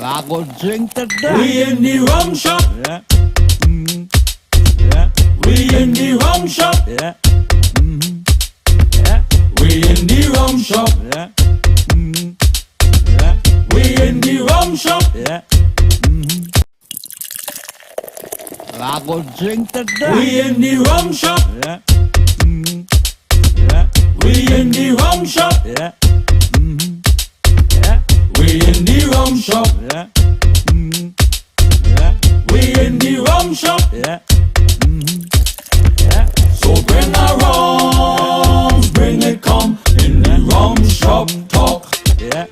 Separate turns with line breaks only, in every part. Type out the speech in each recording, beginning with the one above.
I go drink to that.
We in the rum shop.
Yeah. Yeah.
We in the rum shop.
Yeah. Yeah.
We in the rum shop.
Yeah. Yeah.
We in the rum shop.
Yeah. I go drink to that.
We in the rum shop.
Yeah. Yeah.
We in the rum shop.
Yeah. Yeah.
We in the rum shop.
Yeah. Yeah.
We in the rum shop.
Yeah. Yeah.
So bring a rum, bring it come in the rum shop talk.
Yeah.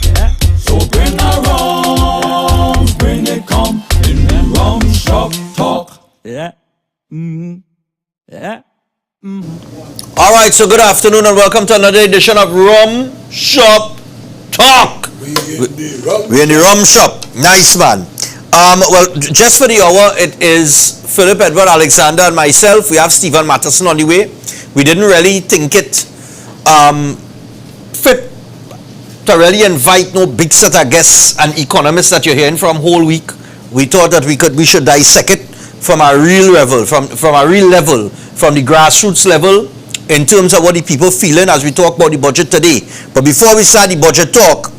Yeah.
So bring a rum, bring it come in the rum shop talk.
Yeah. Yeah.
All right, so good afternoon and welcome to another edition of Rum Shop Talk. We're in the rum shop. Nice, man. Well, just for the hour, it is Phillip, Edward, Alexander, and myself. We have Stephan Matterson on the way. We didn't really think it fit to really invite no big set of guests and economists that you're hearing from whole week. We thought that we should dissect it from a real level, from a real level, from the grassroots level, in terms of what the people feeling as we talk about the budget today. But before we start the budget talk,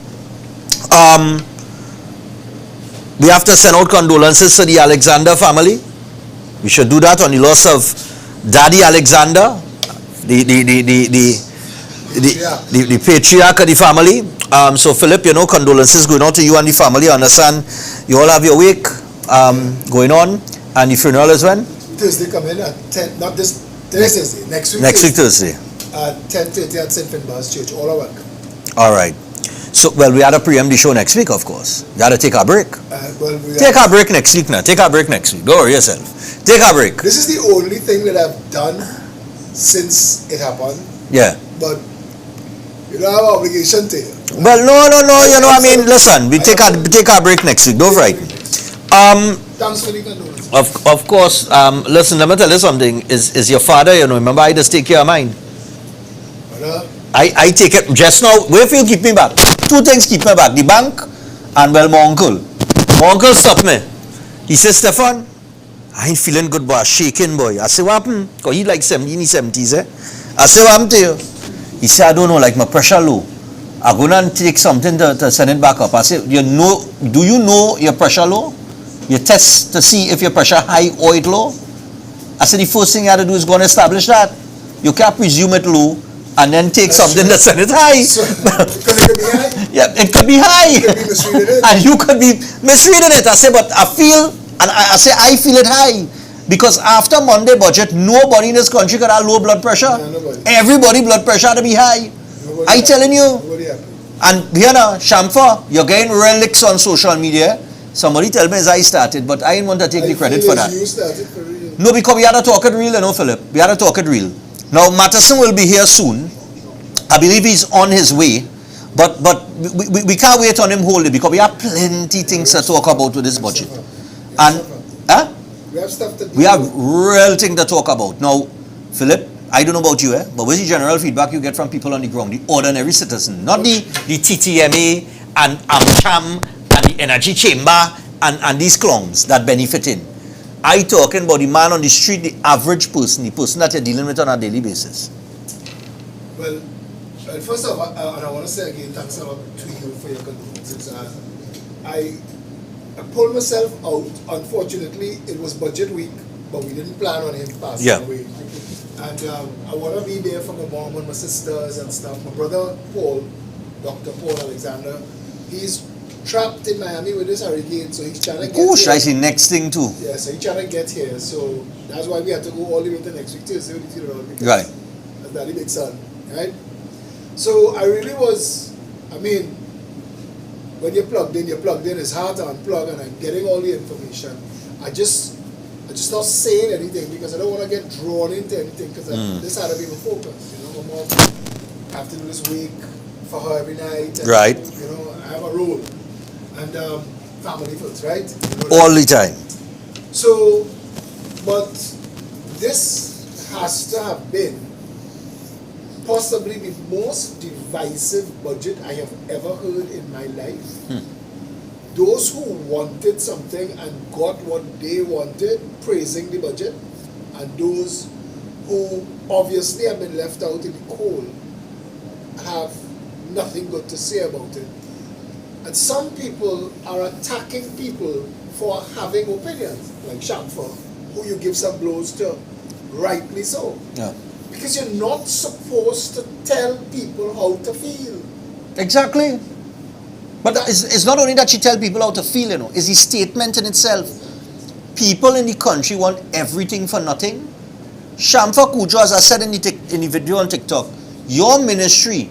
we have to send out condolences to the Alexander family. We should do that on the loss of Daddy Alexander, the patriarch of the family. So Phillip, you know, condolences going out to you and the family. I understand you all have your wake going on, and the funeral is when?
Thursday come in at 10, not this Thursday, next week.
Next week Thursday.
At 10:30 at St. Finbar's Church, all our welcome.
All right. So, well, we had to preempt the show next week, of course. We had to take our break. Take our break next week now. Take our break next week. Go over yourself. Take our break.
This is the only thing that I've done since it happened.
Yeah.
But you don't have obligation to you.
Well, no. You know, I mean, listen. We take our break next week. Don't frighten.
Thanks for the condolences.
Of course. Listen. Let me tell you something. Is your father? You know, remember I just take care of mine. I take it just now. Where if you keep me back? Two things keep me back: the bank and well, my uncle. My uncle stopped me. He says, Stephan, I ain't feeling good, boy. Shaking, boy. I say, what happened? Because he like 70s, eh? I say, what happened to you? He said, I don't know, like my pressure low. I'm gonna take something to send it back up. I said, do you know your pressure low? You test to see if your pressure high or it low? I said, the first thing you have to do is go and establish that. You can't presume it low and then take something that send it high.
So, because it could be high?
Yeah, it could be high.
You could be misreading it.
And you could be misreading it. I say, but I feel, and I say, I feel it high. Because after Monday budget, nobody in this country could have low blood pressure.
No, nobody.
Everybody blood pressure had to be high. I telling you.
Nobody happy.
And here now, Shamfa, you're getting relics on social media. Somebody tell me as I started, but I didn't want to take the credit for that.
You started for real.
No, because we had to talk it real, you know, Phillip. We had to talk it real. Now, Matterson will be here soon. I believe he's on his way. But we can't wait on him wholly because we have plenty things to talk about with this budget. And
We have stuff to do.
we have real things to talk about. Now, Phillip, I don't know about you, but what's the general feedback you get from people on the ground, the ordinary citizen, not the TTMA and AmCham and the Energy Chamber and these clowns that benefit in. I talking about the man on the street, the average person, the person that you're dealing with on a daily basis.
Well, first of all, and I want to say again, thanks a lot to you for your condolences. I pulled myself out. Unfortunately, it was budget week, but we didn't plan on him passing away. And I want to be there for my mom and my sisters and stuff. My brother Paul, Dr. Paul Alexander, he's trapped in Miami with this hurricane, so he's trying to get here.
I see next thing too.
Yeah, so he's trying to get here. So that's why we had to go all the way to next week Tuesday with the funeral, because
Right.
that's Daddy Big Son, right? So I really was, I mean, when you're plugged in, it's hard to unplug, and I'm getting all the information. I just not saying anything because I don't want to get drawn into anything, because this had to be my focus. You know, my mom, I have to do this week for her every night. And,
Right.
You know, I have a role. And family first, right? You know,
All the time.
so, but this has to have been possibly the most divisive budget I have ever heard in my life. Those who wanted something and got what they wanted, praising the budget, and those who obviously have been left out in the cold have nothing good to say about it. And some people are attacking people for having opinions, like Shamfa, who you give some blows to, rightly so.
Yeah.
Because you're not supposed to tell people how to feel.
Exactly. But it's not only that she tell people how to feel, you know, it's the statement in itself. People in the country want everything for nothing. Shamfa Kujo, as I said in the video on TikTok, your ministry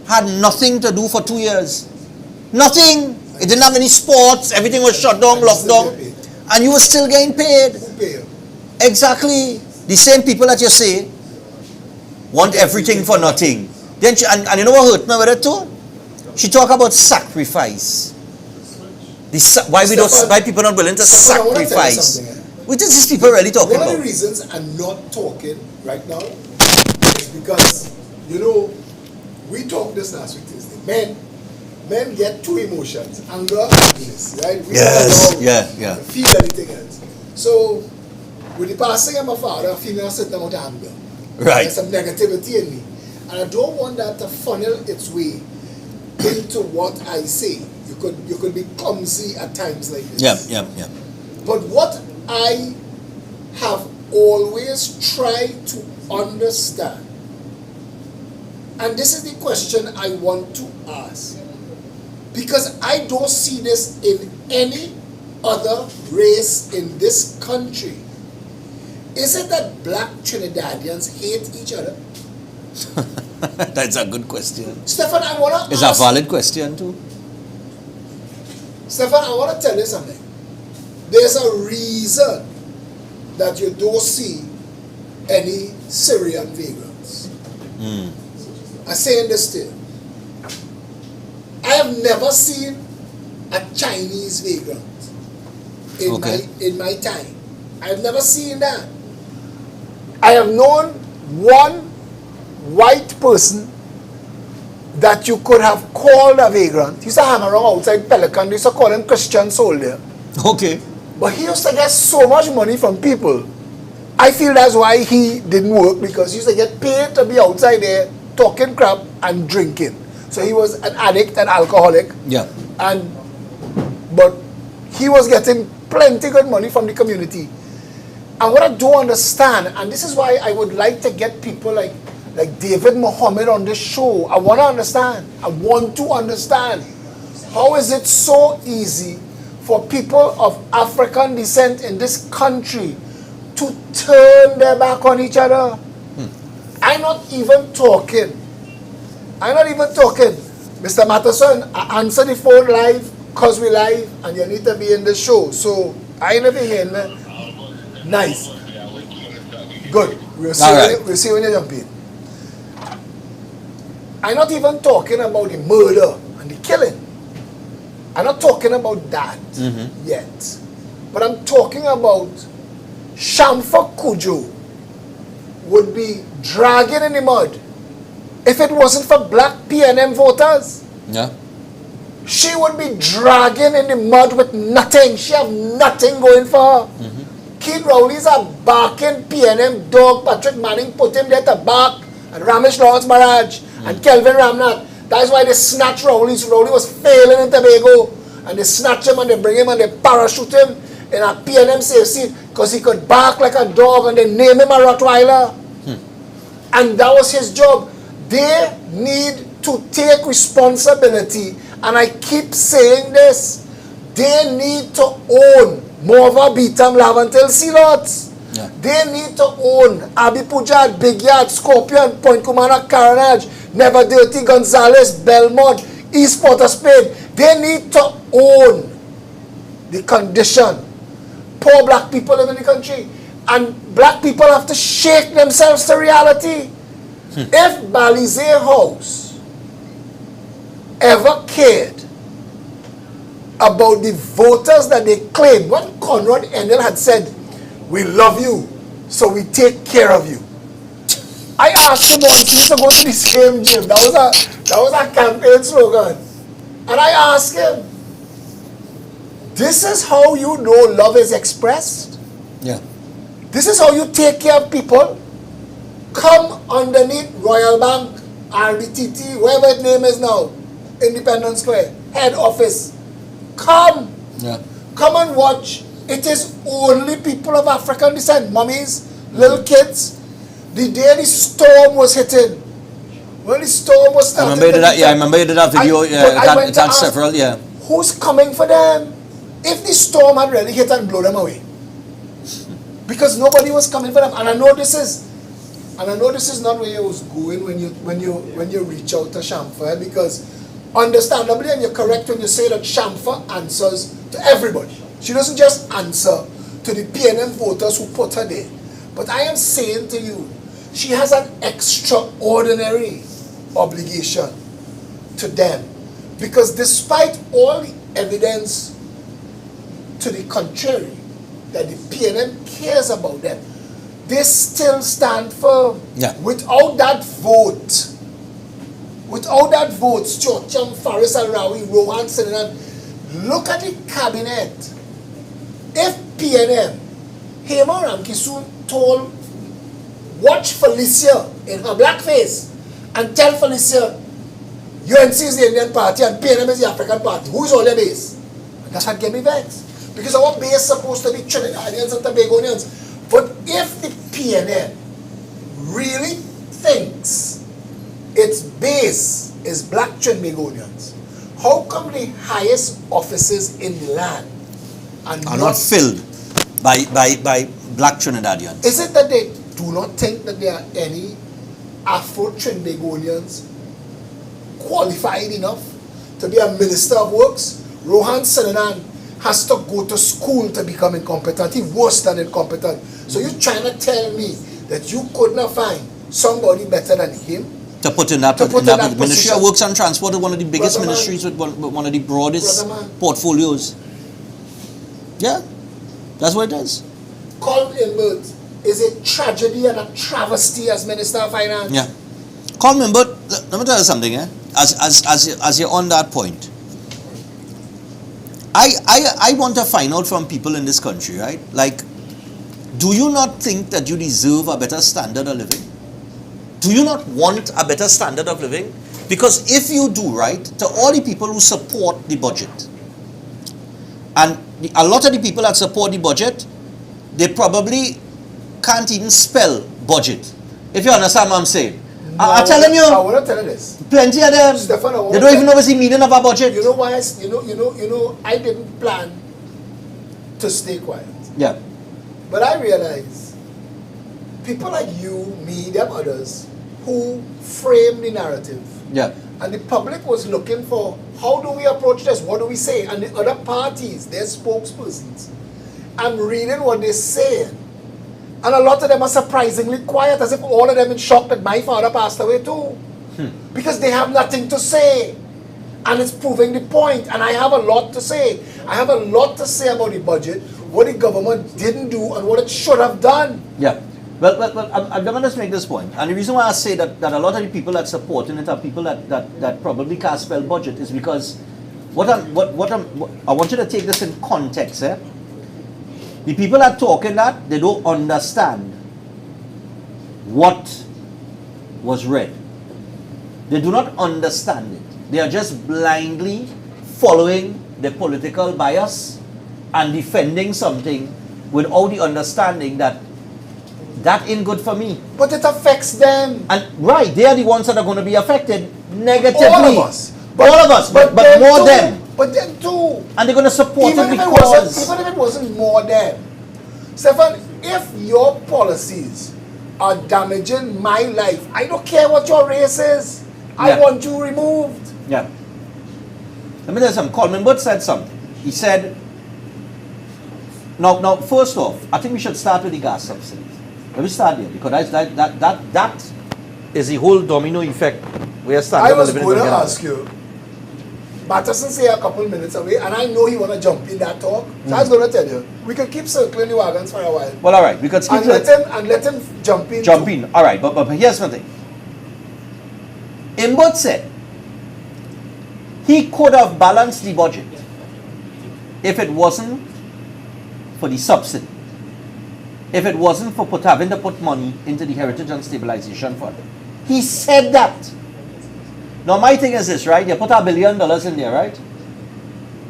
had nothing to do for 2 years. Nothing. It didn't have any sports. Everything was shut down, locked down. And you were still getting paid.
Who pay you?
Exactly. The same people that you say want everything for nothing. Then and you know what hurt me with it too? She talk about sacrifice. Why people not willing to
Stephan, I wanna tell you
sacrifice?
something,
What is these people really talking
One of the
about?
reasons I'm not talking right now is because, you know, we talked this last week Tuesday. Men get two emotions, anger and happiness, right? We
Yes,
don't
yeah.
feel anything else. So, with the passing of my father, I feel a certain amount of anger.
Right.
There's some negativity in me. And I don't want that to funnel its way into what I say. You could be clumsy at times like this.
Yeah.
But what I have always tried to understand, and this is the question I want to ask, because I don't see this in any other race in this country. Is it that black Trinidadians hate each other?
That's a good question.
Stephan, I want to
It's a valid question too.
Stephan, I want to tell you something. There's a reason that you don't see any Syrian vagrants. I'm saying this to you. I have never seen a Chinese vagrant in my time. I have never seen that. I have known one white person that you could have called a vagrant. He used to hang around outside Pelican. They used to call him Christian soldier.
Okay.
But he used to get so much money from people. I feel that's why he didn't work, because he used to get paid to be outside there talking crap and drinking. So he was an addict, an alcoholic.
Yeah.
But he was getting plenty good money from the community. And what I don't understand, and this is why I would like to get people like David Muhammad on this show. I want to understand. How is it so easy for people of African descent in this country to turn their back on each other? I'm not even talking. Mr. Matterson, I answer the phone live because we live and you need to be in the show. So I ain't never hearing me. Nice. Good. We'll see when you jump in. I'm not even talking about the murder and the killing. I'm not talking about that yet. But I'm talking about Shamfa Kujo would be dragging in the mud if it wasn't for black PNM voters.
Yeah.
She would be dragging in the mud with nothing. She have nothing going for her. Keith Rowley's a barking PNM dog. Patrick Manning put him there to bark. And Ramesh Lawrence Maharaj and Kelvin Ramnath. That's why they snatch Rowley. Rowley was failing in Tobago. And they snatch him and they bring him and they parachute him in a PNM safe seat because he could bark like a dog, and they name him a Rottweiler. And that was his job. They need to take responsibility. And I keep saying this. They need to own Morva, Beetham, Lavantil, Sealots.
Yeah.
They need to own Abi Pujad, Big Yard, Scorpion, Point Kumana, Carnage, Never Dirty, Gonzales, Belmont, East Port of Spain. They need to own the condition poor black people live in the country. And black people have to shake themselves to reality. If Balize House ever cared about the voters that they claim, when Conrad Endel had said, "We love you, so we take care of you," I asked him once to go to the same gym. That was a campaign slogan. And I asked him, this is how you know love is expressed?
Yeah.
This is how you take care of people? Come underneath Royal Bank, RBTT, whatever its name is now, Independence Square, head office. Come.
Yeah.
Come and watch. It is only people of African descent, mummies, little kids. The day the storm was hitting, when the storm was
I
starting.
remember you did that video. It had several, yeah.
Who's coming for them? If the storm had really hit and blow them away. Because nobody was coming for them. And I know this is not where you was going when you reach out to Shamfa, because understandably, and you're correct when you say that Shamfa answers to everybody. She doesn't just answer to the PNM voters who put her there. But I am saying to you, she has an extraordinary obligation to them. Because despite all the evidence to the contrary, that the PNM cares about them, they still stand firm.
Yeah.
Without that vote, Stuart Cham, Faris Al-Rawi, Rohan Sinanan, look at the cabinet. If PNM, Hema Ramkisoon told, watch Felicia in her blackface and tell Felicia, UNC is the Indian party and PNM is the African party. Who is all their base? And that had get me vexed. Because our base is supposed to be Trinidadians and Tobagonians. But if the PNM really thinks its base is black Trinidadians, how come the highest offices in the land are
Not filled by black Trinidadians?
Is it that they do not think that there are any Afro-Trinidadians qualified enough to be a minister of works? Rohan Sinanan has to go to school to become incompetent. He's worse than incompetent. So you're trying to tell me that you could not find somebody better than him
To put in that Ministry
position?
of Works and Transport is one of the biggest
Brother man.
ministries with one of the broadest
Brother man.
portfolios. Yeah, that's what it is.
Colin Imbert is a tragedy and a travesty as Minister of Finance.
Yeah. Coleman, but let me tell you something, eh? As you're on that point, I want to find out from people in this country, right? Like, do you not think that you deserve a better standard of living? Do you not want a better standard of living? Because if you do, right, to all the people who support the budget, and a lot of the people that support the budget, they probably can't even spell budget. If you understand what I'm saying.
No,
I'm telling you.
I want to tell you this.
Plenty of them.
Stephan,
They don't even know what's the meaning of a budget.
You know why? I didn't plan to stay quiet.
Yeah.
But I realize people like you, me, them others, who frame the narrative.
Yeah.
And the public was looking for, how do we approach this? What do we say? And the other parties, their spokespersons, I'm reading what they're saying. And a lot of them are surprisingly quiet, as if all of them in shock that my father passed away too. Because they have nothing to say. And it's proving the point. And I have a lot to say. I have a lot to say about the budget, what the government didn't do, and what it should have done.
Yeah. Well, I'm going to just make this point. And the reason why I say that a lot of the people that supporting it are people that probably can't spell budget is because I want you to take this in context, eh? The people that talking that, they don't understand what was read. They do not understand it. They are just blindly following the political bias and defending something without the understanding that ain't good for me.
But it affects them.
And right, they are the ones that are going to be affected negatively.
All of us.
All of us, but more
too,
them.
But them too.
And they're going to support
Even
it
if
because...
it wasn't more them. Stephan, if your policies are damaging my life, I don't care what your race is. I
Yeah.
want you removed.
Yeah. Let me tell you something. Coleman Burt said something. He said, now, first off, I think we should start with the gas subsidies. Let me start there, because that is the whole domino effect. We are starting
I was
living
going to
in Canada.
ask you, Batterson say a couple minutes away, and I know he want to jump in that talk. So I was going to tell you, we can keep circling the wagons for a while.
Well, all right, we could skip
And let him jump in.
Jump in. All right, but here's one thing. Imbot said he could have balanced the budget if it wasn't for the subsidy. If it wasn't for having to put money into the Heritage and Stabilization Fund. He said that. Now my thing is this, right? You put $1 billion in there, right?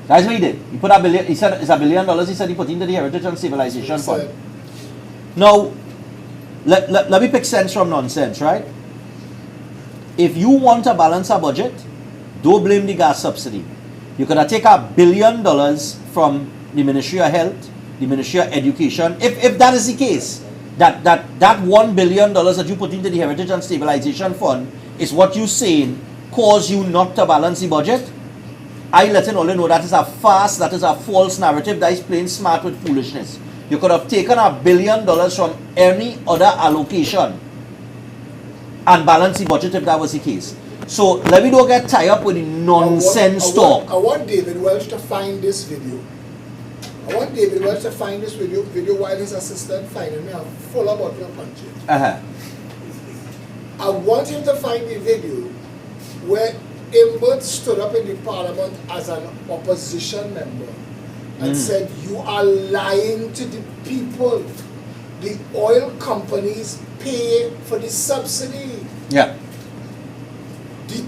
That's what he did. He put $1 billion. He said it's $1 billion. He said he put into the Heritage and Stabilization Fund. Now, let me pick sense from nonsense, right? If you want to balance a budget, don't blame the gas subsidy. You could have taken $1 billion from the Ministry of Health, the Ministry of Education. If that is the case, that $1 billion that you put into the Heritage and Stabilization Fund is what you're saying cause you not to balance the budget, I letting all you know that is a farce, that is a false narrative, that is plain smart with foolishness. You could have taken $1 billion from any other allocation and balance the budget if that was the case. So let me not get tied up with the nonsense talk.
I want David Welch to find this video. I want David Welch to find this video while his assistant finding me. I'm full about your punches. I want him to find the video where Imbert stood up in the parliament as an opposition member and said, you are lying to the people. The oil companies pay for the subsidy.
Yeah.
The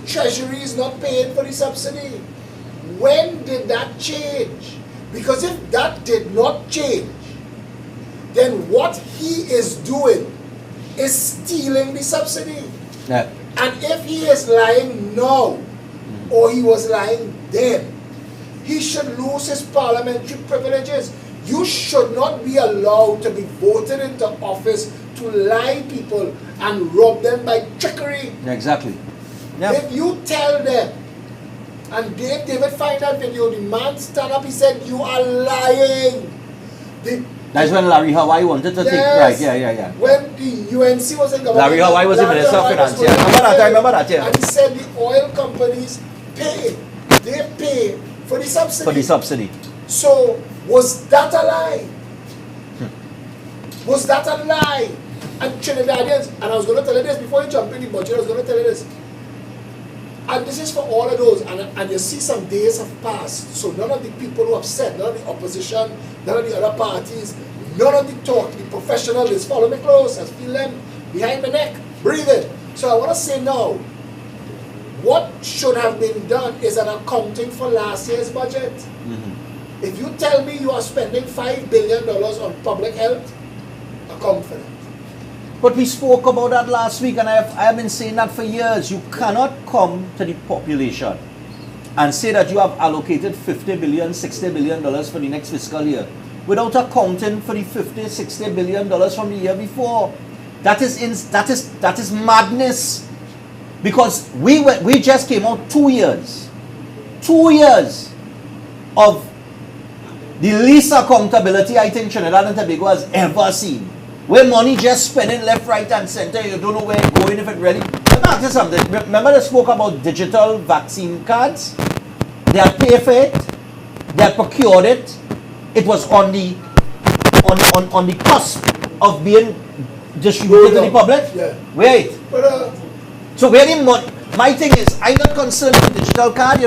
treasury is not paying for the subsidy. When did that change? Because if that did not change, then what he is doing is stealing the subsidy.
Yeah.
And if he is lying now, or he was lying then, he should lose his parliamentary privileges. You should not be allowed to be voted into office to lie people and rob them by trickery.
Exactly. Yep.
If you tell them, and David find that video, the man stand up, he said, you are lying.
That's when Larry Hawaii wanted to take, right, yeah.
When the UNC was in government,
Larry Hawaii was the Minister of Finance, yeah. I remember that, yeah.
And he said the oil companies pay for the subsidy.
For the subsidy.
So, was that a lie? Was that a lie? And Trinidadians, and I was going to tell you this before you jump in the budget, I was going to tell you this. And this is for all of those, and you see some days have passed, so none of the people who have said, none of the opposition, none of the other parties, none of the talk, the professionals, follow me close, I feel them behind my neck, breathing. So I want to say now, what should have been done is an accounting for last year's budget. If you tell me you are spending $5 billion on public health, account for that.
But we spoke about that last week, and I have been saying that for years. You cannot come to the population and say that you have allocated $50 billion, $60 billion for the next fiscal year without accounting for the $50, $60 billion from the year before. That is madness. Because we just came out 2 years of the least accountability I think Trinidad and Tobago has ever seen. Where money just spending left, right, and center, you don't know where it's going if it really. Let me ask you something. Remember they spoke about digital vaccine cards? They had paid for it, they had procured it, it was on the cusp of being distributed to the public.
Yeah.
Wait.
But,
so where the money? My thing is, I'm not concerned with digital card,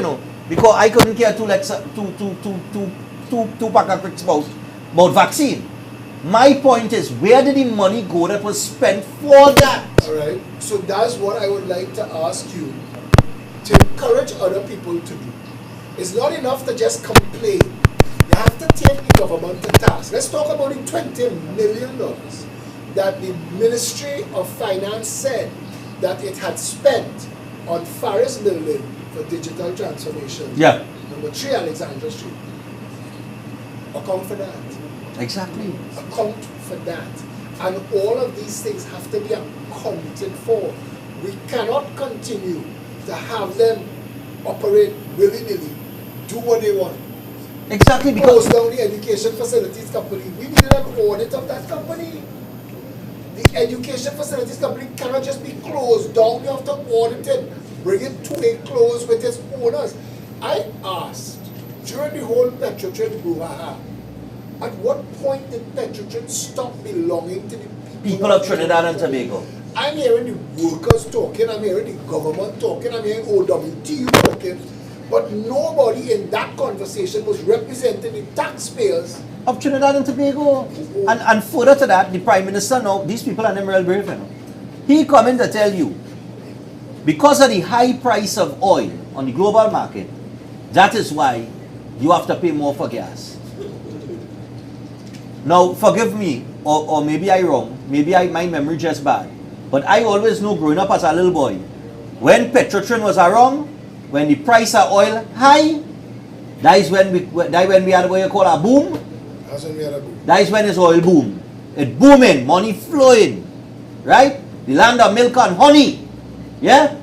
because I couldn't care two pack of bricks about vaccine. My point is, where did the money go that was spent for that?
Alright, so that's what I would like to ask you to encourage other people to do. It's not enough to just complain. You have to take the government to task. Let's talk about the $20 million that the Ministry of Finance said that it had spent on Faris Building for digital transformation.
Yeah.
Number 3 Alexandra Street. Account for that.
Exactly.
Account for that. And all of these things have to be accounted for. We cannot continue to have them operate willy-nilly, do what they want.
Exactly, because
Close down the education facilities company. We needed an audit of that company. The education facilities company cannot just be closed down. You have to audit it. bring it to a close with its owners. I asked during the whole Petrotrin brouhaha, at what point did Petrotrin stop belonging to the
People of Trinidad and Tobago.
I'm hearing the workers talking, I'm hearing the government talking, I'm hearing OWTU talking, but nobody in that conversation was representing the taxpayers.
Of Trinidad and Tobago. And further to that, the Prime Minister now, these people are never real brave, you know. He coming to tell you, because of the high price of oil on the global market, that is why you have to pay more for gas. Now, forgive me, or maybe I wrong, maybe my memory just bad, but I always know growing up as a little boy, when Petrotrin was around, when the price of oil high, that is when we had what you call a boom.
That's when we had a boom.
That is when it's oil boom. It booming, money flowing, right? The land of milk and honey, yeah?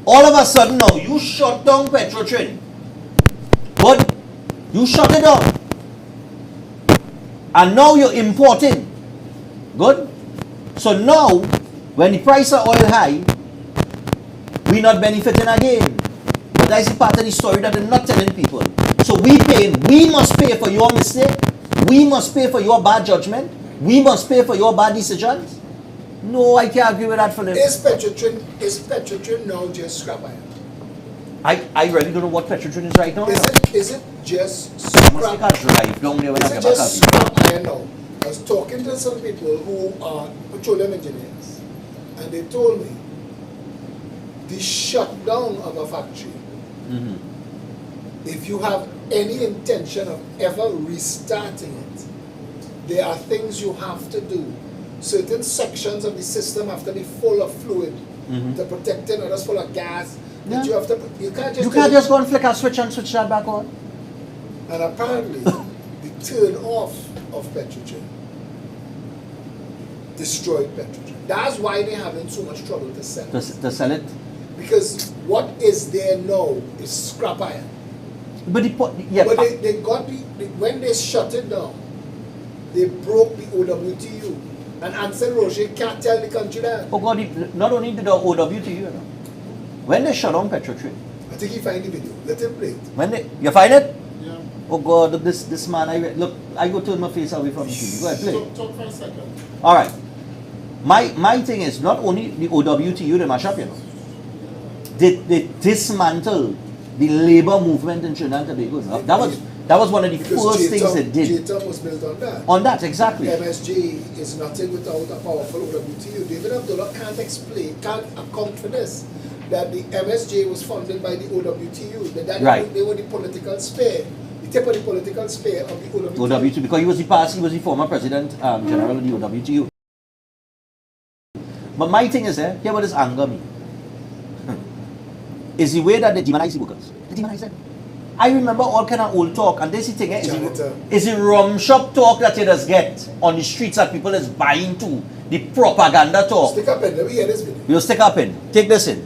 All of a sudden now, you shut down Petrotrin. But you shut it down. And now you're importing. Good? So now, when the price of oil high, we not benefiting again. But that's the part of the story that they're not telling people. So we must pay for your mistake. We must pay for your bad judgment. We must pay for your bad decisions. No, I can't agree with that, Phillip.
Is Petrotrin now just scrap iron?
I really don't know what Petrotrin is right now.
Is it just
I must
scrap?
take a drive down there when I
Is
get
it
back
just
up.
scrap iron now? I was talking to some people who are petroleum engineers, and they told me the shutdown of a factory, if you have any intention of ever restarting it, there are things you have to do. Certain sections of the system have to be full of fluid to protect it, others full of gas. That you have to. You can't just
go and flick a switch and switch that back on.
And apparently, the turn off of Petrotrin destroyed Petrotrin. That's why they're having so much trouble to sell.
To sell it.
Because what is there now is scrap iron.
But
they got when they shut it down, they broke the OWTU. And Ansel Roger can't tell the country that.
Oh God, not only did the OWTU, you know, when they shut down Petrotrin,
I think he find the video. Let him play it.
You find it?
Yeah.
Oh God, look, this man, I go turn my face away from the TV. Go ahead, play.
Talk for a second.
All right. My thing is not only the OWTU they mash up, you know. They dismantle the labor movement in Trinidad and Tobago. That was one of the first things they did.
J-Town was built on that.
On that, exactly.
MSG is nothing without a powerful OWTU. David Abdullah can't account for this. That the MSJ was funded by the OWTU.
Right.
They were the political spear. The tip of the political spear of the OWTU.
OWTU, because he was the former president general of the OWTU. But my thing is, here what does anger me? Is the way that they demonize the workers. They demonize them. I remember all kind of old talk, and this thing is the rum shop talk that you just get on the streets that people is buying to. The propaganda talk.
Stick up in, let me hear this video.
We'll stick up in. Take this in.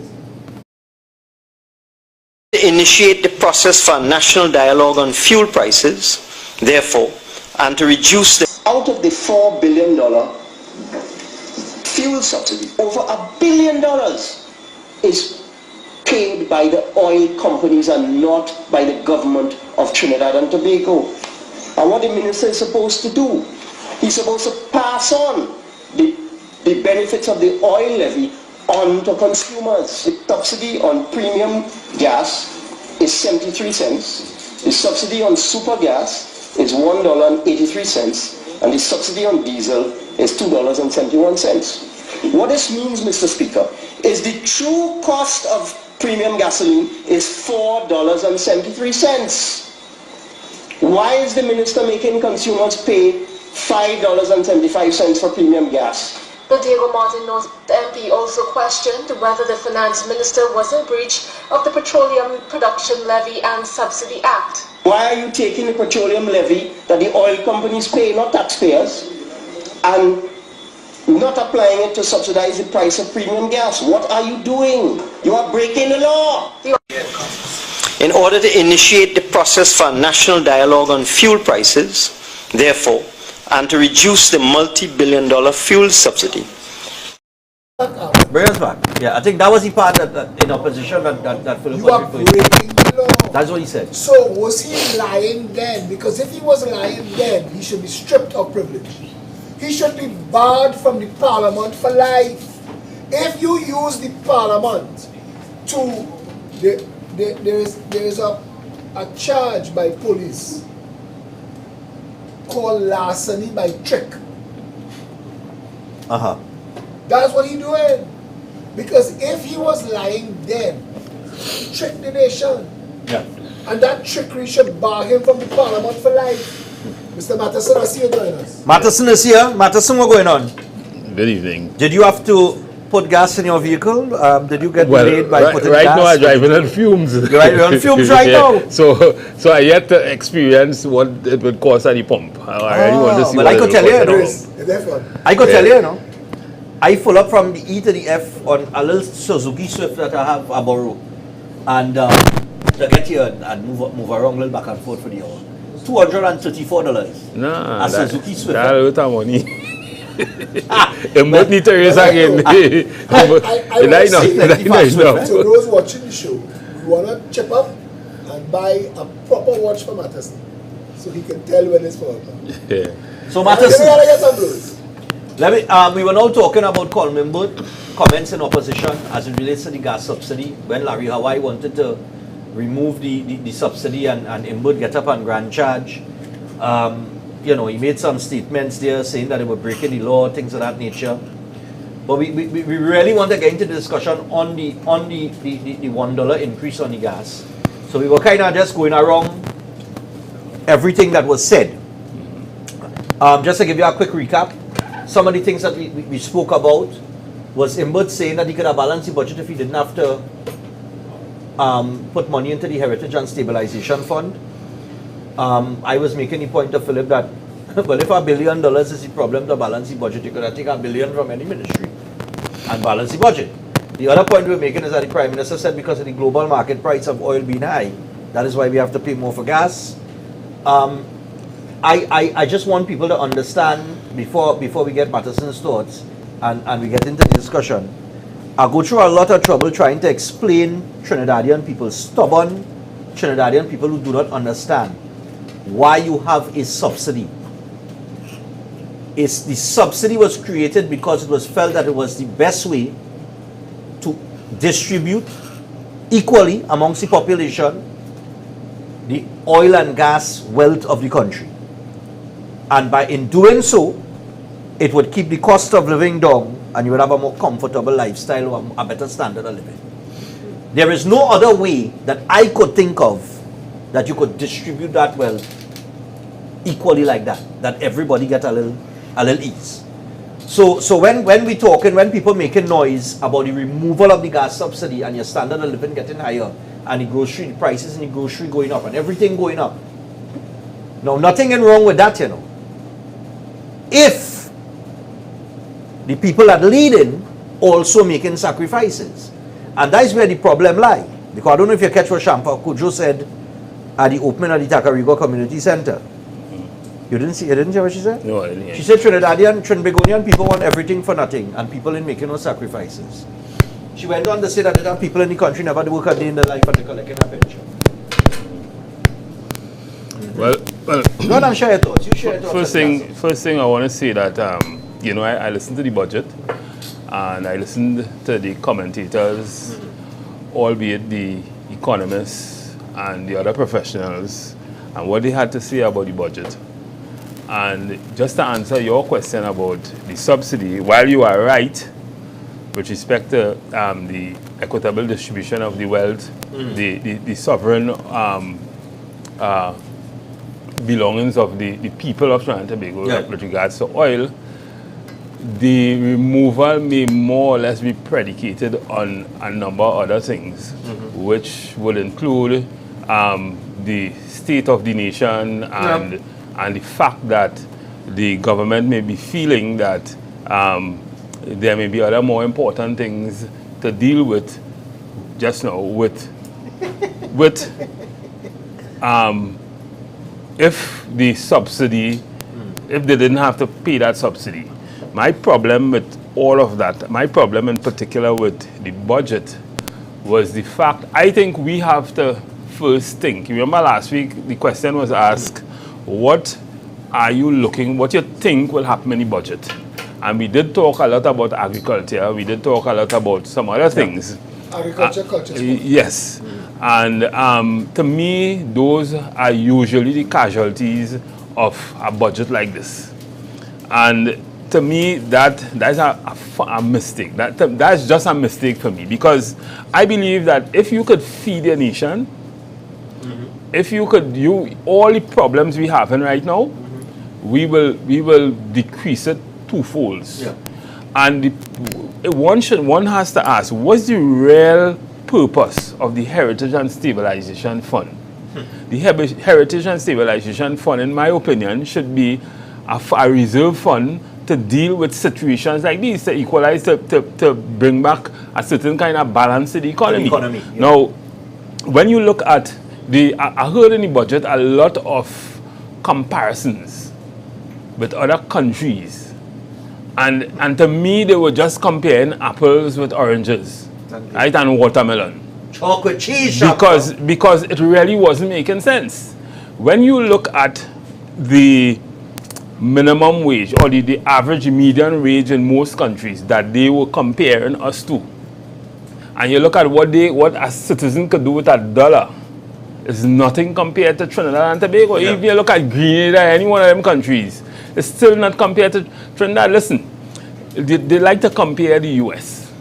Initiate the process for national dialogue on fuel prices, therefore, and to reduce the... Out of the $4 billion fuel subsidy, over $1 billion is paid by the oil companies and not by the government of Trinidad and Tobago. And what the minister is supposed to do, he's supposed to pass on the benefits of the oil levy on to consumers. The subsidy on premium gas is 73 cents. The subsidy on super gas is $1.83, and the subsidy on diesel is $2.71. What this means, Mr. Speaker, is the true cost of premium gasoline is $4.73. Why is the minister making consumers pay $5.75 for premium gas?
But Diego Martin North MP also questioned whether the finance minister was in breach of the Petroleum Production Levy and Subsidy Act.
Why are you taking the petroleum levy that the oil companies pay, not taxpayers, and not applying it to subsidize the price of premium gas? What are you doing? You are breaking the law. In order to initiate the process for national dialogue on fuel prices, therefore, and to reduce the multi-billion-dollar fuel subsidy.
Bring us back. Yeah, I think that was the part that in opposition that Phillip
You
was
are
referring to.
breaking the law.
That's what he said.
So was he lying then? Because if he was lying then, he should be stripped of privilege. He should be barred from the parliament for life. If you use the parliament to, there is a charge by police called larceny by trick. That's what he doing. Because if he was lying then, he tricked the nation.
Yeah.
And that trickery should bar him from the parliament for life. Mr. Matterson, I see you join us.
Matterson is here. Matterson, what's going on?
Good evening.
Did you have to put gas in your vehicle? Did you get delayed by
right,
putting
right
gas?
now I'm driving on fumes.
You're on fumes right now?
So I yet to experience what it would cost at the pump. I already want to see
well,
what
I
it
could
would
tell you,
cost at the
Reis,
pump.
is that fun?
I could tell you, you know. I full up from the E to the F on a little Suzuki Swift that I have a borrow. And to get here and move around a little back and forth for the hour. $234.
Nah,
A Suzuki Swift.
That's a lot of money. You might need to raise again.
I
Like
want to say,
like now.
to those watching the show, we want to chip up and buy a proper watch for Matterson so he can tell when it's for.
Yeah.
So
We
Matterson,
gotta get some blues.
let me, we were now talking about Colmimbo comments in opposition as it relates to the gas subsidy. When Larry Hawaii wanted to remove the subsidy and Imbud get up on grand charge, you know, he made some statements there saying that they were breaking the law, things of that nature. But we really want to get into the discussion on the $1 increase on the gas. So we were kind of just going around everything that was said. Just to give you a quick recap, some of the things that we spoke about was Imbud saying that he could have balanced the budget if he didn't have to put money into the Heritage and Stabilization Fund. I was making the point to Phillip that, well, if $1 billion is the problem to balance the budget, you could have taken $1 billion from any ministry and balance the budget. The other point we're making is that the Prime Minister said because of the global market price of oil being high, that is why we have to pay more for gas. I just want people to understand before we get Matterson's thoughts and we get into the discussion. I go through a lot of trouble trying to explain Trinidadian people, stubborn Trinidadian people who do not understand why you have a subsidy. The subsidy was created because it was felt that it was the best way to distribute equally amongst the population the oil and gas wealth of the country. And in doing so, it would keep the cost of living down and you would have a more comfortable lifestyle or a better standard of living. There is no other way that I could think of that you could distribute that wealth equally like that everybody get a little ease. So when we talking, when people making noise about the removal of the gas subsidy and your standard of living getting higher and the prices in the grocery going up and everything going up. Now nothing wrong with that, you know. If the people that leading also making sacrifices. And that is where the problem lies. Because I don't know if you catch what Shampa Kujo said at the opening of the Takarigo Community Center. You didn't hear what she said?
No, I didn't hear.
She said Trinbagonian people want everything for nothing and people in making no sacrifices. She went on to say that there are people in the country never do work a day in their life and they collecting a pension.
Well,
Go on and share your thoughts. You share your thoughts.
first thing I want to say that you know, I listened to the budget and I listened to the commentators, albeit the economists and the other professionals, and what they had to say about the budget. And just to answer your question about the subsidy, while you are right with respect to the equitable distribution of the wealth, the sovereign belongings of the people of Trinidad and Tobago with regards to oil, the removal may more or less be predicated on a number of other things, which would include the state of the nation and the fact that the government may be feeling that there may be other more important things to deal with just now with if the subsidy, if they didn't have to pay that subsidy. My problem with all of that, my problem in particular with the budget was the fact, I think we have to first think. Remember last week, the question was asked, what you think will happen in the budget? And we did talk a lot about agriculture, we did talk a lot about some other things.
Agriculture, culture.
Yes. And to me, those are usually the casualties of a budget like this. And to me, that's a mistake. That's just a mistake for me, because I believe that if you could feed a nation, if you could, all the problems we have right now, we will decrease it twofold. Yeah. And one has to ask, what's the real purpose of the Heritage and Stabilization Fund? The Heritage and Stabilization Fund, in my opinion, should be a reserve fund to deal with situations like these, to equalize, to bring back a certain kind of balance to the economy. Yeah. Now, when you look at I heard in the budget a lot of comparisons with other countries. And to me, they were just comparing apples with oranges, right, and watermelon.
Chocolate cheese.
Because it really wasn't making sense. When you look at the minimum wage or the average median wage in most countries that they were comparing us to, and you look at what a citizen could do with $1, it's nothing compared to Trinidad and Tobago. Yeah. Even you look at Grenada, any one of them countries, it's still not compared to Trinidad. Listen, they like to compare the US,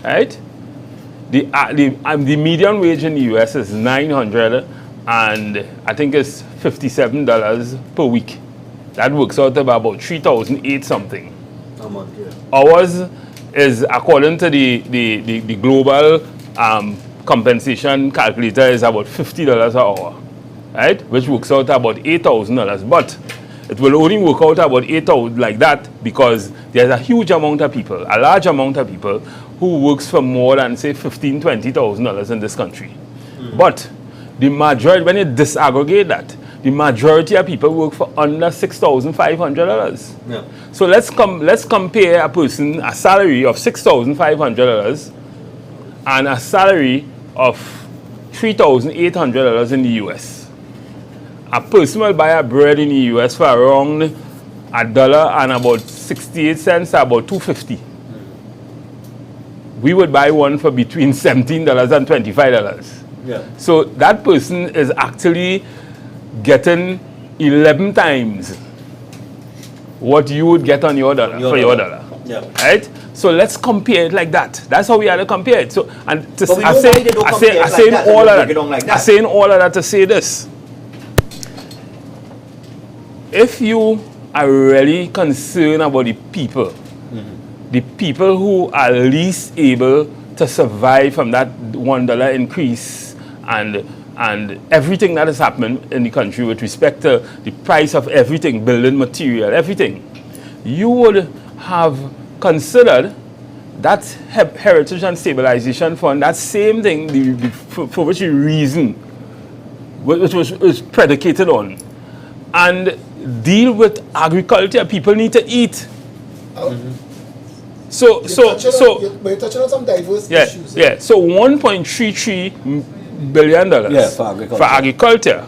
right? The median wage in the US is $900, and I think it's $57 per week. That works out to about 3,008 something.
A month, yeah.
Ours is, according to the global compensation calculator, is about $50 an hour, right? Which works out to about $8,000. But it will only work out about $8,000 like that because there's a huge amount of people, a large amount of people who works for more than, say, $15,000, $20,000 in this country. But the majority, when you disaggregate that, the majority of people work for under $6,500. Yeah. So let's compare a person, a salary of $6,500 and a salary of $3,800 in the US. A person will buy a bread in the US for around $1 and about 68 cents, about $2.50. We would buy one for between $17 and $25. Yeah. So that person is actually getting 11 times what you would get on your dollar your dollar. Yeah. Right? So let's compare it like that. That's how we have to compare it. So, and I say all of that to say this. If you are really concerned about the people, the people who are least able to survive from that $1 increase and everything that is happening in the country with respect to the price of everything, building material, everything, you would have considered that Heritage and Stabilization Fund, that same thing for which the reason, which was predicated on, and deal with agriculture. People need to eat. So
you're touching on some diverse issues.
Yeah. So $1.33 billion for agriculture,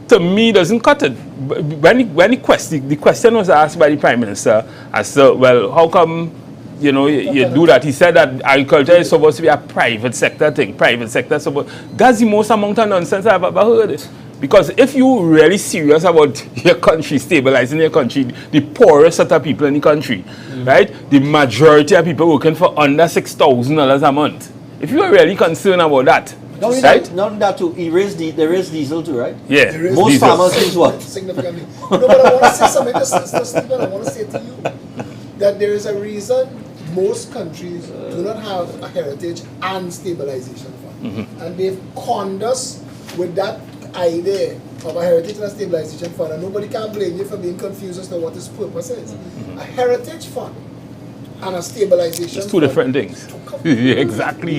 to me, doesn't cut it. When the question was asked by the Prime Minister as to, well, how come you do that? He said that agriculture is supposed to be a private sector thing. That's the most amount of nonsense I've ever heard. Because if you're really serious about your country, stabilizing your country, the poorest set of people in the country, right? The majority of people working for under $6,000 a month. If you are really concerned about that,
not that too. There is diesel too, right?
Yeah.
Most
diesel.
farmers use what?
Significantly. No, but I want to say something, Stephen. I want to say to you that there is a reason most countries do not have a heritage and stabilization fund, and they've conned us with that idea of a heritage and a stabilization fund, and nobody can blame you for being confused as to what its purpose is. A heritage fund and a stabilization
it's two different things. Exactly.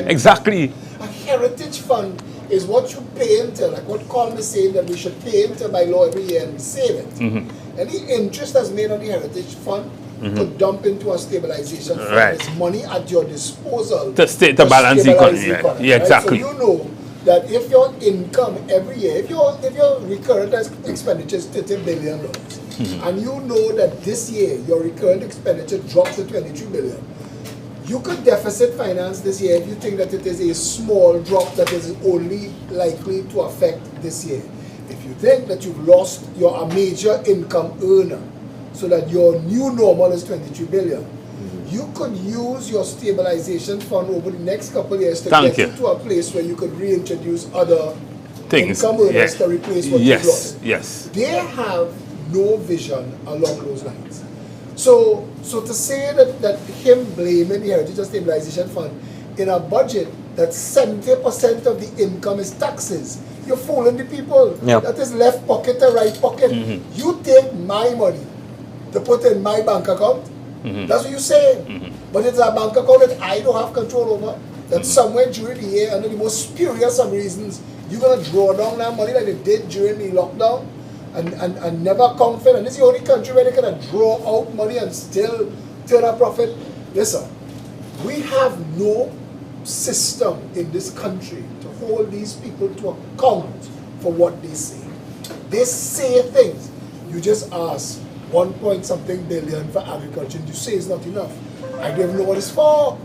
Exactly.
A heritage fund is what you pay into, like what Colm is saying that we should pay into by law every year and save it. And the interest that's made on the heritage fund could dump into a stabilization fund.
Right.
It's money at your disposal
To balance the
stabilize
economy. Yeah, exactly.
So you know that if your income every year, if your recurrent expenditure is $30 billion, and you know that this year your recurrent expenditure drops to $23 billion, you could deficit finance this year if you think that it is a small drop that is only likely to affect this year. If you think that you've lost a major income earner, so that your new normal is 23 billion, you could use your stabilization fund over the next couple of years to get you to a place where you could reintroduce other
things,
income earners to replace what you've lost.
Yes.
They have no vision along those lines. So to say that him blaming the Heritage and Stabilization Fund in a budget that 70% of the income is taxes, you're fooling the people.
Yep.
That is left pocket to right pocket. You take my money to put in my bank account. That's what you say. But it's a bank account that I don't have control over. That somewhere during the year, under the most spurious of reasons, you're gonna draw down that money like they did during the lockdown and never come fit. And this is the only country where they can draw out money and still turn a profit. Listen, we have no system in this country to hold these people to account for what they say. They say things. You just ask 1 point something billion for agriculture, and you say it's not enough. I don't even know what it's for.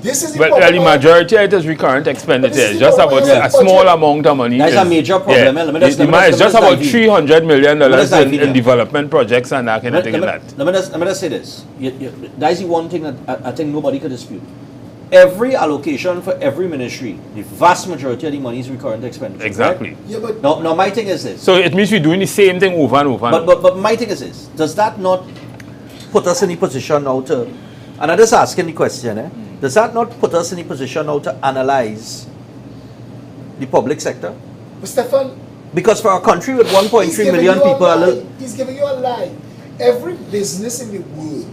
This is the
But
problem.
the majority of it is recurrent expenditure.
this is
It's just
the
about
problem.
a small amount of money.
That's a major problem. Let me just
It's just about
dive in.
$300 million
Let me just dive in
in
here.
development projects and that kind of thing.
Let me just say this. That's the one thing that I think nobody could dispute. Every allocation for every ministry, the vast majority of the money is recurrent expenditure.
Exactly.
Right?
Yeah, but
Now my thing is this.
So it means we're doing the same thing over and over.
But my thing is this. Does that not put us in the position now to, and I'm just asking the question, does that not put us in the position now to analyze the public sector?
But Stephan,
Because for a country with 1.3 million people,
he's giving you a lie. Every business in the world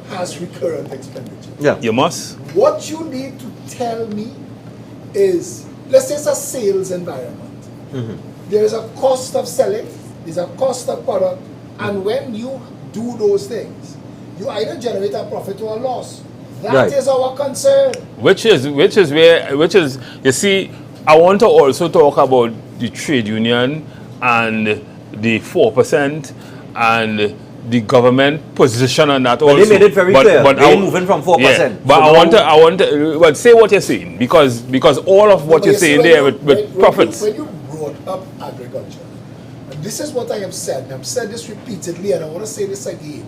has recurrent expenditure.
yeah.
You must.
What you need to tell me is, let's say it's a sales environment. There is a cost of selling, there's a cost of product, and when you do those things, you either generate a profit or a loss. That is our concern.
Which is you see, I want to also talk about the trade union and the 4% and the government position on that also.
They made it very clear. They're moving from 4%.
Yeah, but
So
I want to well, say what you're saying because all of what
But
you're
you see,
saying
when
there
you-
with profits.
When you brought up agriculture, and this is what I have said, and I've said this repeatedly, and I want to say this again.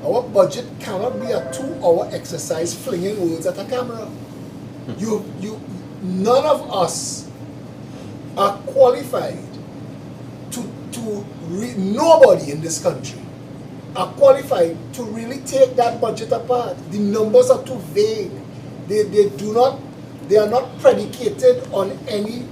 Our budget cannot be a 2-hour exercise flinging words at a camera. None of us are qualified nobody in this country are qualified to really take that budget apart. The numbers are too vague. They are not predicated on any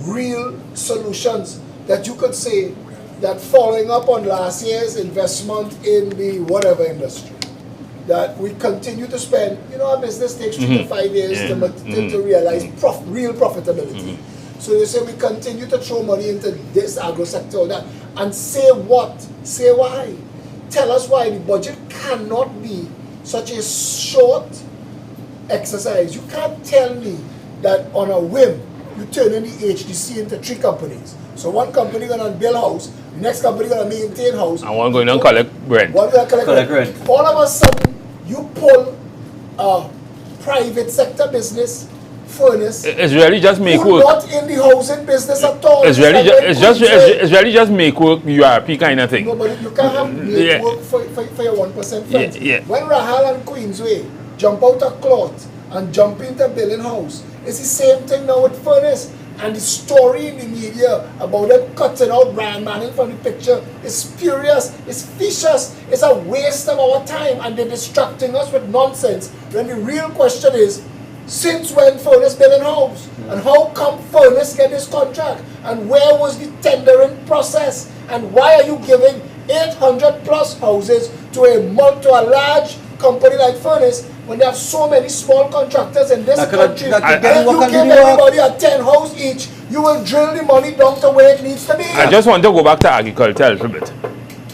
real solutions that you could say that following up on last year's investment in the whatever industry, that we continue to spend, our business takes 3 to 5 years to realize real profitability. So you say we continue to throw money into this agro sector or that, and say what? Say why? Tell us why the budget cannot be such a short exercise. You can't tell me that on a whim you turn in the HDC into 3 companies. So one company gonna build house, the next company gonna maintain house,
And one going to collect rent.
one gonna collect rent. All of a sudden you pull a private sector business, furnace,
It's really just make
who
work.
not in the housing business at all.
It's really
like
it's really just make work URP kind of thing.
No, but you can't have make work for your 1% friends.
Yeah.
When Rahal and Queensway jump out of cloth and jump into building house, it's the same thing now with furnace. And the story in the media about them cutting out Brian Manning from the picture is spurious, it's vicious, it's a waste of our time, and they're distracting us with nonsense. When the real question is, since when Furnace building house? And how come Furnace get this contract? And where was the tendering process? And why are you giving 800 plus houses to a large company like Furnace when they have so many small contractors in this country? If you give everybody a 10 house each, you will drill the money down to where it needs to be.
I just want to go back to agriculture a little bit.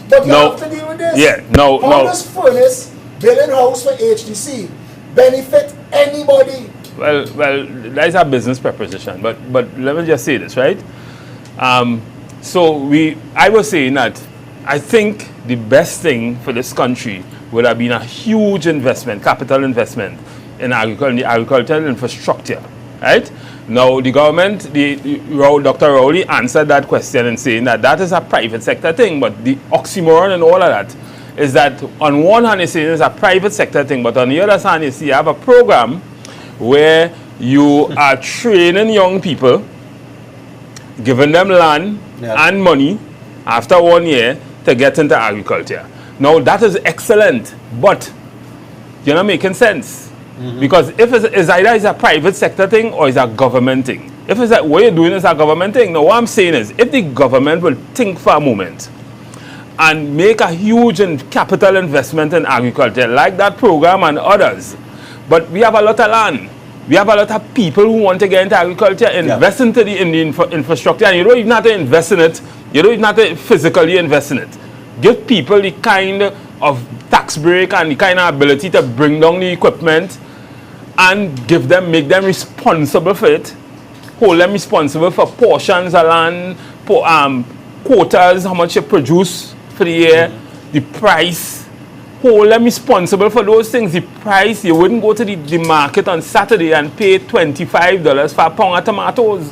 But you
No.
have to deal with this.
Yeah, no.
How does Furnace building house for HDC benefit anybody?
Well, that is a business proposition. But let me just say this, right? I was saying that I think the best thing for this country would have been a huge investment, capital investment in agricultural infrastructure, right? Now, the government, Dr. Rowley answered that question in saying that is a private sector thing, but the oxymoron and all of that is that on one hand, it's saying it's a private sector thing, but on the other hand, you see, you have a program where you are training young people, giving them land and money after 1 year to get into agriculture. Now, that is excellent, but you're not making sense. Because if it's either it's a private sector thing or it's a government thing. If it's like what you're doing is a government thing, now what I'm saying is, if the government will think for a moment and make a huge capital investment in agriculture, like that program and others, but we have a lot of land. We have a lot of people who want to get into agriculture, invest into the infrastructure, and you don't even have to invest in it. You don't even have to physically invest in it. Give people the kind of tax break and the kind of ability to bring down the equipment and make them responsible for it. Hold them responsible for portions of land, quotas, how much you produce for the year, the price. Hold them responsible for those things. The price, you wouldn't go to the market on Saturday and pay $25 for a pound of tomatoes.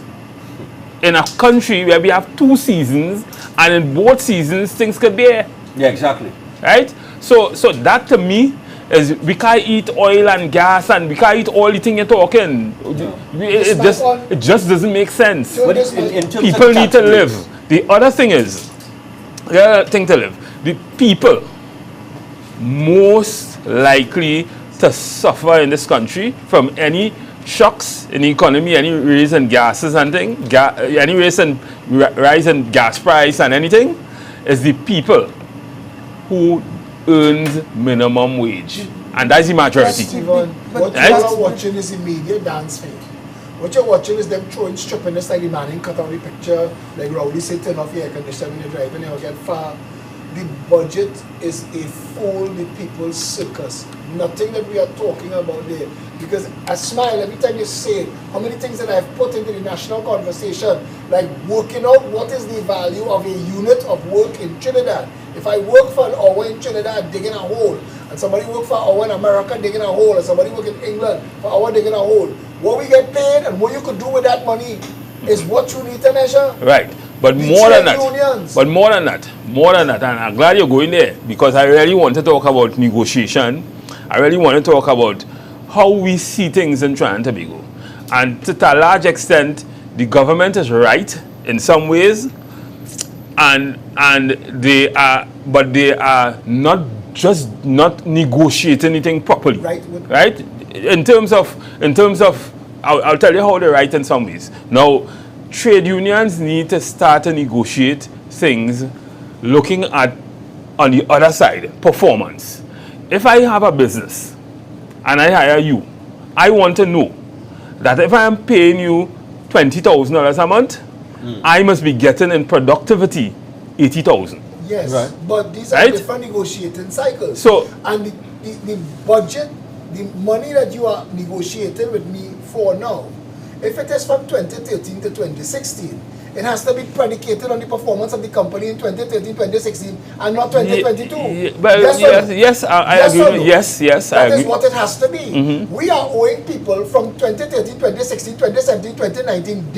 In a country where we have 2 seasons, and in both seasons, things could be here.
Yeah, exactly.
Right? So that to me is, we can't eat oil and gas and we can't eat all the thing you're talking. It just doesn't make sense.
But in terms
People
of
need to live. The other thing is, the other thing to live, the people most likely to suffer in this country from any shocks in the economy, any rise in gases and things, any rise in gas price and anything, is the people who earns minimum wage, and that's the majority.
Stephen, what you are watching is the media dance thing. What you're watching is them throwing stupidness like the man in cut out the picture, like Rowley said, turn off your air conditioner when you're driving, you'll get far. The budget is a fool the people's circus. Nothing that we are talking about there. Because I smile every time you say it. How many things that I've put into the national conversation, like working out what is the value of a unit of work in Trinidad. If I work for an hour in Trinidad digging a hole, and somebody work for an hour in America digging a hole, and somebody work in England for an hour digging a hole, what we get paid and what you could do with that money is what you need to measure.
Right. But more than that, and I'm glad you're going there, because I really want to talk about negotiation. I really want to talk about how we see things in Trinidad and Tobago. And to a large extent, the government is right in some ways, and they are not negotiating anything properly. Right? In terms of I'll tell you how they're right in some ways. Now, trade unions need to start to negotiate things looking at, on the other side, performance. If I have a business and I hire you, I want to know that if I am paying you $20,000 a month, I must be getting in productivity $80,000.
Yes, right. But these are different negotiating cycles.
So,
and the budget, the money that you are negotiating with me for now, if it is from 2013 to 2016, it has to be predicated on the performance of the company in 2013, 2016, and not 2022.
Yes, I agree. Yes, I agree.
That is what it has to be. We are owing people from 2013, 2016, 2017, 2019.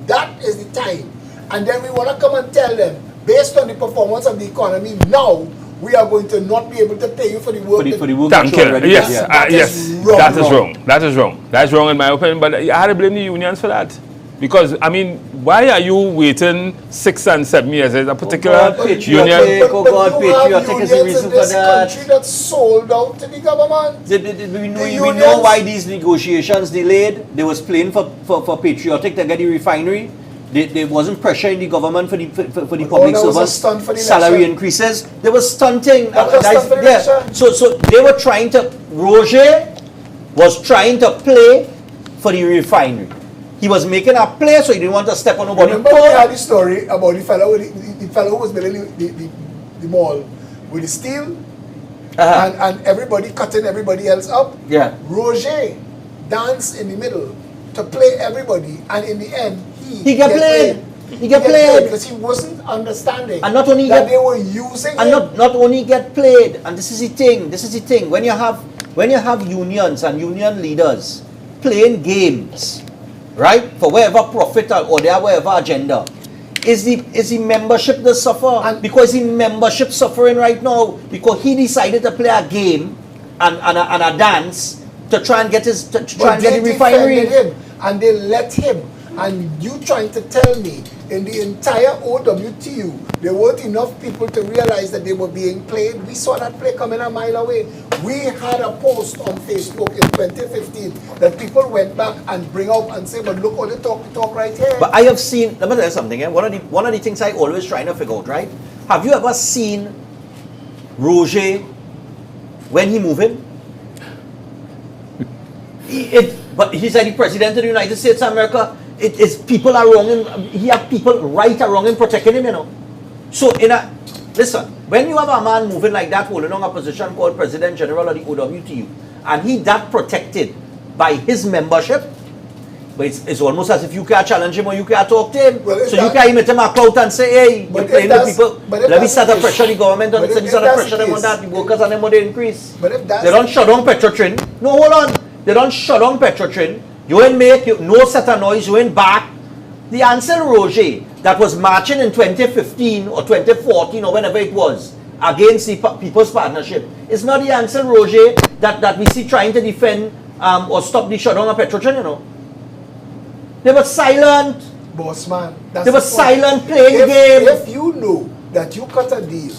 That is the time. And then we want to come and tell them, based on the performance of the economy now, we are going to not be able to pay you for the work.
Thank you. Yes, That is wrong. That's wrong in my opinion. But I had to blame the unions for that. Because, I mean, why are you waiting 6 and 7 years? There's a particular union.
Patriotic is the reason for that.
Country that's sold out to the government.
We know why these negotiations delayed. They was playing for Patriotic to get the refinery. There wasn't pressure in the government for the public servants. Salary increases. They were stunting. So they were trying to. Roger was trying to play for the refinery. He was making a play, so he didn't want to step on nobody.
Remember we had the story about the fellow who was building the mall with the steel. and everybody cutting everybody else up.
Yeah.
Roger danced in the middle to play everybody, and in the end,
He get played. He get played.
because he wasn't understanding
And not only
that
get-
they were using
And
him.
not only get played, and this is the thing, when you have unions and union leaders playing games, right, for whatever profit or their whatever agenda, is the membership that suffer?
And-
because the membership suffering right now because he decided to play a game and a dance to try and get the refinery.
Defended him, and they let him. And you trying to tell me in the entire OWTU there weren't enough people to realize that they were being played? We saw that play coming a mile away. We had a post on Facebook in 2015 that people went back and bring up and say, but look how they talk right here.
But I have seen, let me tell you something, one of the things I always try to figure out, right? Have you ever seen Roger when he moving? But he's like the president of the United States of America. It is people are wrong him. He have people right or wrong in protecting him, you know. So listen, when you have a man moving like that, holding on a position called President General of the OWTU, and he that protected by his membership, but it's almost as if you can't challenge him or you can't talk to him.
Well,
so you can't even him out and say, hey, you're playing with people. Let me start to pressure the government on it. Let me start to pressure them on that. The workers and them on the increase.
But if that's
They don't shut down Petrotrin. No, hold on. They don't shut down Petrotrin. You ain't no set of noise, you ain't back. The Ansel Roger that was marching in 2015 or 2014 or whenever it was against the People's Partnership is not the Ansel Roger that we see trying to defend or stop the shutdown of Petrotrin, you know. They were silent.
Boss man, that's
They were
the point.
silent playing the game.
If you know that you cut a deal,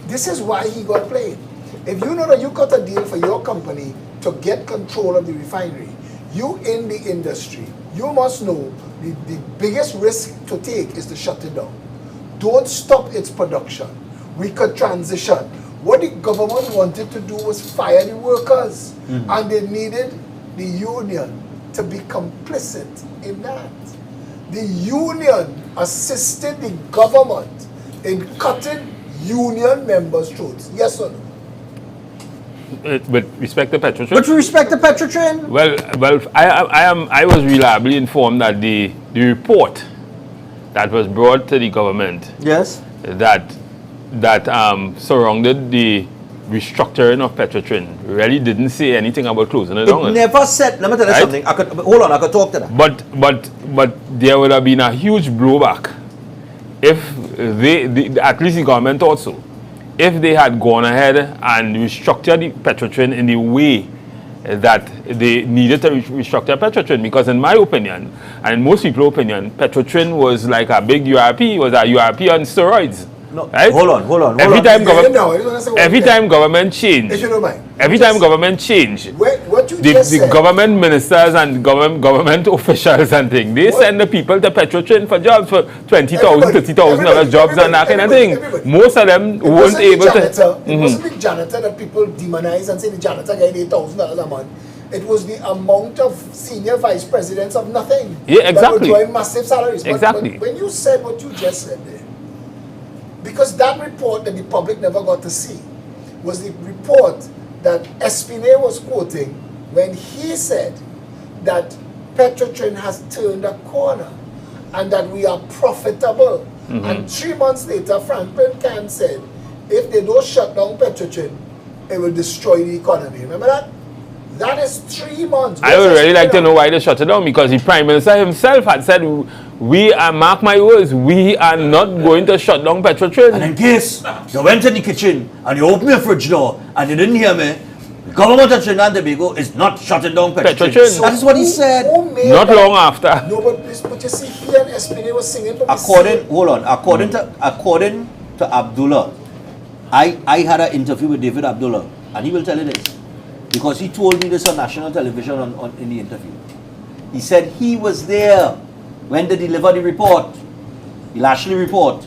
this is why he got played. If you know that you cut a deal for your company to get control of the refinery, you in the industry, you must know the biggest risk to take is to shut it down. Don't stop its production. We could transition. What the government wanted to do was fire the workers, and they needed the union to be complicit in that. The union assisted the government in cutting union members' throats. Yes or no?
With respect to Petrotrin?
But we respect the Petrotrin.
Well, I was reliably informed that the report that was brought to the government
Yes.
that surrounded the restructuring of Petrotrin really didn't say anything about closing it down.
It never said, let me tell you
Right?
something. I could talk to that.
But there would have been a huge blowback if at least the government thought so, if they had gone ahead and restructured the Petrotrin in the way that they needed to restructure Petrotrin, because in my opinion, and in most people's opinion, Petrotrin was like a big URP, was a URP on steroids.
No,
right?
hold on.
Every time government change,
If you don't mind.
every time government change,
What you
the
just said,
government ministers and government officials and things, they send the people to Petrotrin for jobs for $20,000, $30,000 jobs and that kind of thing.
everybody.
Most of them
it
weren't
wasn't the
able
janitor,
to.
It wasn't the janitor that people demonize and say the janitor getting $8,000 a month. It was the amount of senior vice presidents of nothing.
Yeah, exactly.
That were drawing massive salaries.
Exactly.
But when you said what you just said there, because that report that the public never got to see was the report that Espinay was quoting when he said that Petrotrin has turned a corner and that we are profitable. And 3 months later, Franklin Can said, if they don't shut down Petrotrin, it will destroy the economy. Remember that? That is 3 months.
I would really like to know why they shut it down, because the Prime Minister himself had said, mark my words, we are not going to shut down Petrotrin.
And in case you went in the kitchen and you opened your fridge door and you didn't hear me, the government of Trinidad and Tobago is not shutting down Petrotrin.
Petrotrin.
That is what he said.
Who made
Not
that?
long after.
No, but you see, he and Espinay was singing from
According to Abdullah, I had an interview with David Abdullah, and he will tell you this, because he told me this on national television in the interview. He said he was there when they delivered the report, the Lashley report,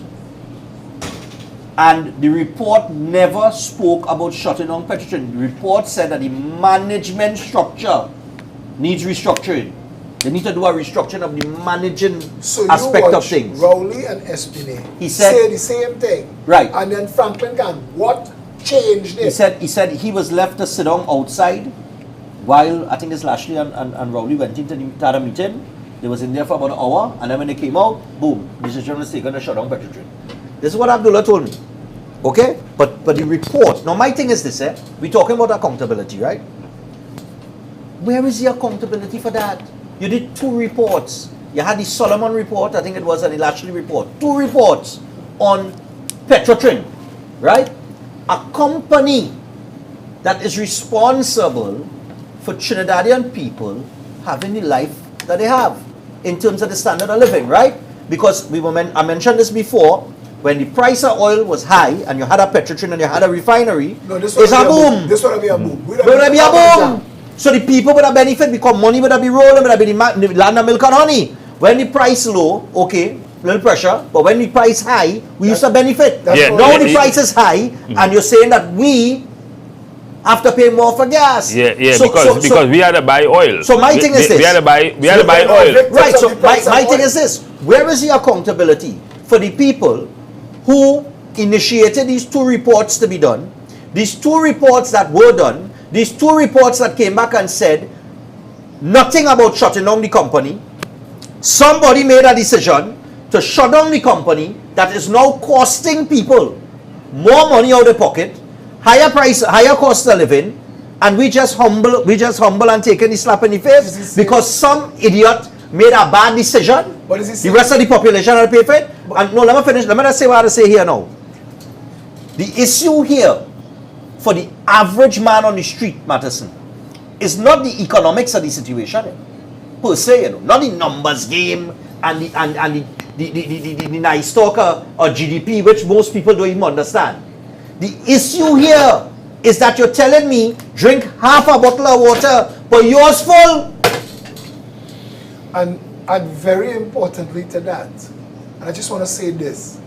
and the report never spoke about shutting down Petrotrin. The report said that the management structure needs restructuring. They need to do a restructuring of the managing aspect of things.
Rowley and Espinay
He said-
say the same thing.
Right.
And then Franklin Can, what changed it.
He said he was left to sit down outside while I think it's Lashley and Rowley went into the had a meeting. They was in there for about an hour, and then when they came out, boom, decision was taken to shut down Petrotrin. This is what Abdullah told me. Okay? But the report, now my thing is this, we're talking about accountability, right? Where is the accountability for that? You did 2 reports. You had the Solomon report, I think it was, and the Lashley report. 2 reports on Petrotrin, right? A company that is responsible for Trinidadian people having the life that they have in terms of the standard of living, right? Because I mentioned this before, when the price of oil was high and you had a Petrotrin and you had a refinery, it's a boom.
This would be a boom.
Would be a boom. So the people would have benefit because money would have be rolling, would have be the land of milk and honey. When the price low, okay, little pressure, but when the price high, we used to benefit. Now the price is high, and you're saying that we have to pay more for gas.
Because we had to buy oil.
So my thing is this.
We had to buy oil.
Right, so my thing is this. Where is the accountability for the people who initiated these 2 reports to be done, these 2 reports that were done, these 2 reports that came back and said nothing about shutting down the company? Somebody made a decision to shut down the company that is now costing people more money out of their pocket, higher price, higher cost of living, and we just humble and taking the slap in the face because some idiot made a bad decision. The rest of the population will pay for it. And no, let me finish. Let me just say what I say here now. The issue here for the average man on the street, Matterson, is not the economics of the situation per se, not the numbers game and the nice talk or GDP, which most people don't even understand. The issue here is that you're telling me drink half a bottle of water, but yours full.
And very importantly to that, and I just want to say this,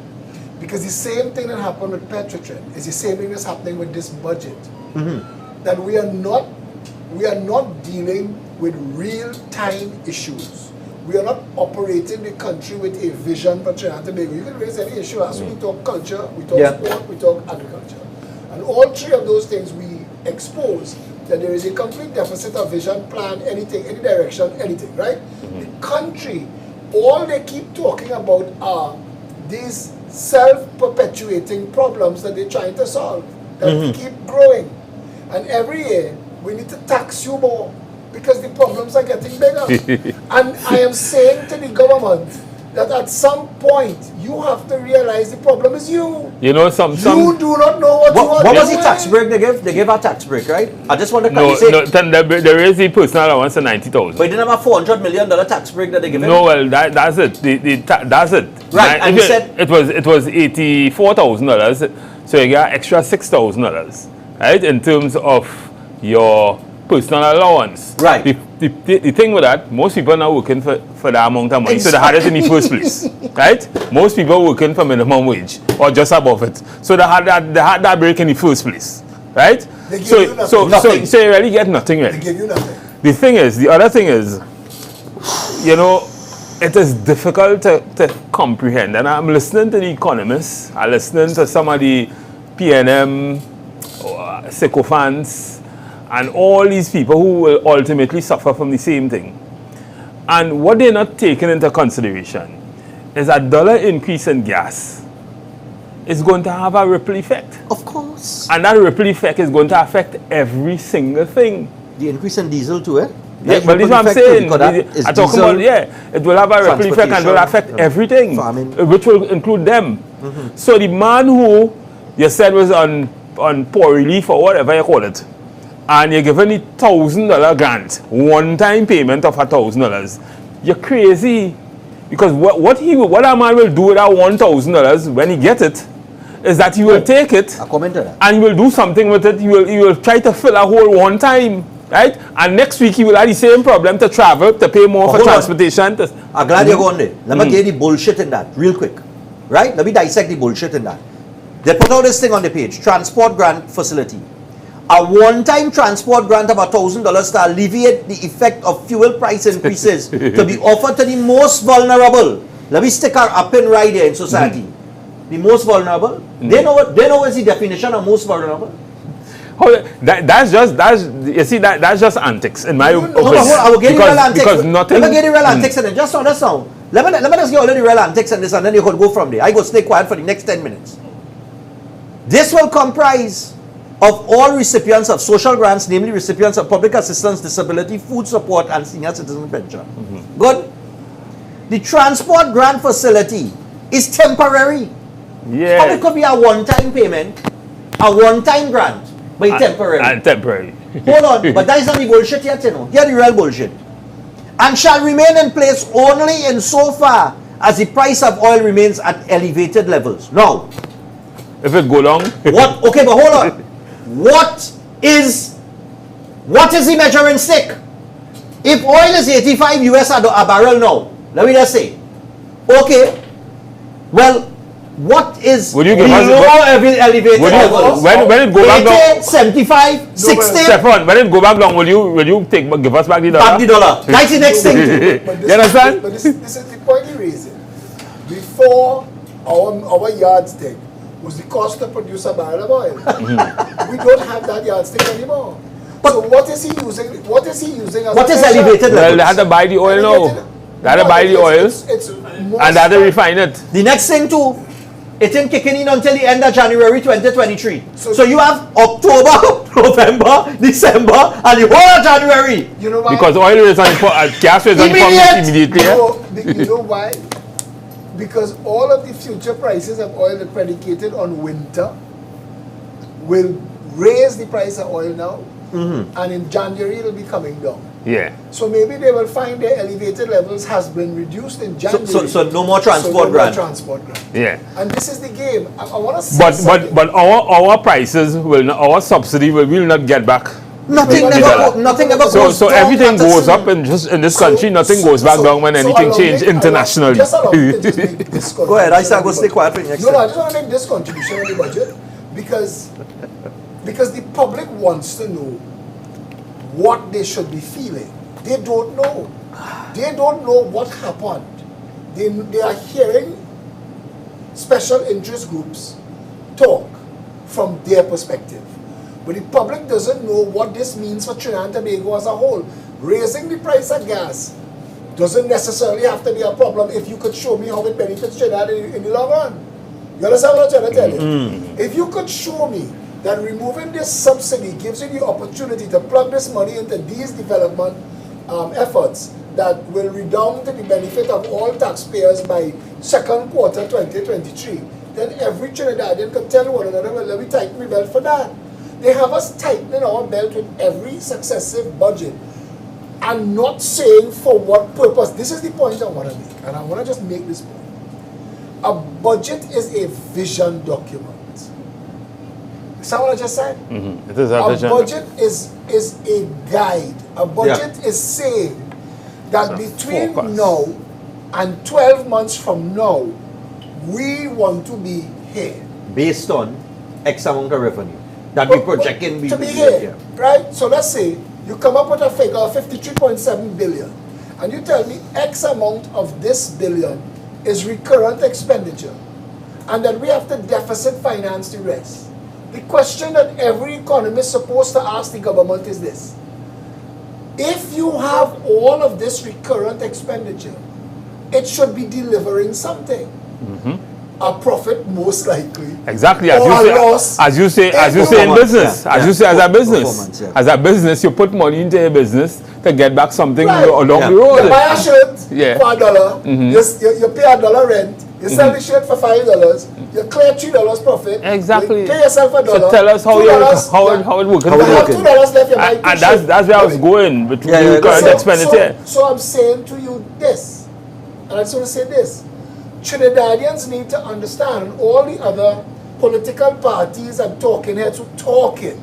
because the same thing that happened with Petrotrin is the same thing that's happening with this budget. That we are not dealing with real-time issues. We are not operating the country with a vision for Trinidad and Tobago. You can raise any issue as we talk culture, we talk sport, we talk agriculture. And all 3 of those things we expose that there is a complete deficit of vision, plan, anything, any direction, anything, right? The country, all they keep talking about are these self-perpetuating problems that they're trying to solve, that keep growing. And every year, we need to tax you more because the problems are getting bigger. And I am saying to the government that at some point, you have to realize the problem is you.
You know,
you do not know what you are
What was the tax break they give? They gave a tax break, right? I just want to
there is the personal allowance of 90,000.
But they didn't have a $400 million tax break that they gave.
No, well, that's it. That's it.
Right, and you said
it was $84,000, so you got extra $6,000, right? In terms of your personal allowance.
Right.
The thing with that, most people are not working for that amount of money, so they had it in the first place, right? Most people are working for minimum wage or just above it, so they had that break in the first place, right? So you really get nothing, right?
They give you nothing.
The other thing is, you know, it is difficult to comprehend, and I'm listening to the economists, I'm listening to some of the PNM sycophants, and all these people who will ultimately suffer from the same thing. And what they're not taking into consideration is a $1 increase in gas is going to have a ripple effect.
Of course.
And that ripple effect is going to affect every single thing.
The increase in diesel too, eh?
Yeah, but this is what I'm saying. I'm talking about, it will have a ripple effect and will affect everything, which will include them. So the man who you said was on poor relief or whatever you call it, and you're given a $1,000 grant, one-time payment of $1,000, you're crazy. Because what that man will do with that $1,000 when he gets it is that he will take it and he will do something with it. He will try to fill a hole one time, right? And next week he will have the same problem to travel, to pay more for transportation.
I'm glad you're going there. Let me get the bullshit in that real quick, right? Let me dissect the bullshit in that. They put out this thing on the page, transport grant facility. A one-time transport grant of $1,000 to alleviate the effect of fuel price increases to be offered to the most vulnerable. Let me stick our up and right there in society. The most vulnerable. They know what's the definition of most vulnerable.
That's just antics in my opinion.
I will get you real antics.
Because nothing.
Let me get you real antics in it. Just understand. Let me just get all the real antics in this, and then you could go from there. I go stay quiet for the next 10 minutes. This will comprise of all recipients of social grants, namely recipients of public assistance, disability, food support, and senior citizen pension. Good. The transport grant facility is temporary.
Yeah.
How it could be a one-time payment, a one-time grant, but it's temporary.
And temporary.
Hold on, but that is not the bullshit yet, you know. Here the real bullshit. And shall remain in place only in so far as the price of oil remains at elevated levels. Now,
if it go long.
what? Okay, but hold on. What is the measuring stick? If oil is 85 US a barrel now, let me just say, okay, well, what is
Would you give
below
us
elevated levels?
When it go back down,
75, 60?
Stephan, when it go back down, will you give us back the dollar?
Back the dollar. That's the next thing.
You understand?
But this is the point you're raising. Before our yardstick was the cost to produce a barrel of oil. We don't have that yardstick anymore. So what is he using? What is he using as
What
a
is
measure?
elevated
Well,
levels?
they had to buy the oil now. They had to buy the oil
It's more
and they had to refine it.
The next thing too, it ain't kicking in until the end of January 2023.
So-
So you have October, November, December, and the whole of January.
You know why?
Because oil is on gas is on immediately. Yeah?
No, you know why? Because all of the future prices of oil that predicated on winter will raise the price of oil now, and in January it'll be coming down.
Yeah.
So maybe they will find their elevated levels has been reduced in January.
So no more transport
no more
grant.
transport grant.
Yeah.
And this is the game. I want to say
But
something.
our prices will not, our subsidy will not get back.
Nothing ever goes
So
down
everything
after
goes
season.
up in this country. Nothing goes back down when anything changes internationally.
Just allow me to just make this
Go ahead, I say go
contribution
stay quiet for the next
No, I
time.
just want to make this contribution on the budget because the public wants to know what they should be feeling. They don't know. They don't know what happened. They are hearing special interest groups talk from their perspective. But the public doesn't know what this means for Trinidad and Tobago as a whole. Raising the price of gas doesn't necessarily have to be a problem if you could show me how it benefits Trinidad in the long run. You understand what I'm trying to tell you? If you could show me that removing this subsidy gives you the opportunity to plug this money into these development efforts that will redound to the benefit of all taxpayers by second quarter 2023, then every Trinidadian could tell one another, well, let me tighten my belt for that. They have us tightening our belt with every successive budget and not saying for what purpose. This is the point I want to make, and I want to just make this point. A budget is a vision document. Is that what I just said?
It is a
A
vision.
budget is a guide. A budget is saying that
It's a
between
focus.
now and 12 months from now, we want to be here.
Based on X amount of revenue that we projecting we
to be
will
here,
get.
right? So let's say you come up with a figure of 53.7 billion, and you tell me X amount of this billion is recurrent expenditure, and then we have to deficit finance the rest. The question that every economist is supposed to ask the government is this: if you have all of this recurrent expenditure, it should be delivering something. A profit, most likely.
Exactly,
Or a loss.
as you say in
Performance,
business,
yeah,
as you
yeah.
say as a
Performance,
business,
yeah.
as a business, you put money into a business to get back something
Right.
along
Yeah.
the road.
You buy a shirt
Yeah.
for $1, you pay $1 rent, you sell the shirt for $5, you clear $3 profit.
Exactly.
You pay yourself $1.
So tell us how
$2,
how it works.
You have $2 left, you buy two
And
shirts.
that's where I was going between
Yeah, yeah,
the current
so-
expenditure.
So I'm saying to you this, and I just want to say this: Trinidadians need to understand, and all the other political parties and talking heads who talking.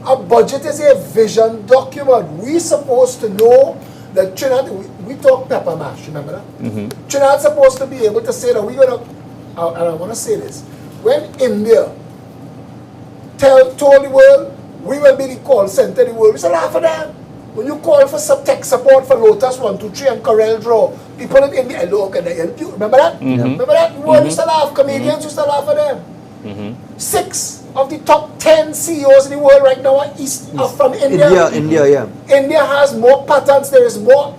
A budget is a vision document. We supposed to know that Trinidad. We talk pepper mash. Remember that? Trinidad's supposed to be able to say that we're gonna. And I want to say this: when India told the world we will be the call center of the world, we said laugh at that. When you call for tech support for Lotus 123 and Corel Draw People in India, look, and they help you. Remember that? Remember that? The world used to laugh. Comedians used to laugh at them. 6 of the top 10 CEOs in the world right now are from India. India has more patents. There is more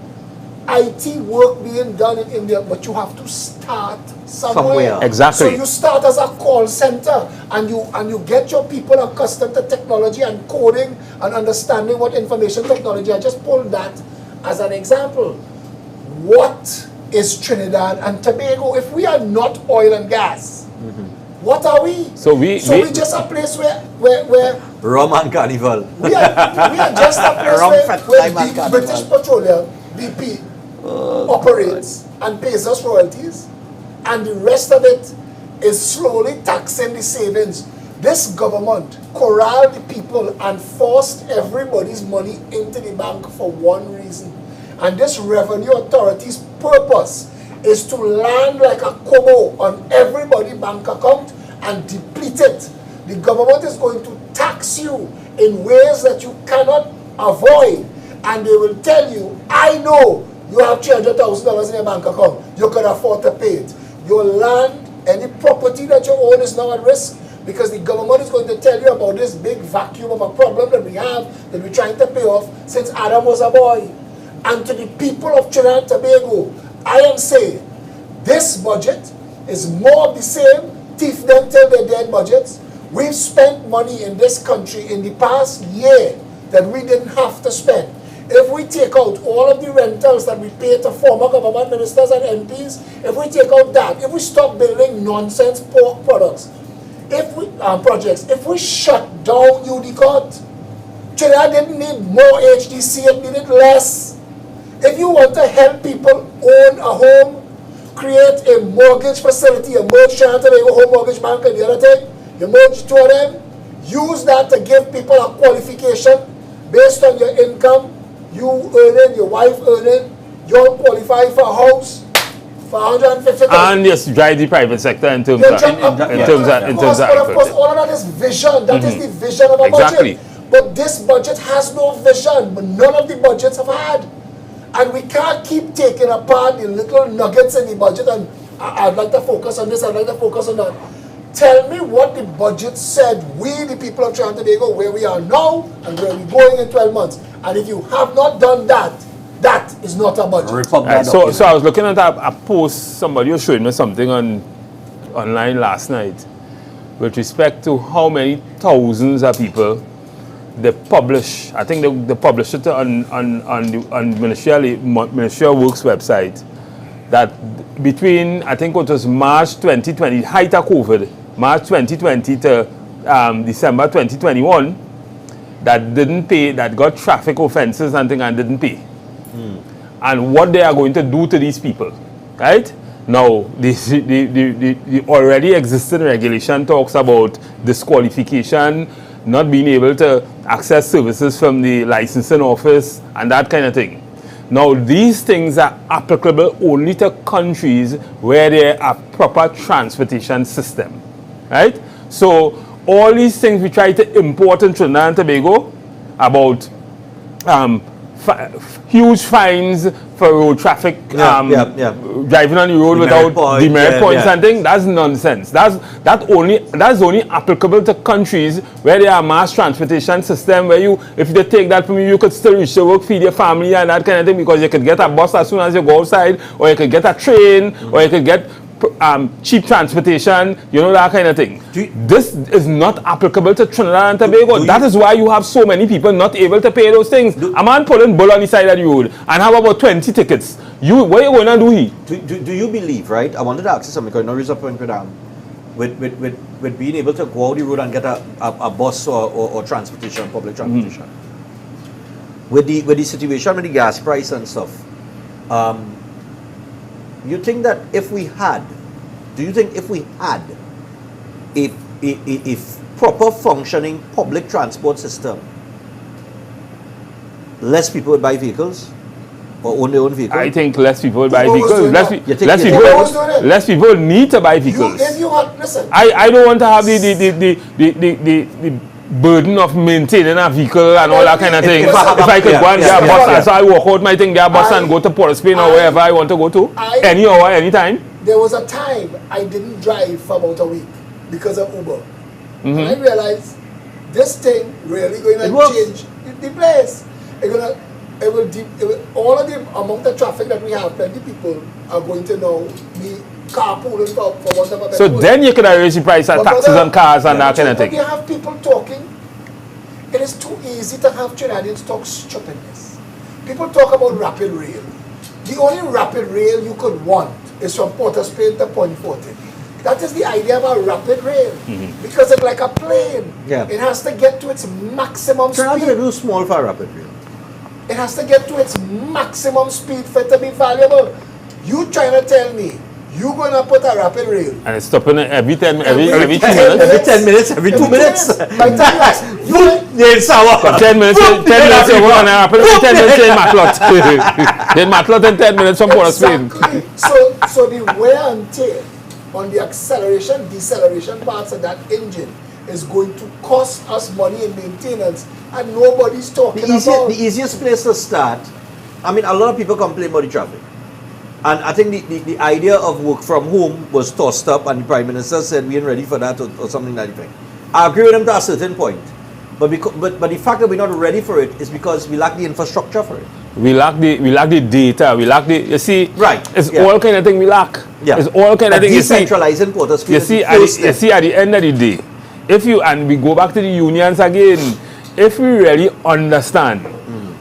IT work being done in India, but you have to start somewhere.
Exactly.
So you start as a call center, and you get your people accustomed to technology and coding and understanding what information technology. I just pulled that as an example. What is Trinidad and Tobago if we are not oil and gas? What are we?
So we
just a place where
Rum and Carnival.
we are just a place where the British Petroleum, BP, operates and pays us royalties, and the rest of it is slowly taxing the savings. This government corralled the people and forced everybody's money into the bank for one reason. And this revenue authority's purpose is to land like a kobo on everybody's bank account and deplete it. The government is going to tax you in ways that you cannot avoid. And they will tell you, I know you have $300,000 in your bank account. You can afford to pay it. Your land, any property that you own is now at risk, because the government is going to tell you about this big vacuum of a problem that we have, that we're trying to pay off since Adam was a boy. And to the people of Trinidad and Tobago, I am saying, this budget is more of the same, thief them till they're dead budgets. We've spent money in this country in the past year that we didn't have to spend. If we take out all of the rentals that we pay to former government ministers and MPs, if we take out that, if we stop building nonsense pork products, projects, if we shut down UDCOT, Trinidad didn't need more HDC, it needed less. If you want to help people own a home, create a mortgage facility, a merge Trinidad and Tobago Home Mortgage Bank and the other thing, you merge 2 of them, use that to give people a qualification based on your income, you earning, your wife earning, you'll qualify for a house for $150,000.
And yes, drive the private sector in terms of
Of course, all of that is vision. That is the vision of a budget. But this budget has no vision. But none of the budgets have had. And we can't keep taking apart the little nuggets in the budget. And I'd like to focus on this, I'd like to focus on that. Tell me what the budget said, we the people of Trinidad and Tobago, where we are now and where we're going in 12 months. And if you have not done that, that is not a budget.
So I was looking at a post, somebody was showing me something online last night with respect to how many thousands of people they publish. I think they published it on Ministry of Works website, that between, I think it was March 2020, height of COVID, March 2020 to December 2021, that didn't pay, that got traffic offenses and things and didn't pay. And what they are going to do to these people, right? Now, the already existing regulation talks about disqualification, not being able to access services from the licensing office and that kind of thing. Now, these things are applicable only to countries where there are proper transportation system, right? So, all these things we try to import in Trinidad and Tobago about huge fines for road traffic, driving on the road without demerit points and things, that's nonsense. That's only applicable to countries where there are mass transportation system, where you, if they take that from you, you could still reach the work, feed your family and that kind of thing, because you could get a bus as soon as you go outside, or you could get a train, or you could get cheap transportation, you know, that kind of thing. This is not applicable to Trinidad and Tobago. That is why you have so many people not able to pay those things. A man pulling bull on the side of the road and have about 20 tickets. What are you going to do here?
Do you believe, right? I wanted to ask you something, because I know you're up with being able to go out the road and get a bus or transportation, public transportation. With the situation with the gas price and stuff, you think that if we had a proper functioning public transport system, less people would buy vehicles or own their own vehicles?
I think less people would buy vehicles. Less people need to buy vehicles.
Listen.
I don't want to have burden of maintaining a vehicle and all that kind of thing.
If
I could go and get a bus, so I walk out my thing, get a bus and go to Port of Spain or wherever I want to go to, any hour, any time.
There was a time I didn't drive for about a week because of Uber. And I realized this thing really going to change the place. All of the amount of traffic that we have, plenty people are going to now be carpooling for whatever.
So then you could raise the price of taxes on cars and that kind of thing.
When you have people talking, it is too easy to have Trinidadians talk stupidness. People talk about rapid rail. The only rapid rail you could want is from Port of Spain to Point Fortin. That is the idea of a rapid rail. Because it's like a plane.
Yeah.
It has to get to its maximum
Trinidad
speed.
is too small for a rapid rail.
It has to get to its maximum speed for it to be valuable. You trying to tell me you're going to put a rapid rail
And it's stopping every 2 minutes.
Every 10 minutes, every 2 minutes.
By the time
Yes, sour.
10 minutes you're going to happen. 10 minutes in Matlot. Then Matlot in 10 minutes from Port of Spain.
Exactly. So the wear and tear on the acceleration, deceleration parts of that engine is going to cost us money in maintenance, and nobody's talking about.
The easiest place to start, I mean, a lot of people complain about the traffic. And I think the idea of work from home was tossed up, and the Prime Minister said we ain't ready for that or something like that. I agree with him to a certain point. But the fact that we're not ready for it is because we lack the infrastructure for it.
We lack the data. We lack the, you see,
Right.
It's
Yeah.
all kind of thing we lack.
Yeah.
It's all kind of thing. You see,
Decentralizing Port of Spain.
you see, at the end of the day, if you, and we go back to the unions again, if we really understand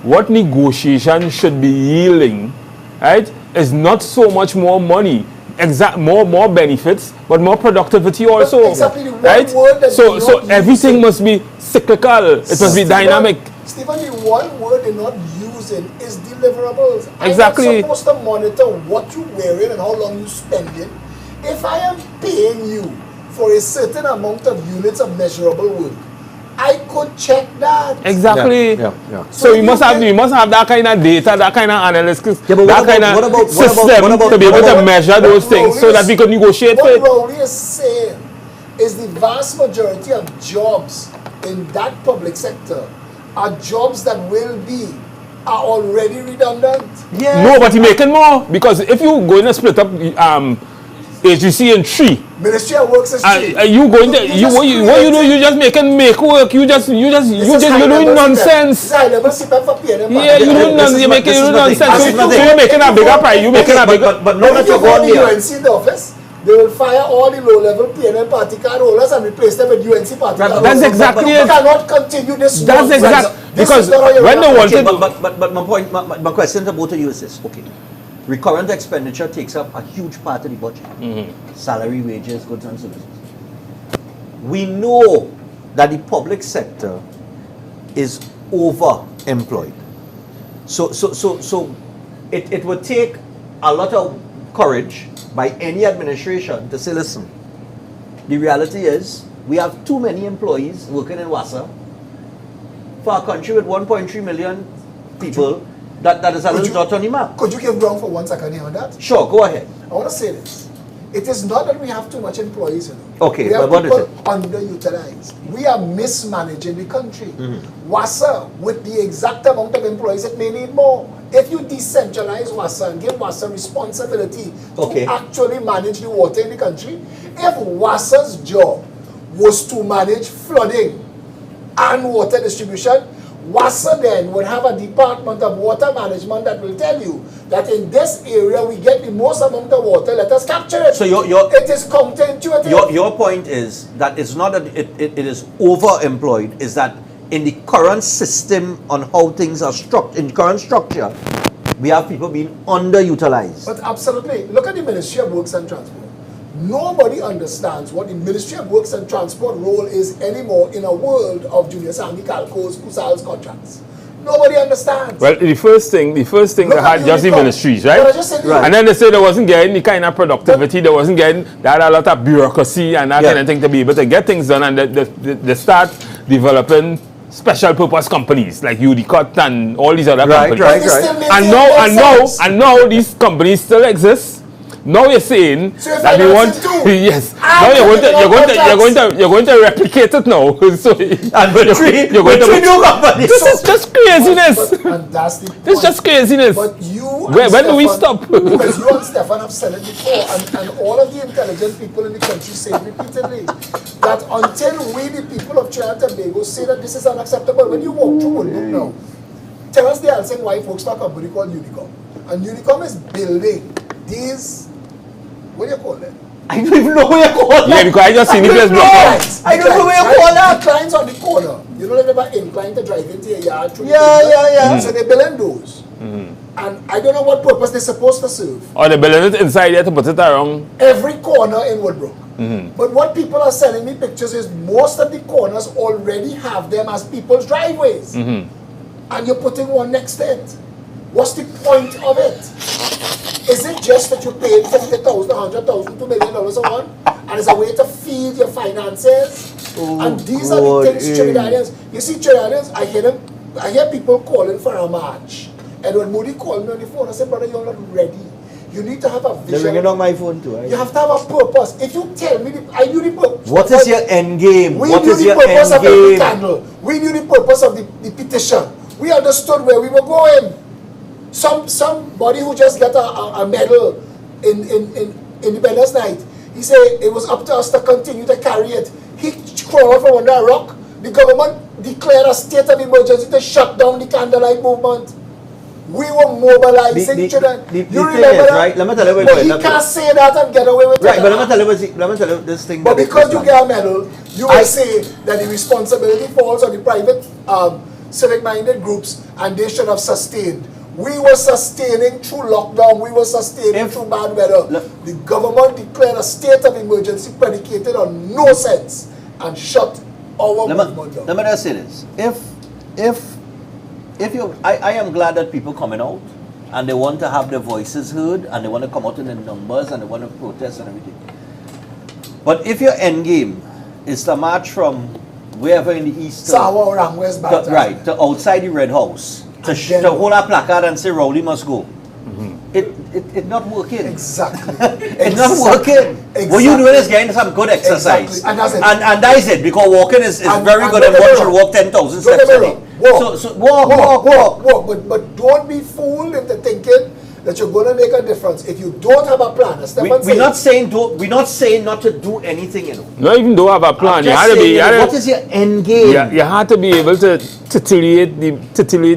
what negotiation should be yielding, right, is not so much more money, more benefits, but more productivity also.
Exactly the one
right?
word that
So
you're
so
not
everything
using.
must be cyclical. It must be dynamic.
Stephen, the one word they're not using is deliverables.
Exactly.
I'm not supposed to monitor what you're wearing and how long you're spending. If I am paying you for a certain amount of units of measurable work, I could check that.
Exactly.
Yeah.
So you must have that kind of data, that kind of analysis,
Yeah, but
that kind of system to be able to measure those things so that we could negotiate
What
it.
Rowley is saying is the vast majority of jobs in that public sector are jobs that are already redundant.
Yeah.
No, but you're making more because if you going to split up HGC in 3,
Ministry of Works is cheap.
you going to what you do? You just make work. You doing nonsense.
This is high-level CPAP for PNM.
Yeah, you doing nonsense. You're making nonsense. So you're making a bigger price. You're making a bigger.
But no,
If you go to the UNC in the office, they will fire all the low-level PNM party card holders and replace them with UNC party card holders.
That's exactly
You
it.
cannot continue this.
That's
nonsense.
exact
This
because
is not how you
when
run
they
a country.
wanted.
But my point, my question to both of you is this: okay, recurrent expenditure takes up a huge part of the budget. Salary, wages, goods and services. We know that the public sector is overemployed. So it would take a lot of courage by any administration to say, listen, the reality is we have too many employees working in WASA for a country with 1.3 million people. That is a little dot on the map.
Could you give ground for 1 second here on that?
Sure, go ahead.
I want to say this. It is not that we have too much employees, you know.
Okay,
we have
but what is
people
it?
underutilized. We are mismanaging the country. WASA, with the exact amount of employees, it may need more. If you decentralize WASA and give WASA responsibility
Okay.
to actually manage the water in the country, if WASA's job was to manage flooding and water distribution, WASA then would have a department of water management that will tell you that in this area we get the most amount of water, let us capture it.
So
it is counterintuitive.
your point is that it's not that it is overemployed, is that in the current system on how things are structured, in current structure, we have people being underutilized.
But absolutely, look at the Ministry of Works and Transport. Nobody understands what the Ministry of Works and Transport role is anymore in a world of Junior Sandy Calco's, Kusals contracts. Nobody understands.
Well, the first thing they had just the ministries, right?
But I just said
Right.
And then they said they wasn't getting the kind of productivity, they wasn't getting that a lot of bureaucracy and that
Yeah.
kind of thing to be able to get things done, and they start developing special purpose companies like UDCOT and all these other
Right,
companies.
right,
They still
right.
maintain
And
their sense.
now these companies still exist, now you're saying
So you're
that they want
financing too?
yes.
Ah,
Now you're going to replicate it now. So
And with three new companies.
this is just craziness.
And that's the point.
This is just craziness.
But you and
When do we
Stephan-
stop?
Because you and Stephan have said it before, and all of the intelligent people in the country say it repeatedly, that until we, the people of Trinidad and Tobago, say that this is unacceptable, when you walk through Woodbrook now, tell us the answer why folks for a company called Unicom. And Unicom is building these, what do you call it?
I don't even know where you call that.
Yeah, because I just seen the place blocked out.
I don't know where you call that.
Declines on the corner. You know, they're never inclined to drive into your yard through the
Yeah,
corner.
yeah, yeah.
So they're building those. And I don't know what purpose they're supposed to serve.
Or the building it inside there to put it around.
Every corner in Woodbrook. But what people are sending me pictures is most of the corners already have them as people's driveways. And you're putting one next to it. What's the point of it? Is it just that you paid $50,000, $100,000, $2 million a month, and it's a way to feed your finances? And these are the things Trinidadians. You see, Trinidadians, I hear people calling for a march. And when Moody called me on the phone, I said, brother, you're not ready. You need to have a
They're
vision.
ringing on my phone too.
You have to have a purpose. If you tell me, I knew the purpose.
What is your end game?
We
What
knew
is
the
your
purpose
end
of the
game?
candle. We knew the purpose of the petition. We understood where we were going. Somebody who just got a medal in Independence Night, he said it was up to us to continue to carry it. He crawled from under a rock. The government declared a state of emergency to shut down the candlelight movement. We were mobilizing children.
The
You
thing
remember
is,
that?
right? Let me tell you
But
what
he can't say that and get away with it.
Right, but let me tell you this thing.
But
that
because
is
you
done.
get a medal, you will say that the responsibility falls on the private civic-minded groups and they should have sustained. We were sustaining through lockdown, we were sustaining through bad weather. The government declared a state of emergency predicated on no sense and shut our movement down.
Let me just say this. If you, I am glad that people coming out and they want to have their voices heard and they want to come out in the numbers and they want to protest and everything. But if your end game is to march from wherever in the east to outside the Red House to hold a placard and say Rowley must go, it not working.
Exactly.
It's not working. What you doing is getting some good exercise.
Exactly. And that's it.
And that is it, because walking is very good and one should walk 10,000 steps a day. So walk.
But don't be fooled into thinking that you're going to make a difference if you don't have a plan. As Stephan
We're not saying not to do anything, you know.
Not even though have a plan. You had to be.
What is your end game?
You had to be able to titillate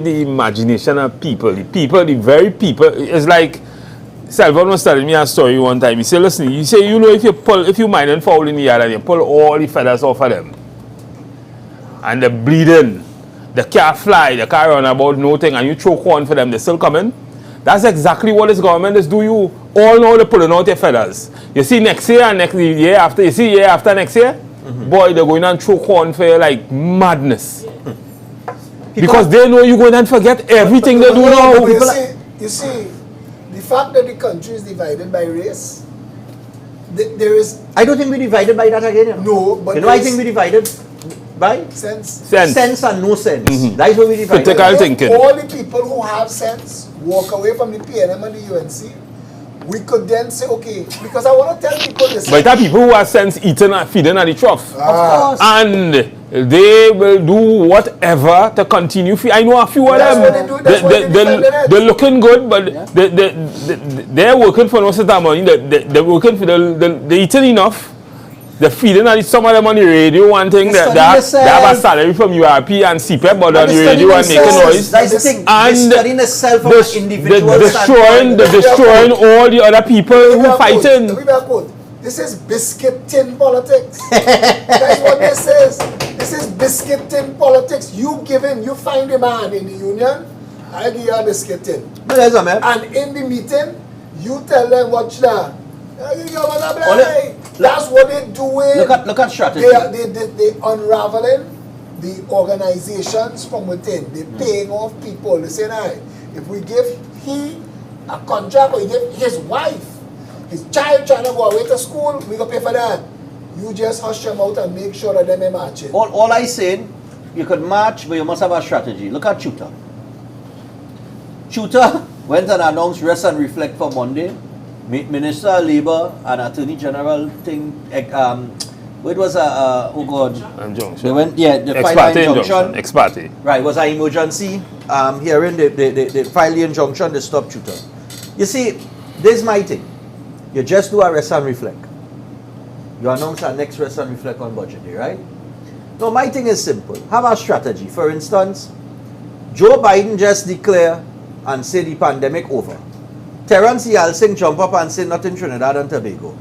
the imagination of people. The very people. It's like Stephan was telling me a story one time. He said, listen, you say, you know, if you mine and foul in the yard and you pull all the feathers off of them and they're bleeding, they can't fly, they can't run about nothing, and you throw corn for them, they're still coming. That's exactly what this government is doing. You all know they're pulling out their feathers. You see next year and next year after, year after next year, boy, they're going and throw corn for you like madness. Because they know you're going and forget everything they do now.
You see, the fact that the country is divided by race, there is...
I don't think we're divided by that again. You know?
No, but...
You know, I think we're divided by?
Sense.
Sense and no sense. That's what we're divided by.
Critical thinking.
All the people who have sense walk away from the PNM and the UNC, we could then say, okay, because I want to tell people this.
But there are people who have sense eating and feeding at the trough.
Of course.
And they will do whatever to continue. I know a few of
That's
them.
what they do. That's why they
They're looking good, but they're working for no certain money. They're working for they're eating enough. They're feeding at some of them on the radio. One thing they have a salary from URP and CPEP, but on the radio and making noise.
That's the thing.
And
they're studying themselves from an individual
they're destroying all the other people who are fighting.
This is biscuit tin politics. That's what this is. This is biscuit tin politics. You find a man in the union, I give you a biscuit tin. And in the meeting, you tell them, watch that. That's what they're doing.
Look at strategy.
They unraveling the organizations from within. They're paying off people. They say, nah, if we give a contract or he give his wife, his child trying to go away to school, we go pay for that. You just hush them out and make sure that they may match it.
All I saying, you could march, but you must have a strategy. Look at Chuta. Chuta went and announced rest and reflect for Monday. Minister of Labour and Attorney General thing, it was oh God.
Injunction.
They went, the
Ex
file
parte
injunction.
Ex parte.
Right, it was an emergency hearing, they filed the injunction, they stopped tutor. You see, this is my thing. You just do a rest and reflect. You announce our next rest and reflect on budget day, right? No, my thing is simple. Have a strategy. For instance, Joe Biden just declare and say the pandemic over. Terrence Yalsing jump up and say nothing Trinidad and Tobago.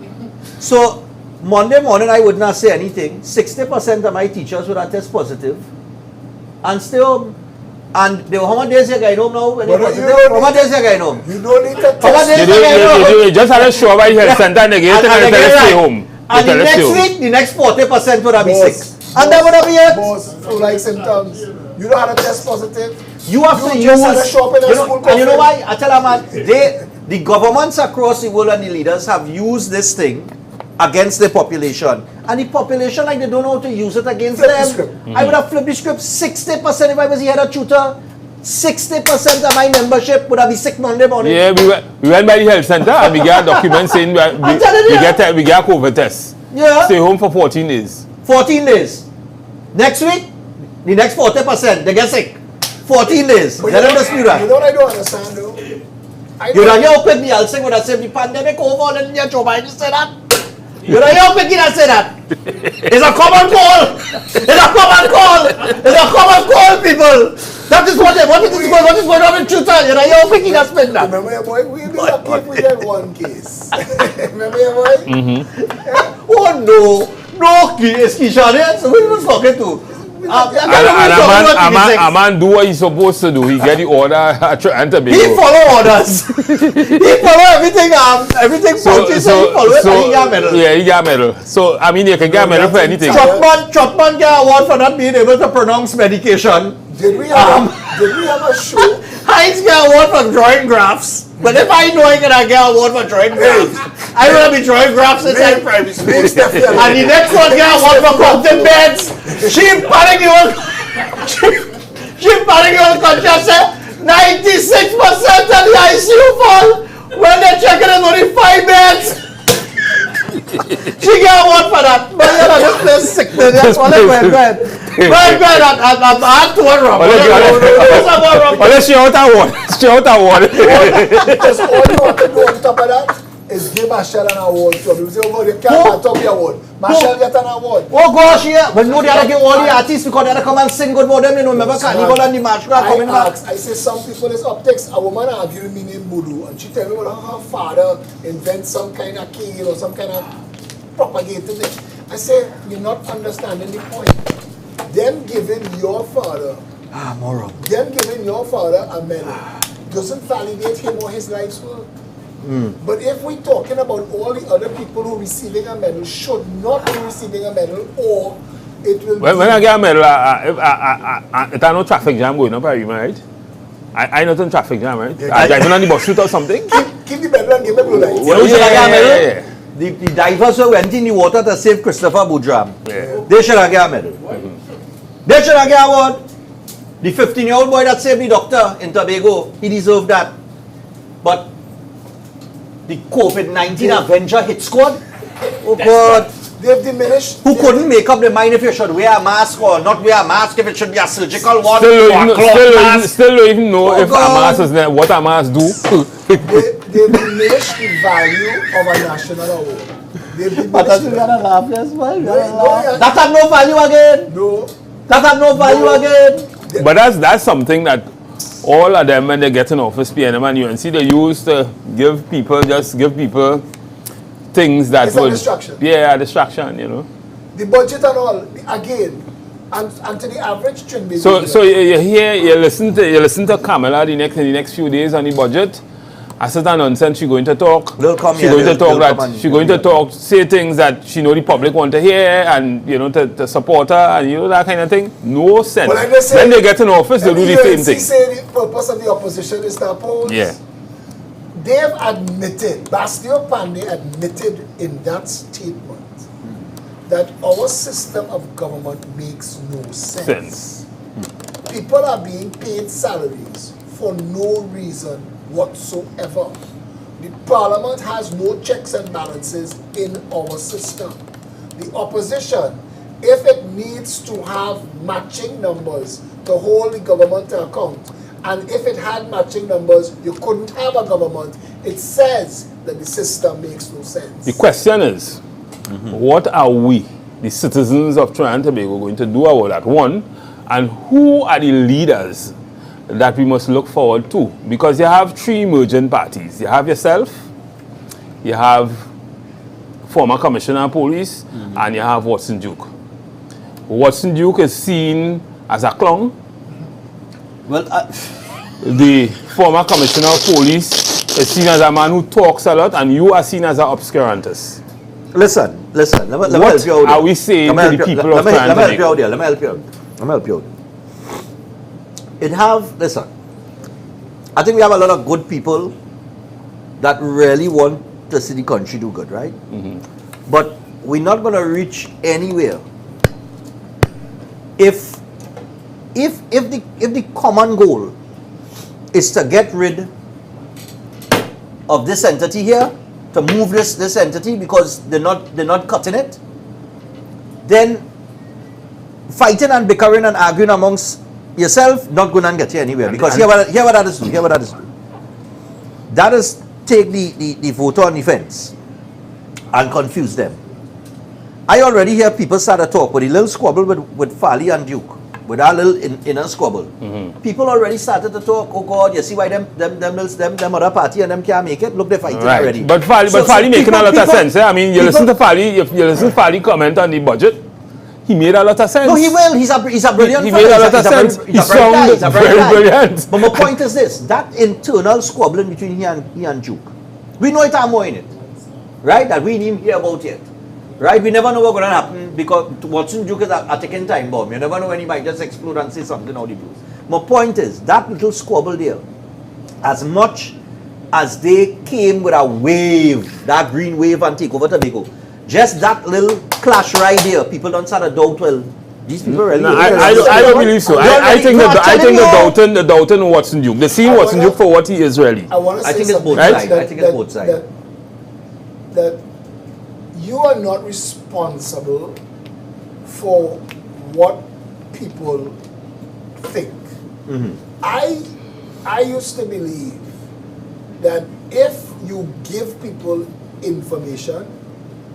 So, Monday morning I would not say anything. 60% of my teachers would have test positive. And still, and they were, how many days you going home now? When how many days you going home?
You don't need to test.
How many days you going home?
You just had a show about health center and they get to stay home.
And the next week, the next 40% would have been sick. And that would have been it.
Boss, flu-like symptoms. You don't have to test positive.
You have to
just had a
use,
shop in a
you know,
school
and you know
coffee.
why? I tell you, man, the governments across the world and the leaders have used this thing against the population. And the population, like, they don't know how to use it against
Flip the
them.
script.
I would have flipped the script. 60% if I was the head of tutor, 60% of my membership would have been sick Monday morning.
Yeah, we went by the health center and we got documents saying we get COVID test.
Yeah.
Stay home for 14 days.
14 days. Next week, the next 40%, they get sick. 14 days.
But
Let them
you
dispute that.
know what I don't understand though?
You don't hear Picky Yalsing would have said the pandemic over and then Joe Biden say that. You don't hear Picky that say that. It's a common call. It's a common call. It's a common call, people. That is what is going on in Twitter. You don't hear Picky that spend that.
Remember your boy? We be lucky if we get one case. Remember your boy?
Oh no. No, it's Keisha. So who was talking to?
A man do what he's supposed to do. He get the order and to be.
He follow orders. He follow everything. Everything so he follow it. And he got medal.
Yeah, he got medal. So I mean, you can get medal for anything.
Chopman get award for not being able to pronounce medication.
Did we have a show?
Heinz get award for drawing graphs. But if I know I get award for drawing graphs, I will be drawing graphs inside primary school. And the next one get award for counting beds. She panic your country and say 96% of the ICU fall when they check it is only 5 beds. She get award for that. But you know, this place sick. That's all I went. I'm hard to one wrong.
Unless she out award. She out award.
Just all you want to do on top of that is give Marshall an award. So you say, oh, you can't top the award. Marshall get an award.
Oh gosh, yeah. But no, they have to give all the artists because they have to come and sing good for them. You know, remember Carnival and the Marshall are coming back.
I say some people is optics. A woman arguing me named Mudu and she tell me about her father invent some kind of key or some kind of propagated it. I say, you're not understanding the point. Them giving your father them giving your father a medal doesn't validate him or his life's work. But if we're talking about all the other people who are receiving a medal should not be receiving a medal, or it will
When I get a medal, it's no traffic jam going up, right? I not in traffic jam, right? I driving on the bus route or something.
keep the medal and give me blue lights.
You know,
Yeah.
the divers who went in the water to save Christopher Boudram,
Yeah.
they should have get a medal. They should have get a award. The 15-year-old boy that saved the doctor in Tobago, he deserved that. But the COVID-19 Avenger hit squad, oh God.
They've diminished.
Who couldn't make up their mind if you should wear a mask or not wear a mask, if it should be a surgical one
Still
or a
don't
cloth mask.
still don't even know
Oh,
if
God.
a mask is there, what a mask do.
They diminished the value of a national award. They've
But that's
diminished
you gotta laugh, yes, man. You gotta
No,
laugh.
yeah.
That had no value again.
No.
That had no value again.
But that's something that all of them when they get in office, PNM and UNC, they used to give people things that
It's a
would
distraction.
Yeah, a distraction, you know.
The budget and all, again, and to the average Trinidad.
So you hear you listen to Kamala in the next few days on the budget. I said that nonsense she's going to talk.
They'll come
She's
here,
going to
they'll
talk
come
that
and-
she's going to talk, say things that she know the public want to hear, and you know to support her, and you know that kind of thing. No sense.
Well, like they say-
when they get in office, they do the same thing.
Say the purpose of the opposition is to oppose.
Yeah.
They've admitted, Bastio Pandey admitted in that statement that our system of government makes no sense. People are being paid salaries for no reason whatsoever. the parliament has no checks and balances in our system. The opposition, if it needs to have matching numbers to hold the government to account, and if it had matching numbers, you couldn't have a government, it says that the system makes no sense.
The question is, what are we, the citizens of Trinidad and Tobago, going to do about that? One, and who are the leaders that we must look forward to? Because you have three emergent parties. You have yourself, you have former Commissioner of Police, and you have Watson Duke. Watson Duke is seen as a clown.
Well,
The former Commissioner of Police is seen as a man who talks a lot, and you are seen as an obscurantist.
listen. Let me
What
help you out
are
there.
we saying
Let me
to the
help you-
people
let
of
me-
Trinidad
Let
and
me help you
Tobago?
out there. Let me help you out. Let me help you out. Listen. I think we have a lot of good people that really want to see the country do good, right? But we're not going to reach anywhere if the common goal is to get rid of this entity here, to move this entity because they're not cutting it, then fighting and bickering and arguing amongst yourself not going to get you anywhere. Because here what that is do. Here what that is do. That is take the voter on the fence and confuse them. I already hear people start to talk with a little squabble with Fali and Duke, with that little inner squabble. People already started to talk, oh God, you see why them other party and them can't make it? Look, they're fighting already.
But Fali making a lot of sense. I mean, you listen to Fali, if you listen to Fali comment on the budget, he made a lot of sense.
No, he will. He's a brilliant
He
fellow.
made a lot of sense. He sounded very brilliant.
But my point is this, that internal squabbling between he and Duke, we know it are more in it, right? That we didn't hear about yet, right? We never know what's going to happen because Watson Duke is a ticking time bomb. You never know when he might just explode and say something out of the blues. My point is, that little squabble there, as much as they came with a wave, that green wave and take over Tobago, just that little clash right there, people don't start to doubt, well, these people really...
No, I don't believe so. I think the doubting Watson Duke. They see Watson Duke for what he is really.
I think it's both sides. I think it's both sides.
That you are not responsible for what people think. I used to believe that if you give people information,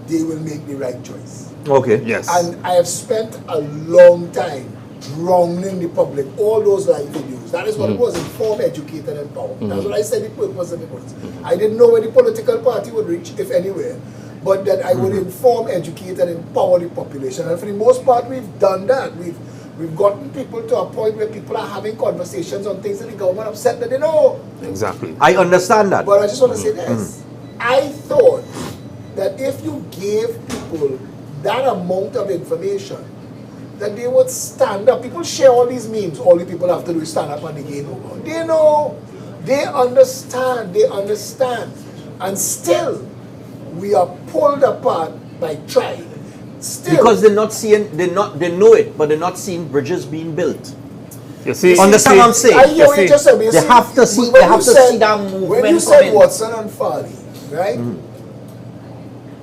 they will make the right choice.
Okay.
Yes.
And I have spent a long time drowning the public, all those live videos. That is what it was, inform, educate, and empower. That's what I said the purpose of it was. I didn't know where the political party would reach, if anywhere, but that I would inform, educate, and empower the population. And for the most part, we've done that. We've gotten people to a point where people are having conversations on things that the government upset that they know.
Exactly.
I understand that.
But I just want to say this. I thought that if you gave people that amount of information, that they would stand up. People share all these memes. All the people have to do is stand up and they gain over. They know. They understand. They understand. And still, we are pulled apart by pride. Still.
Because they're not seeing, they know it, but they're not seeing bridges being built.
You see,
Understand what I'm saying?
I hear what you just said.
They have to see that movement
when you
come
said
in.
Watson and Farley, right?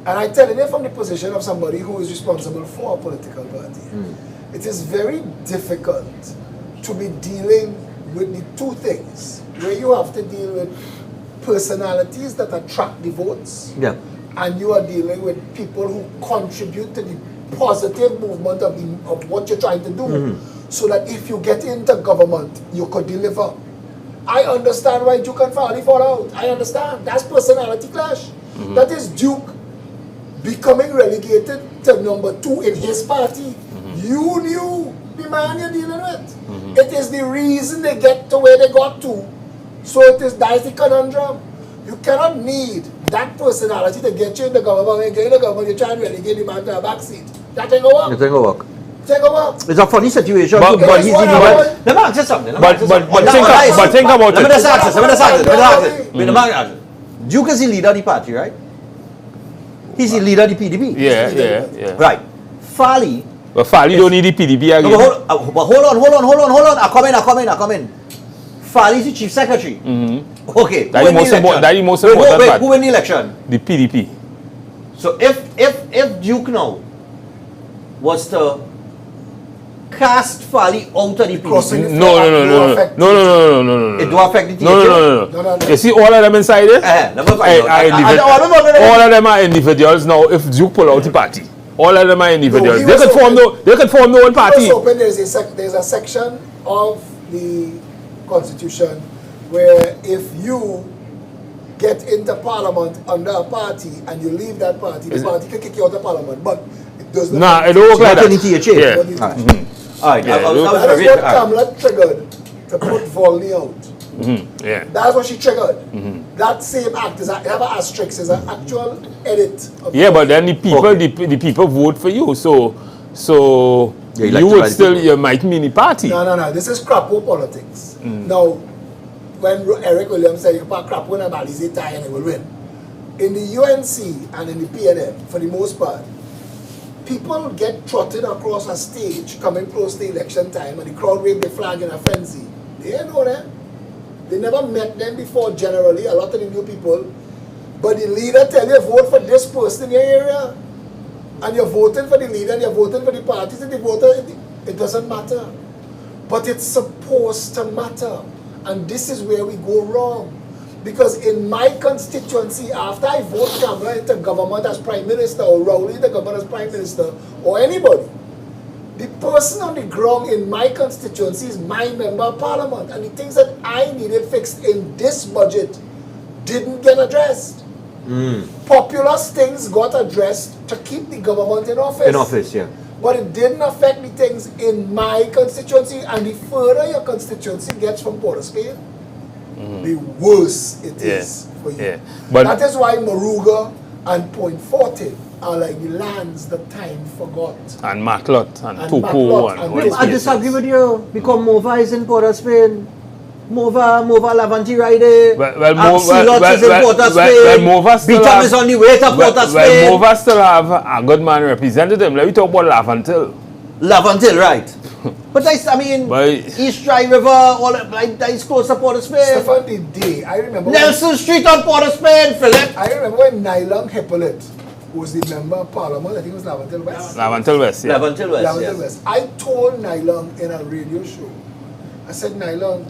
And I tell you from the position of somebody who is responsible for a political party, it is very difficult to be dealing with the two things, where you have to deal with personalities that attract the votes, and you are dealing with people who contribute to the positive movement of what you're trying to do, so that if you get into government, you could deliver. I understand why Duke and Farley fall out. I understand. That's personality clash. That is Duke becoming relegated to number 2 in his party. You knew the man you're dealing with. It is the reason they get to where they got to. So that's the conundrum. You cannot need that personality to get you in the government. When you get in the government, you try and relegate the man to a backseat. That ain't gonna work.
It ain't gonna work.
It ain't gonna work.
It's a funny situation,
But
but he's
what
in
happened-
Let me ask you something.
but think about
Let me
it.
just ask this. Let me just ask this. Duke is the leader of the party, right? He's the leader of the PDP.
Yeah.
Right. Farley.
But Fali don't need the PDP again.
No, but hold on. I come in. Fali is the chief secretary. Okay.
That's the most important part.
Who win the election?
The PDP.
So if Duke now was to cast Fali out of the
Crossing
PDP,
the
No.
it do affect the THA?
No.
No.
You see all of them inside there?
Never find out.
All of them are individuals now. If Duke pull out the party, all of them are individuals.
he
They
was
could form their own
I was
party.
hoping there's a section of the Constitution where if you get into Parliament under a party and you leave that party, the party can kick you out of Parliament. But it does not.
Nah, it don't work like
Not
that.
in the THA.
Yeah.
All right.
Yeah,
I was
That
very-
is what
all right.
Kamala triggered to put Volney out.
Yeah.
That's what she triggered. That same act is have an asterisk, is an actual edit. Of
Yeah, but then the people,
Okay.
the people vote for you. So
Yeah, you
you
like to
would
buy the
still,
people.
you might mean the party.
No. This is crapo politics. Now, when Eric Williams said you can put crapo in a Balize tie and it will win. In the UNC and in the PNM, for the most part, people get trotted across a stage coming close to election time and the crowd wave the flag in a frenzy. They didn't know them. They never met them before generally, a lot of the new people. But the leader tell you vote for this person in your area. And you're voting for the leader and you're voting for the parties and the voter, it doesn't matter. But it's supposed to matter. And this is where we go wrong. Because in my constituency, after I vote Kamala into government as Prime Minister or Rowley into government as Prime Minister or anybody, the person on the ground in my constituency is my member of Parliament. And the things that I needed fixed in this budget didn't get addressed. Populous things got addressed to keep the government in office.
In office, yeah.
But it didn't affect the things in my constituency. And the further your constituency gets from Port of Spain, the worse it is for you.
Yeah. But
That is why Moruga and Point Fortin are like the lands that time forgot.
and Maclot and
And
Tuco
Maclot
and
and
all
this-
these
I
places.
disagree with you because Mova is in Port of Spain. Mova Lavanti right there.
Well,
Silot is in Port of Spain.
Mova still
Beatam
have-
is on the way to Port of Spain.
Mova still have a good man representative. Let me talk about Lavantil.
Lavantil, right. But I mean,
But-
East Dry River, all that is close to Port of Spain.
Stephan, the day, I remember
Nelson Street on Port of Spain, Phillip.
I remember when Nylang Hippolyte was the member of Parliament, I think it was Lavantil West.
Lavantil West, yeah.
Lavantil West,
Lavantil
yes.
West. I told Nylang in a radio show, I said, Nylang,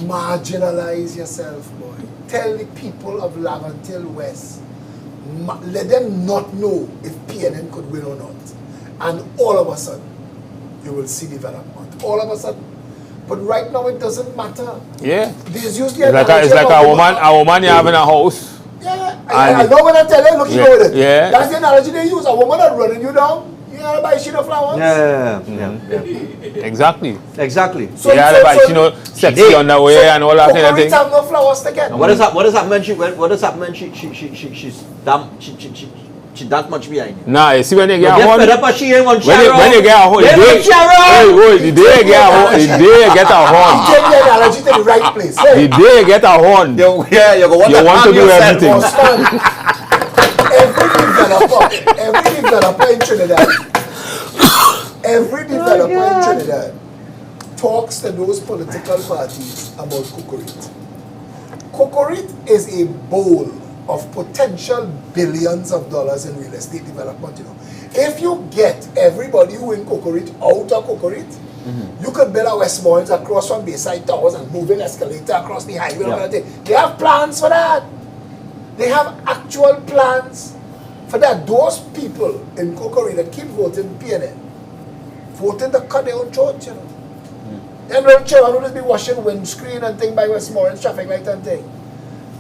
marginalize yourself, boy. Tell the people of Lavantil West, let them not know if PNN could win or not. And all of a sudden, you will see development. All of a sudden. But right now, it doesn't matter.
Yeah.
There's usually
It's like a woman you have in a house.
Yeah, I know when I tell you, look, you
Yeah,
know with it.
yeah.
That's the analogy they use. A woman that running you down, you gotta buy a sheet of flowers.
Yeah.
Exactly.
Exactly.
So-
Yeah,
so-
but
so-
you know, sexy underwear and all that kind of
Coconuts
thing.
have no flowers to get.
What does that mean? She's that much behind you.
Nah, you see when they get a
Get
horn,
fed up as she ain't one
when they get a horn, the day you get a horn,
Take the analogy to the right place. Hey,
the day you get a horn,
Yeah, you want
to do everything.
understand? every developer in Trinidad talks to those political parties about Cocorit. Cocorit is a bowl of potential billions of dollars in real estate development, you know. If you get everybody who in Cocorit out of Cocorit, you could build a Westmoreland across from Bayside Towers and move an escalator across the highway.
Yeah.
They have plans for that. They have actual plans for that. Those people in Cocorit that keep voting PNN, voting to cut their own throat, you know. Them little children who just be washing windscreen and thing by Westmoreland traffic light and thing.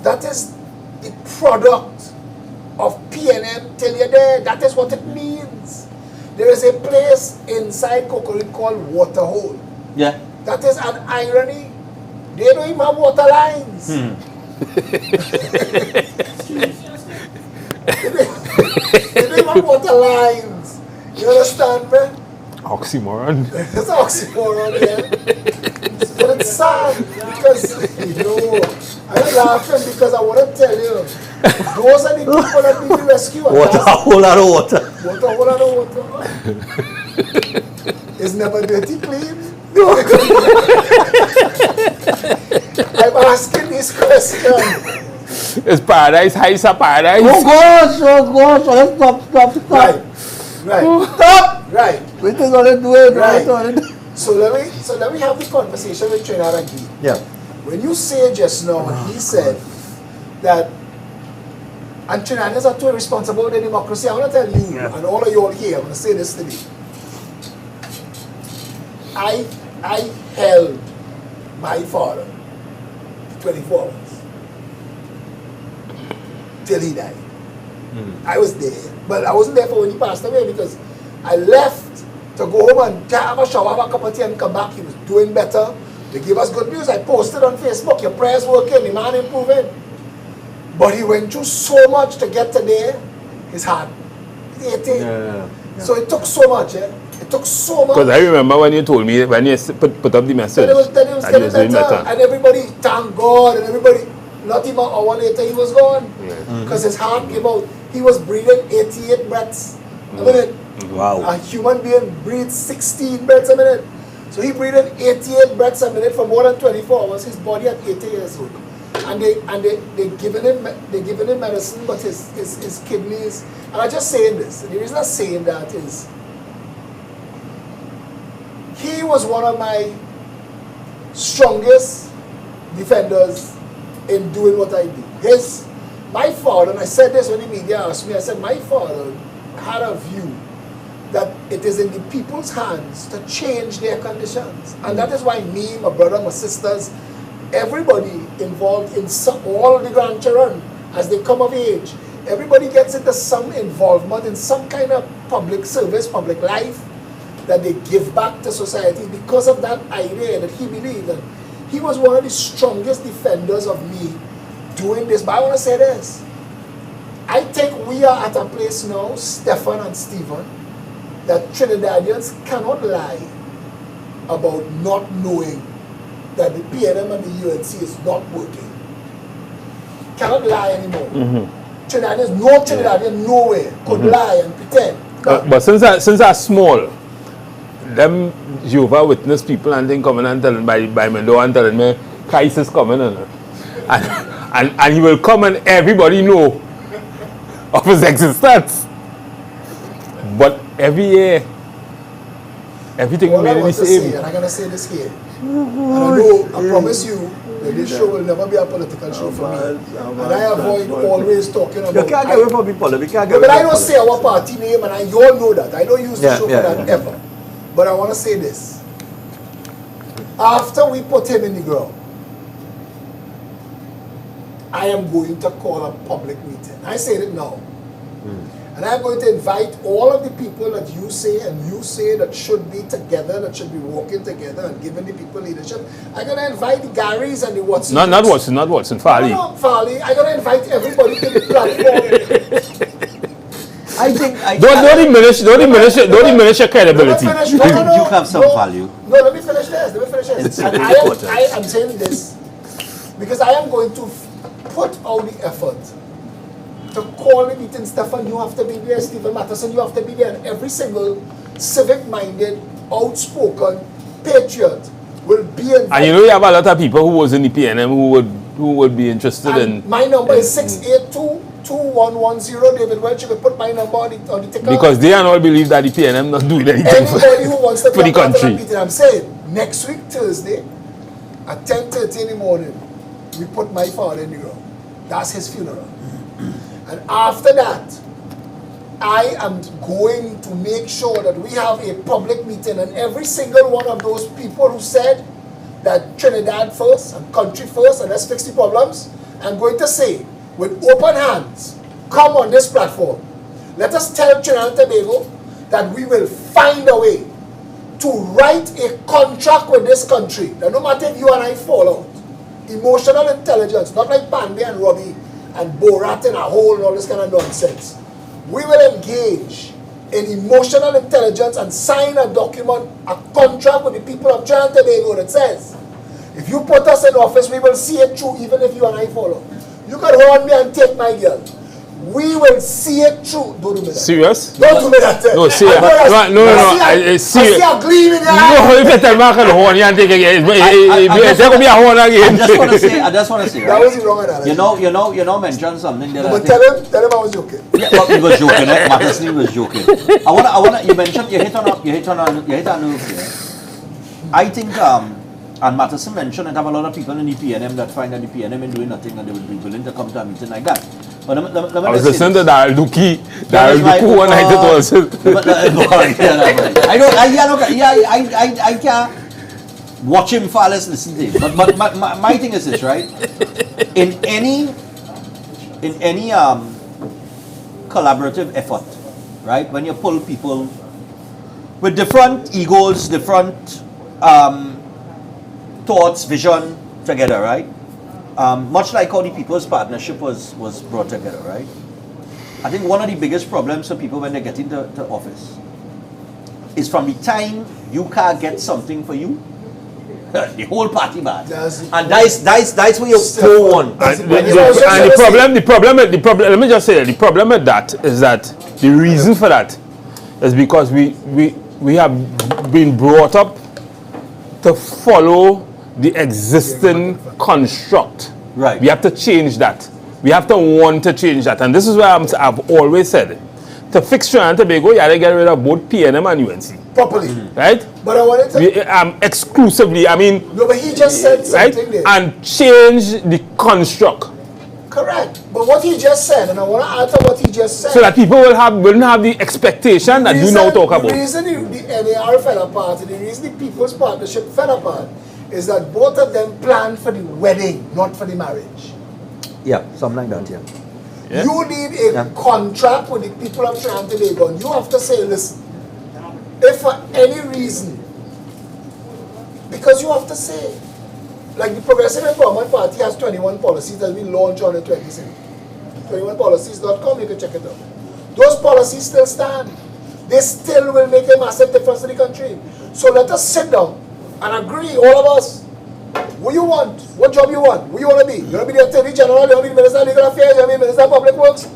That is the product of PNM till you're there. That is what it means. There is a place inside Cocorit called Waterhole.
Yeah.
That is an irony. They don't even have water lines. They don't even have water lines. You understand me?
oxymoron.
It's an oxymoron, yeah. But it's sad because, you know, I'm laughing because I want to tell you, those are the people that need to rescue. And
Water, a
that's-
whole lot of water.
Water, whole lot of water. It's never dirty clean. I'm asking this question.
Is paradise high, sir, paradise?
Oh gosh, let's stop.
Right.
Stop!
Right.
We think all it do it,
Right.
right?
So let me have this conversation with Trinidad again.
Yeah.
When you say just now, he said that, and Trinidadians are too responsible with the democracy. I want to tell you, and all of you all here, I'm going to say this today. I held my father 24 hours till he died. I was there, but I wasn't there for when he passed away because I left to go home and have a shower, have a cup of tea and come back. He was doing better. They gave us good news. I posted on Facebook, your prayers working, the man improving. But he went through so much to get to there, his heart. So it took so much, It took so much.
Because I remember when you told me, when you put up the message,
Then it was getting better. And everybody thanked God, and everybody, not even an hour later, he was gone. Because his heart gave out. He was breathing 88 breaths a minute.
Wow.
A human being breathes 16 breaths a minute. So he breathed 88 breaths a minute for more than 24 hours. His body at 80 years old. And they given him medicine, but his kidneys. And I'm just saying this. And the reason I'm saying that is he was one of my strongest defenders in doing what I do. My father, and I said this when the media asked me, I said my father had a view that it is in the people's hands to change their conditions. And that is why me, my brother, my sisters, everybody involved in all the grandchildren, as they come of age, everybody gets into some involvement in some kind of public service, public life, that they give back to society because of that idea that he believed. And he was one of the strongest defenders of me doing this. But I want to say this. I think we are at a place now, Stephan and Stephan, that Trinidadians cannot lie about not knowing that the PNM and the UNC is not working. Cannot lie anymore. Trinidadians, no Trinidadian nowhere could lie and pretend.
But since I'm small, them Jehovah Witness people and then coming and telling by my door and telling me Christ is coming and he will come and everybody know of his existence. But every year, everything remains the same.
And I'm going to say this here. And I promise you that this show will never be a political show for me. And I avoid always talking about...
You can't get away from people.
But I don't say our party name, and you all know that. I don't use the show for that ever. But I want to say this. After we put him in the ground, I am going to call a public meeting. I said it now. And I'm going to invite all of the people that you say that should be together, that should be working together and giving the people leadership. I'm going to invite the Garys and the Watson.
Not Watson, Farley.
No, Farley. I'm going to invite everybody to the platform.
Don't diminish your credibility.
No,
You have some value.
No, let me finish this. And I am saying this because I am going to put out the effort to call the meeting. Stephan, you have to be there. Stephen Matteson, you have to be there. And every single civic-minded, outspoken patriot will be invited.
And you have a lot of people who was in the PNM who would be interested in...
My number is 682-2110. David Welch, you can put my number on the ticker.
Because they and all believe that the PNM not doing anything
Anybody who wants to
for the country.
Meeting, I'm saying, next week, Thursday, at 10:30 in the morning, we put my father in the ground. That's his funeral. And after that, I am going to make sure that we have a public meeting, and every single one of those people who said that Trinidad first and country first and let's fix the problems, I'm going to say with open hands, come on this platform. Let us tell Trinidad and Tobago that we will find a way to write a contract with this country. That no matter if you and I fall out, emotional intelligence, not like Pandey and Robbie and Borat in a hole and all this kind of nonsense. We will engage in emotional intelligence and sign a document, a contract with the people of Trinidad and Tobago that says, if you put us in office, we will see it through even if you and I fall out. You can hold me and take my girl. we will see it through. Don't do me that.
Serious?
Don't do me that.
No, serious. No. It's serious.
I see a gleam in your
No,
eye.
if you tell me I can horn, you can't take it again. It's going to be a horn again.
I just want to say,
That
right?
was the wrong analogy.
You know, mention something that I
But
think.
tell him I was joking.
Yeah, well, he was joking. Matterson was joking. I wanna. You mentioned you hit on a nerve here. I think and Matterson mentioned it. Have a lot of people in the PNM that find that the PNM is doing nothing and they would be willing to come to a meeting like that. But let me
I was
just say
listening to
this.
Daryl Duki one night it was.
I can't watch him for less listen to him. But my thing is this, right? In any collaborative effort, right? When you pull people with different egos, different thoughts, vision together, right? Much like how the People's Partnership was brought together, right? I think one of the biggest problems for people when they get into office is from the time you can't get something for you, the whole party bad. And that's where you throw on.
And the problem, let me just say, the problem with that is that the reason for that is because we have been brought up to follow the existing construct.
Right.
We have to change that. We have to want to change that. And this is why I've always said, to fix Trinidad and Tobago, you have to get rid of both PNM and UNC.
Properly.
Right?
But I wanted to...
exclusively, I mean...
No, but he just said
right?
something there.
And change the construct.
Correct. But what he just said, and I want to add to what he just said...
So that people wouldn't have the expectation that you now talk about.
The reason the NAR fell apart, and the reason the People's Partnership fell apart, is that both of them planned for the wedding, not for the marriage.
Yeah, something like that, yeah.
Yeah.
You need a contract with the people of Trinidad and Tobago, and you have to say, listen, if for any reason, because you have to say, like the Progressive Empowerment Party has 21 policies that we launched on the 22nd. 21policies.com, you can check it out. Those policies still stand. They still will make a massive difference to the country. So let us sit down and agree, all of us, what you want, what job you want, who you want to be. You want to be the Attorney General, you want to be the Minister of Legal Affairs, you want to be the Minister of Public Works.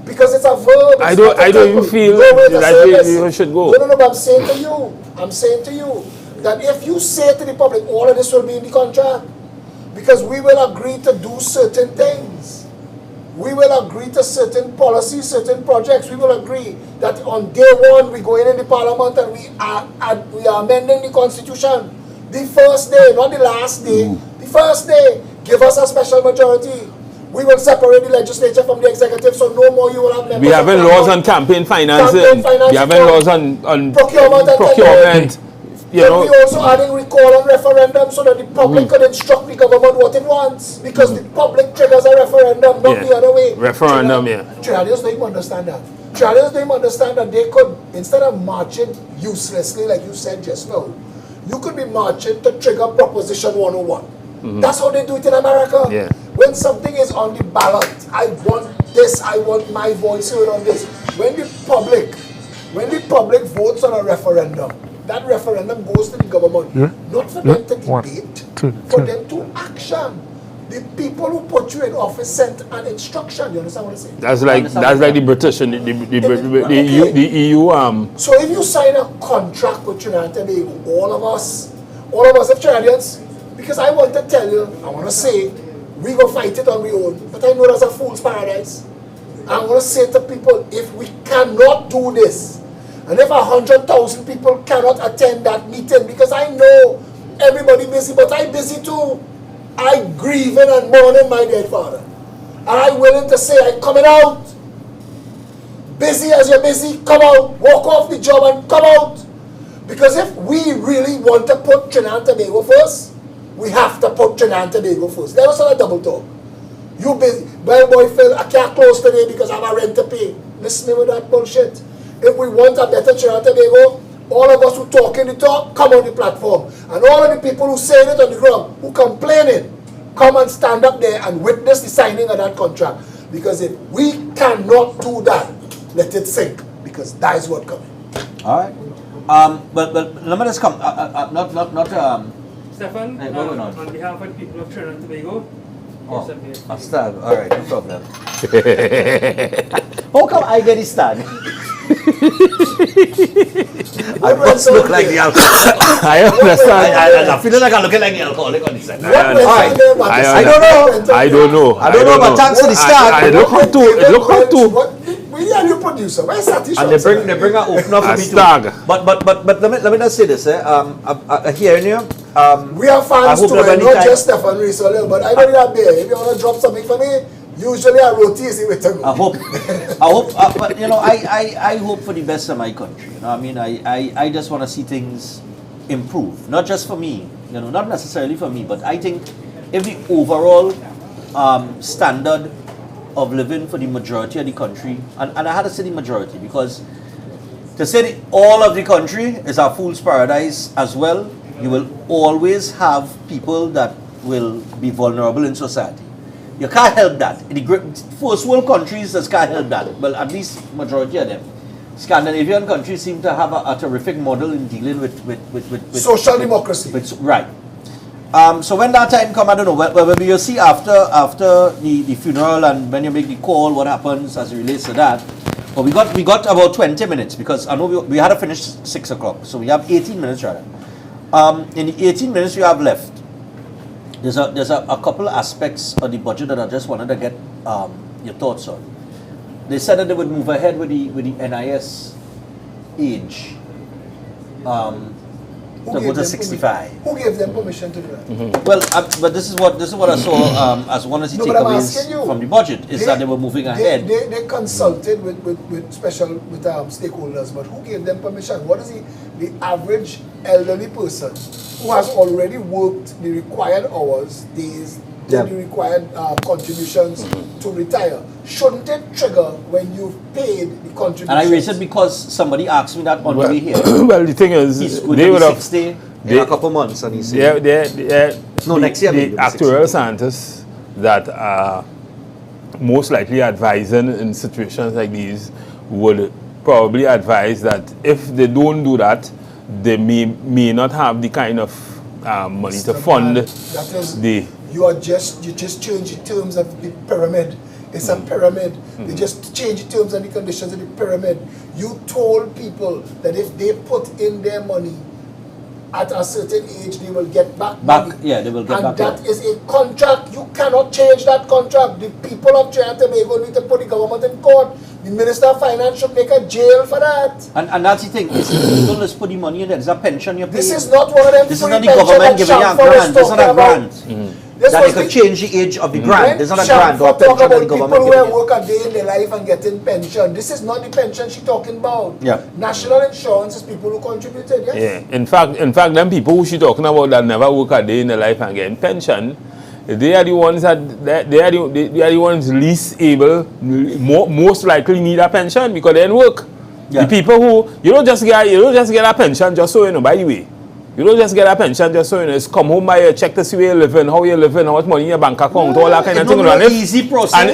Because it's a verb.
I don't even feel that you should go.
No, but I'm saying to you that if you say to the public, all of this will be in the contract, because we will agree to do certain things. We will agree to certain policies, certain projects. We will agree that on day one we go in the parliament and we are amending the constitution. The first day, not the last day. The first day, give us a special majority. We will separate the legislature from the executive, so no more you will have members.
We having laws on campaign financing. We having laws on procurement. You know.
We also adding recall and referendum so that the public could instruct the government what it wants, because the public triggers a referendum, not the other way.
Referendum,
Trinidadians don't even understand that. Trinidadians don't even understand that they could, instead of marching uselessly like you said just now, you could be marching to trigger Proposition 101. That's how they do it in America.
Yeah.
When something is on the ballot, I want this, I want my voice heard on this. When the public votes on a referendum, that referendum goes to the government, not for them to debate, for them to action. The people who put you in office sent an instruction. You understand what I'm saying?
That's like the British and the EU.
So if you sign a contract with Trinidad and Tobago, all of us have Trinidadians, because I want to tell you, I want to say, we go fight it on our own, but I know that's a fool's paradise. I want to say to people, if we cannot do this, and if 100,000 people cannot attend that meeting, because I know everybody busy, but I'm busy too. I grieving and mourning my dead father. And I'm willing to say I'm coming out. Busy as you're busy, come out. Walk off the job and come out. Because if we really want to put Trinidad and Tobago first, we have to put Trinidad and Tobago first. That was not a double talk. You busy. Well, boy, Phil, I can't close today because I have a rent to pay. Listen to me with that bullshit. If we want a better Trinidad and Tobago, all of us who talking the talk, come on the platform. And all of the people who saying it on the ground, who complaining, come and stand up there and witness the signing of that contract. Because if we cannot do that, let it sink. Because that is what coming.
All right. But let me just come.
Stephan,
Hey,
on behalf of the people of Trinidad and Tobago,
Oh, a stag. All right, no problem. How come I get the stag? I must look like the alcoholic.
I understand.
I feel like I'm looking like the alcoholic on the side.
I don't know.
But thanks to the stag.
It look hot too. It look hot too.
We are new producer. Where's Satish?
And they bring an opener for
A
me
stag.
too. But let me just say this. Hearing you.
We are fans
I hope
too,
that
and not
anytime-
just Stephan Reis, but I know that beer. If you want to drop something for me, usually I roti is the way to go.
I hope, but you know, I hope for the best of my country. You know, I mean, I just want to see things improve, not just for me. You know, not necessarily for me, but I think if the overall standard of living for the majority of the country, and I had to say the majority because to say all of the country is a fool's paradise as well, you will always have people that will be vulnerable in society. You can't help that. In the first world countries, just can't help that. Well, at least majority of them. Scandinavian countries seem to have a terrific model in dealing with
Social democracy.
Right. So when that time come, I don't know. Well, you'll see after the funeral and when you make the call, what happens as it relates to that. But we got about 20 minutes because I know we had to finish 6 o'clock, so we have 18 minutes rather. In the 18 minutes we have left, there's a couple of aspects of the budget that I just wanted to get your thoughts on. They said that they would move ahead with the NIS age to go to 65.
Who gave them permission to do that?
Well, but this is what I saw as one of the
No, but I'm asking
takeaways
you,
from the budget is that they were moving ahead.
They consulted with stakeholders, but who gave them permission? What is the average elderly person who has already worked the required hours, days, the required contributions to retire? Shouldn't it trigger when you've paid the contributions?
And I raised it because somebody asked me that on the way here.
Well, the thing is,
He's going
they
to
would
be
have
60 in a couple months, and he said, next year maybe
the
it'll be 60.
actuarial scientists that are most likely advising in situations like these would probably advise that if they don't do that, they may not have the kind of money to fund the.
You just change the terms of the pyramid. It's a pyramid. They just change the terms and the conditions of the pyramid. You told people that if they put in their money at a certain age, they will get back money.
Yeah, they will get back.
And that is a contract. You cannot change that contract. The people of Trinidad and Tobago need to put the government in court. The Minister of Finance should make a jail for that.
And that's the thing. It's illegal to put the money in there. There's a pension you're paying.
This is not one of them.
This is
free
not the
pension
government
that
giving you a
Shamfor is
grant. This is not a
talking about.
grant.
This
That
was
they could
the-
change the age of the grant. There's not a grant or a
Talk
pension that
about
the
people
government
who
giving you.
work a day in their life and getting pension. This is not the pension she's talking about.
Yeah.
National insurance is people who contributed, yes?
Yeah. In fact, them people who she talking about that never work a day in their life and getting pension, they are the ones that they are the ones least able, most likely need a pension because they didn't work.
Yeah.
The people who you don't just get a pension just so you know. By the way, you don't just get a pension just so you know. It's come home by your check to see where you living, how you living, how much money in your bank account, all that kind of
It's
thing.
not
And
an
if-
easy process.
And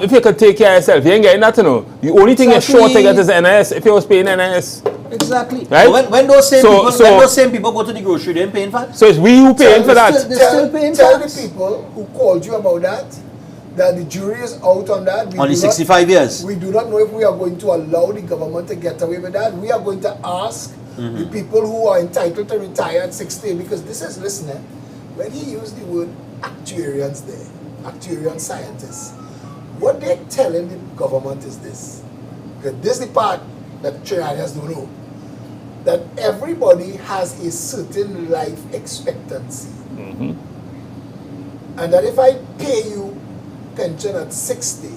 if you could take care of yourself, you ain't getting that, you know. The only thing you're sure to get is NIS if you was paying NIS.
Exactly.
Right?
So when those same people go to the grocery, they ain't paying for it.
So it's we who paying for that.
They're still paying
Tell the
tax.
people who called you about that the jury is out on that. We
Only
do not-
65 years.
We do not know if we are going to allow the government to get away with that. We are going to ask the people who are entitled to retire at 60, because this is, listen, when he used the word actuarians there, actuarian scientists, what they're telling the government is this, because this is the part that Trinidadians don't know, that everybody has a certain life expectancy. And that if I pay you pension at 60,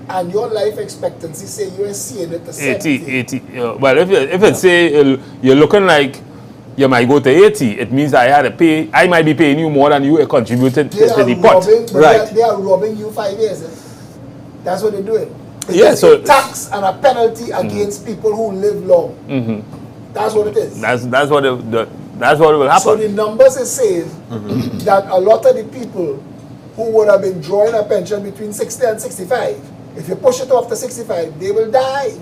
and your life expectancy say you are seeing it to 70.
80. Well, if it say you're looking like you might go to 80, it means I might be paying you more than you contributed to the pot.
They are robbing you 5 years. That's what they're doing.
Yeah,
It's
so
a tax and a penalty against people who live long. That's what it is.
That's what will happen.
So the numbers is saying that a lot of the people who would have been drawing a pension between 60 and 65, if you push it off to 65, they will die.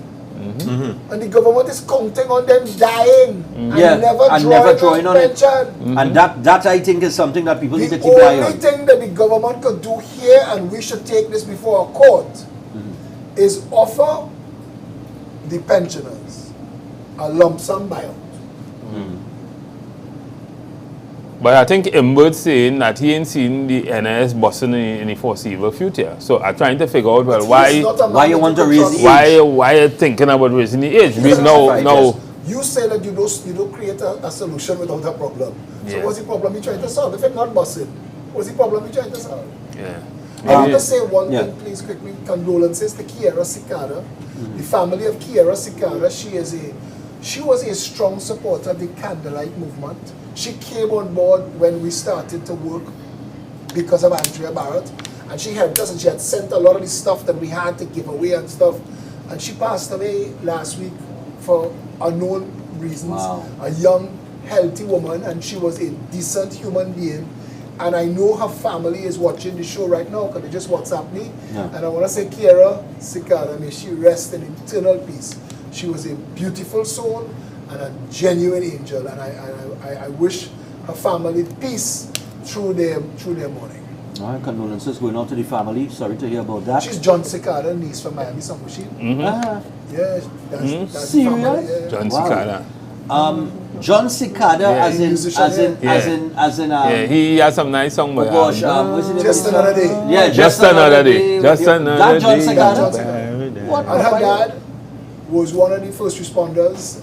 and the government is counting on them dying and
Yeah,
never
and
drawing,
never drawing on it.
pension.
And that I think is something that people need to
The
keep an eye
only
on.
thing that the government could do here, and we should take this before a court, is offer the pensioners a lump sum buyout.
But I think Imbert's saying that he ain't seen the NIS busting in the foreseeable future. So I'm trying to figure out, well,
He's
why
not a man
why you
that
want to
can
raise
trust.
the age?
why are you thinking about raising the age? We
Yes,
know
right,
now.
yes.
You say that you don't create a solution without a problem. So
Yeah.
what's the problem you're trying to solve? If it's not busting, what's the problem you're trying to solve?
Yeah.
I want to say one
yeah.
thing, please, quickly. Condolences to Kiera Sikada, the family of Kiera Sikada. She was a strong supporter of the candlelight movement. She came on board when we started to work because of Andrea Barrett, and she helped us, and she had sent a lot of the stuff that we had to give away and stuff. And she passed away last week for unknown reasons.
Wow.
A young, healthy woman, and she was a decent human being. And I know her family is watching the show right now because they just WhatsApp me.
Yeah.
And I want to say, Kiera Sikada, may she rest in eternal peace. She was a beautiful soul and a genuine angel. And I wish her family peace through their mourning.
All right, condolences going out to the family. Sorry to hear about that.
She's John Sikada, niece from Miami, some machine.
Ah,
Yeah, that's the
Serious?
family. Yeah.
John
Wow.
Cicada.
John Cicada,
Yeah,
as in,
musician,
as in,
yeah.
as in, as in,
Yeah, he has some nice song.
oh
But,
gosh, what's the name
Just
of the
Another
song?
Day.
Yeah,
Just Another Day. Just
That
Another
John
Day.
Cicada?
John Cicada.
What?
And her dad was one of the first responders.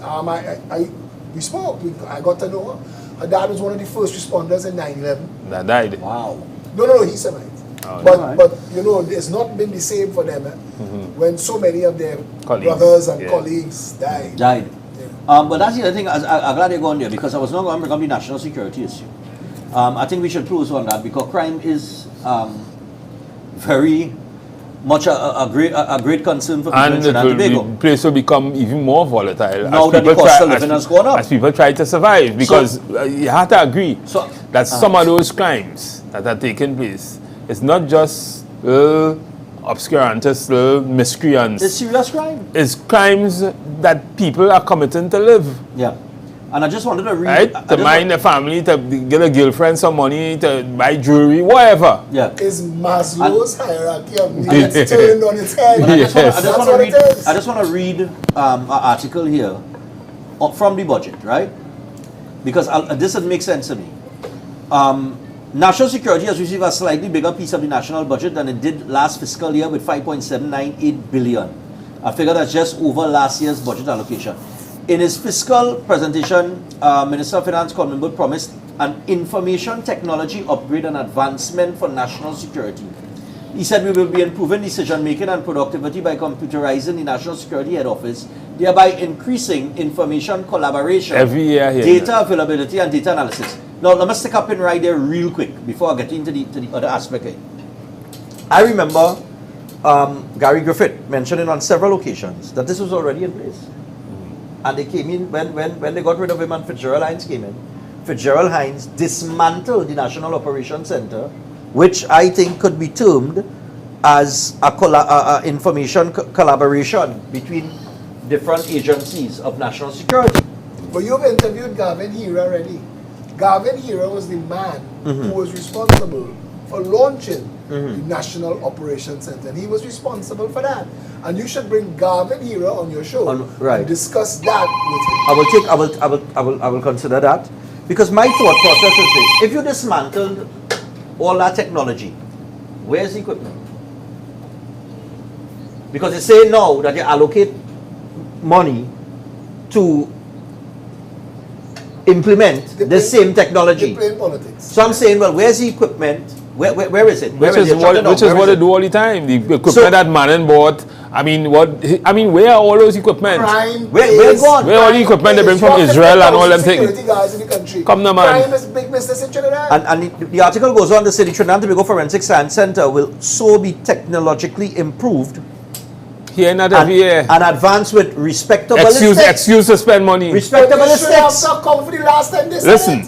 We spoke. I got to know her. Her dad was one of the first responders in 9/11.
That died.
Wow.
No, he survived.
Oh,
Alright.
But you know, it's not been the same for them when so many of their
Colleagues,
brothers and
yeah.
colleagues died.
Died.
Yeah.
But that's the other thing. I'm glad you're going there because I was not going to bring up the national security issue. I think we should close on that because crime is very much a great concern for people in
And
Trinidad and Tobago.
the place will become even more volatile
Now that the cost of living has gone up.
as people try to survive. Because you have to agree
So-
that some of those crimes that are taking place, it's not just obscurantists, miscreants.
It's serious crime.
It's crimes that people are committing to live.
Yeah. And I just wanted to read.
Right?
I
To
just
mind the family, to get a girlfriend some money, to buy jewelry, whatever.
Yeah.
Is Maslow's hierarchy of needs turned on its head.
But I just
Yes.
want
That's
to
what
read.
it is.
I just want to read an article here from the budget, right? Because this would make sense to me. National security has received a slightly bigger piece of the national budget than it did last fiscal year with 5.798 billion, a figure that's just over last year's budget allocation. In his fiscal presentation, Minister of Finance Colin Wood promised an information technology upgrade and advancement for national security. He said we will be improving decision making and productivity by computerizing the National Security Head Office, thereby increasing information collaboration,
Every year here.
data availability and data analysis. Now, let me stick up and right there real quick before I get into the other aspect. I remember Gary Griffith mentioning on several occasions that this was already in place. And they came in, when they got rid of him and Fitzgerald Hines came in, Fitzgerald Hines dismantled the National Operations Center, which I think could be termed as a information collaboration between different agencies of national security.
But you've interviewed Gavin Hira already. Gavin Hira was the man who was responsible for launching the National Operations Center. And he was responsible for that. And you should bring Gavin Hira on your show
Right.
and discuss that with him.
I will consider that, because my thought process is this: if you dismantled all that technology, where's the equipment? Because they say now that you allocate money to implement the same technology.
They play in politics.
So I'm saying, well, where's the equipment? Where is it? Where
Which is
it?
what
Shut it down.
which is
Where
what
is
they do all the time. The equipment
So-
that Manon bought. I mean, where are all those equipment?
Crime
Where
is-
gone?
Where all the equipment they bring from
Crime is
Israel and all them
50,000
things?
security guards in the country.
Come now, man.
Crime is big business in Trinidad.
And the article goes on to say the Trinidad and Tobago Forensic Science Center will so be technologically improved
Here not
and,
every year.
and advanced with respectable
Excuse
estates.
to spend money.
Respectable
But they should have
estates.
not come for the last time they said
Listen,
it.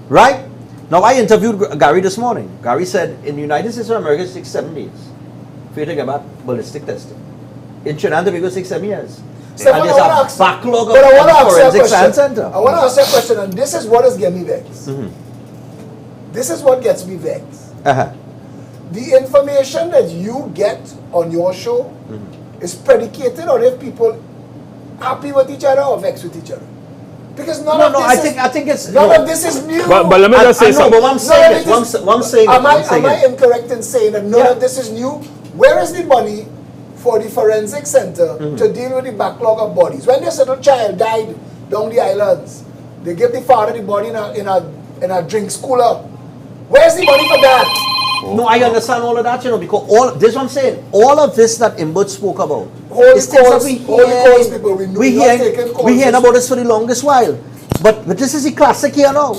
Right? Now, I interviewed Gary this morning. Gary said in the United States of America, it takes 7 days for you to get back ballistic testing. In Trinidad and Tobago, it takes 7 years.
Stephan,
And
I
there's
want to
a
ask,
backlog
but I want to
of
ask you a
forensic science
question.
center.
I want to ask you a question, and this is what is getting me vexed. This is what gets me vexed. The information that you get on your show is predicated on if people happy with each other or vexed with each other. Because none of this
I think it's
none of this is new.
But let me just say
I know,
something.
but one saying
Am I incorrect in saying that none of this is new? Where is the money for the forensic center to deal with the backlog of bodies? When this little child died down the islands, they give the father the body in a drinks cooler. Where's the money for that?
No, I understand all of that, because this is what I'm saying. All of this that Imbert spoke about.
Holy
is things that
cause, people,
we hear about this for the longest while. But this is the classic here now.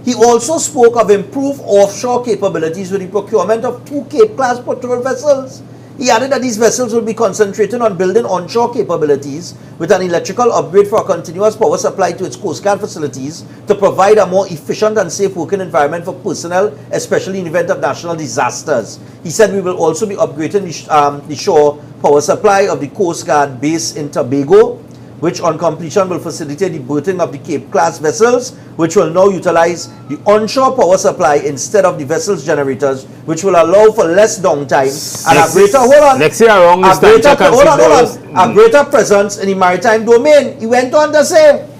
He also spoke of improved offshore capabilities with the procurement of 2 Cape-class patrol vessels. He added that these vessels will be concentrated on building onshore capabilities with an electrical upgrade for a continuous power supply to its Coast Guard facilities to provide a more efficient and safe working environment for personnel, especially in the event of national disasters. He said we will also be upgrading the shore power supply of the Coast Guard base in Tobago, which on completion will facilitate the berthing of the Cape-class vessels, which will now utilize the onshore power supply instead of the vessel's generators, which will allow for less downtime and a greater,
next year around this time,
a greater presence in the maritime domain. He went on to say,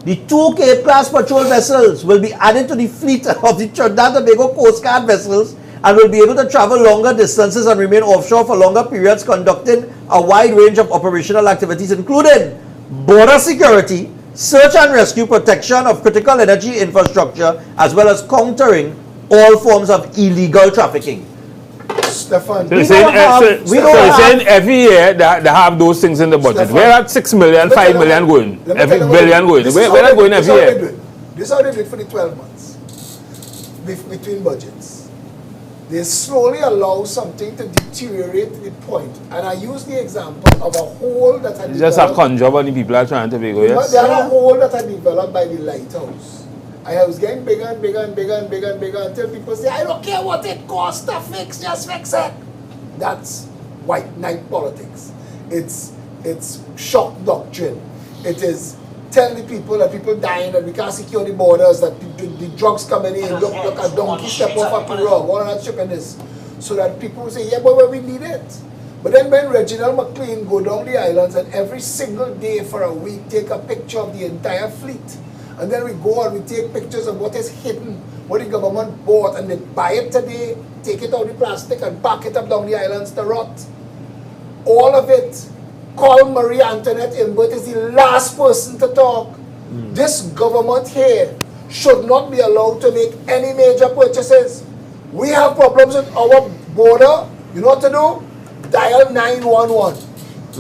the 2 Cape-class patrol vessels will be added to the fleet of the Trinidad and Tobago Coast Guard vessels and will be able to travel longer distances and remain offshore for longer periods, conducting a wide range of operational activities, including border security, search and rescue, protection of critical energy infrastructure, as well as countering all forms of illegal trafficking.
Stephan,
So you're saying every year they have those things in the budget.
Stephan,
Where are 6 million, 5 million going? Every billion going. Where are they going every year?
This is how they do it for the 12 months between budgets. They slowly allow something to deteriorate to the point. And I use the example of a hole that had
It's just a
developed.
con job and the people are trying to be go, yes?
They had a hole that had developed by the lighthouse. And it was getting bigger and bigger and bigger and bigger and bigger until people say, I don't care what it costs to fix, just fix it. That's white knight politics. It's shock doctrine. It is tell the people that people dying, that we can't secure the borders, that the drugs coming in, look a donkey step off a pirogue, all of that shit and this. So that people say, yeah, but we need it. But then when Reginald McLean go down the islands and every single day for a week take a picture of the entire fleet, and then we go and we take pictures of what is hidden, what the government bought, and they buy it today, take it out of the plastic and pack it up down the islands to rot. All of it. Call Marie Antoinette Imbert is the last person to talk. This government here should not be allowed to make any major purchases. We have problems with our border. You know what to do? Dial 911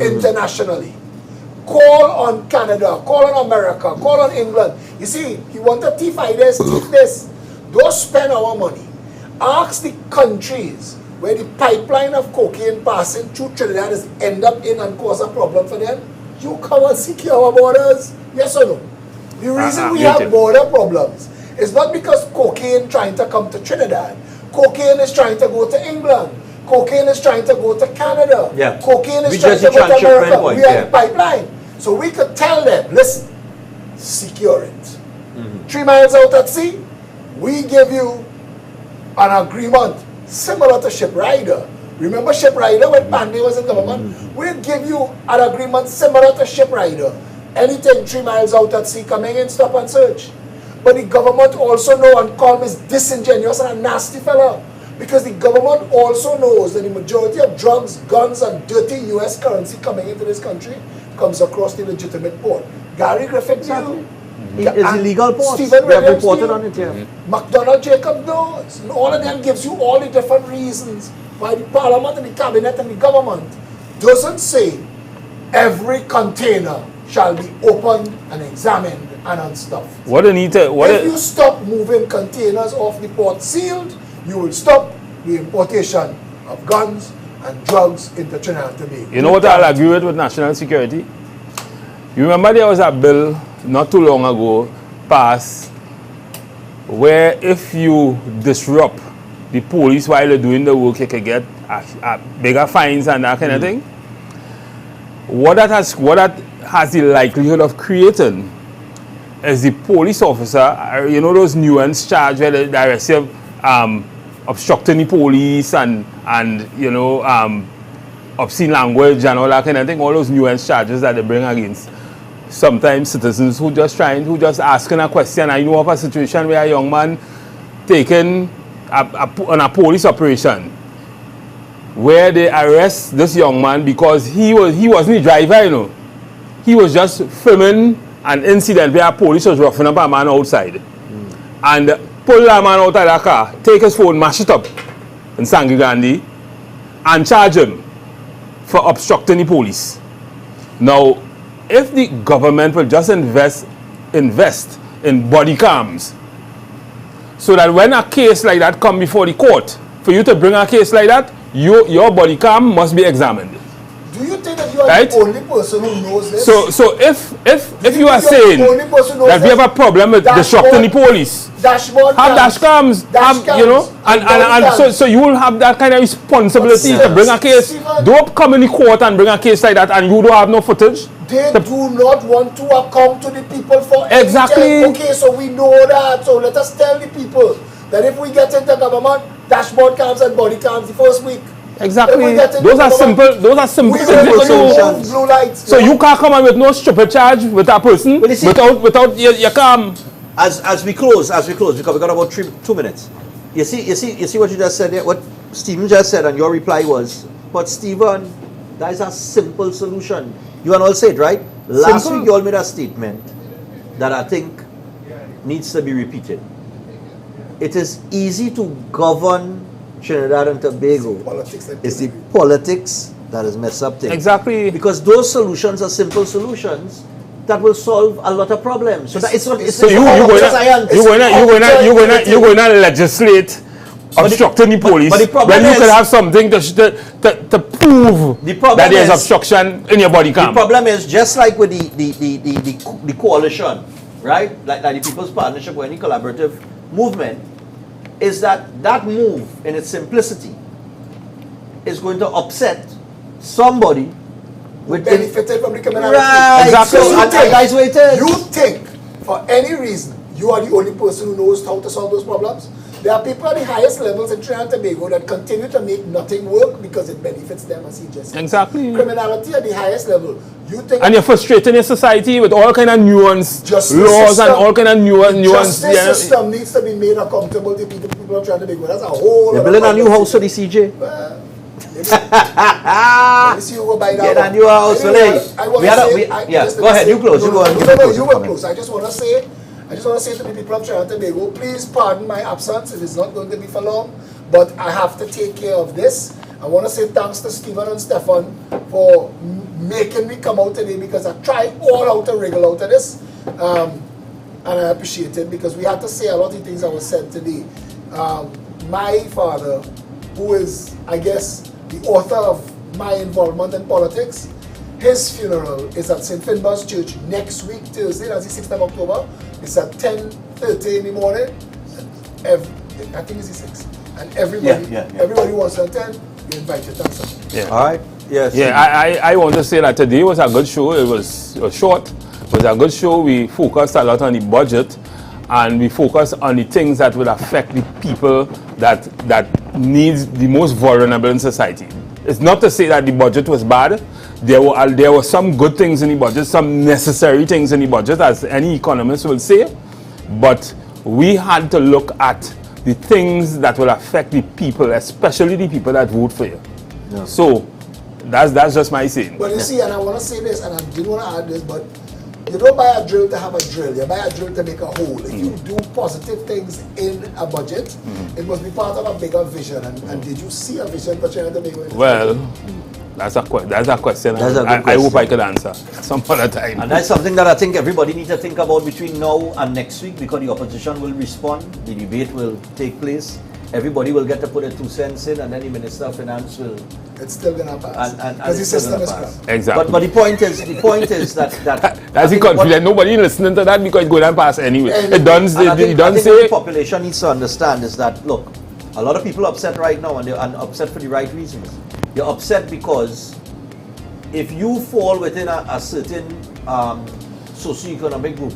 internationally. Call on Canada, call on America, call on England. You see, you want to thief this, thief this. Don't spend our money. Ask the countries where the pipeline of cocaine passing through Trinidad is end up in and cause a problem for them. You come and secure our borders. Yes or no? The reason we have border problems is not because cocaine trying to come to Trinidad. Cocaine is trying to go to England. Cocaine is trying to go to Canada.
Yeah.
Cocaine is
We
trying
just
to go to
transshipment
America.
point,
We have
yeah.
a pipeline. So we could tell them, listen, secure it. 3 miles out at sea, we give you an agreement similar to Ship Rider. Remember Ship Rider when Pandey was in government? We'll give you an agreement similar to Ship Rider. Anything 3 miles out at sea coming in, stop and search. But the government also know and call me disingenuous and a nasty fella. Because the government also knows that the majority of drugs, guns, and dirty US currency coming into this country comes across the legitimate port. Gary Griffith knew.
It's illegal ports.
Stephen
We have
Williams
reported
knew.
on it here.
McDonald Jacob knows. And all of them gives you all the different reasons why the parliament and the cabinet and the government doesn't say every container shall be opened and examined and unstuffed.
What do you need to...
If you stop moving containers off the port sealed, you will stop the importation of guns and drugs into Trinidad and Tobago.
You know what I'll agree with national security? You remember there was a bill not too long ago passed where if you disrupt the police while they're doing the work, you can get bigger fines and that kind of thing. what that has the likelihood of creating is the police officer, you know, those nuance charge where they arrest you, obstructing the police and you know, obscene language and all that kind of thing, all those nuance charges that they bring against sometimes citizens who just asking a question. I know of a situation where a young man taken on a police operation where they arrest this young man because he wasn't the driver, you know. He was just filming an incident where police was roughing up a man outside. And pull that man out of that car, take his phone, mash it up in Sanghi Gandhi, and charge him for obstructing the police. Now, if the government will just invest in body cams, so that when a case like that come before the court, for you to bring a case like that, your body cam must be examined.
Do you think that you are
Right?
the only person who knows this?
So if you are saying that we have a problem with disrupting the police,
Dashboard
have dash cams, you know, and so you will have that kind of responsibility to bring a case.
Stephan,
Don't come in the court and bring a case like that and you don't have no footage.
They do not want to account to the people for
Exactly.
anything. Okay, so we know that. So let us tell the people that if we get into government, dashboard cams and body cams the first week.
Exactly. Those are simple
We
things to
will
do.
remove blue lights.
So you can't come on with no stupid charge with a person
Well, you see-
without your cam.
As we close, because we got about 2 minutes. You see what you just said there, what Stephen just said, and your reply was, but Stephen, that is a simple solution. You and all said, right? Last
Simple.
week you all made a statement that I think needs to be repeated. It is easy to govern Trinidad and Tobago.
Politics that
It's the politics that has messed up things.
Exactly.
Because those solutions are simple solutions that will solve a lot of problems. So that it's not. It's
So you're going to legislate obstructing the police
but the problem
when you
is-
could have something to prove
The problem
that there's
is-
obstruction in your body
The
cam.
problem is just like with the coalition, right? Like the People's Partnership or any collaborative movement, is that move in its simplicity is going to upset somebody with
benefited from the criminality.
Right.
Exactly.
So, and guys, wait it.
You think, for any reason, you are the only person who knows how to solve those problems? There are people at the highest levels in Trinidad and Tobago that continue to make nothing work because it benefits them, as he just said.
Exactly.
Criminality at the highest level. You think
And you're frustrating your society with all kind of nuance
Justice
laws
system.
and all kind of nuance.
justice system needs to be made accountable to people of Trinidad and Tobago. That's a whole
They're
other
building a new
conversation.
house for the CJ.
Let me see who will buy that
Get
one.
a new house,
Anyway,
Phillip.
I wanna
We had a-
say-
we-
I-
yeah,
just
go
let me
ahead,
say-
you close, you go on, you
No,
close
you
the
will
comment.
close. I just want to say to the people of Trinidad and Tobago, please pardon my absence. It is not going to be for long, but I have to take care of this. I want to say thanks to Stephen and Stephan for making me come out today, because I tried all out to wriggle out of this. And I appreciate it, because we had to say a lot of things that were said today. My father, who is, I guess, the author of my involvement in politics, his funeral is at St. Finbar's Church next week, Thursday, that's the 6th of October. It's at 10:30 in the morning. I think it's the 6th. And everybody who wants to attend, you're invited. Thanks, sir.
Yeah.
All right. Yes.
Yeah, I want to say that today was a good show. It was short. It was a good show. We focused a lot on the budget, and we focused on the things that will affect the people that needs the most vulnerable in society. It's not to say that the budget was bad. There were some good things in the budget, some necessary things in the budget, as any economist will say. But we had to look at the things that will affect the people, especially the people that vote for you.
Yeah.
So that's just my saying.
But you see, and I want to say this, and I didn't want to add this, but you don't buy a drill to have a drill. You buy a drill to make a hole. If you do positive things in a budget, it must be part of a bigger vision. And did you see a vision for Trinidad and Tobago?
Well, that's a question.
That's a good
I hope
question.
I could answer some other time.
And that's something that I think everybody needs to think about between now and next week, because the opposition will respond, the debate will take place, everybody will get to put their 2 cents in, and then the Minister of Finance will.
It's still going to pass.
And
Because the
it's still
system
gonna
is
pass.
crap.
Exactly.
But the point is that
That's
I
the
think what-
confidence. Nobody listening to that because it's going to pass anyway. It does.
And I think
It does
what
say.
the population needs to understand is that, look, a lot of people are upset right now, and they're upset for the right reasons. They're upset because if you fall within a certain socio-economic group,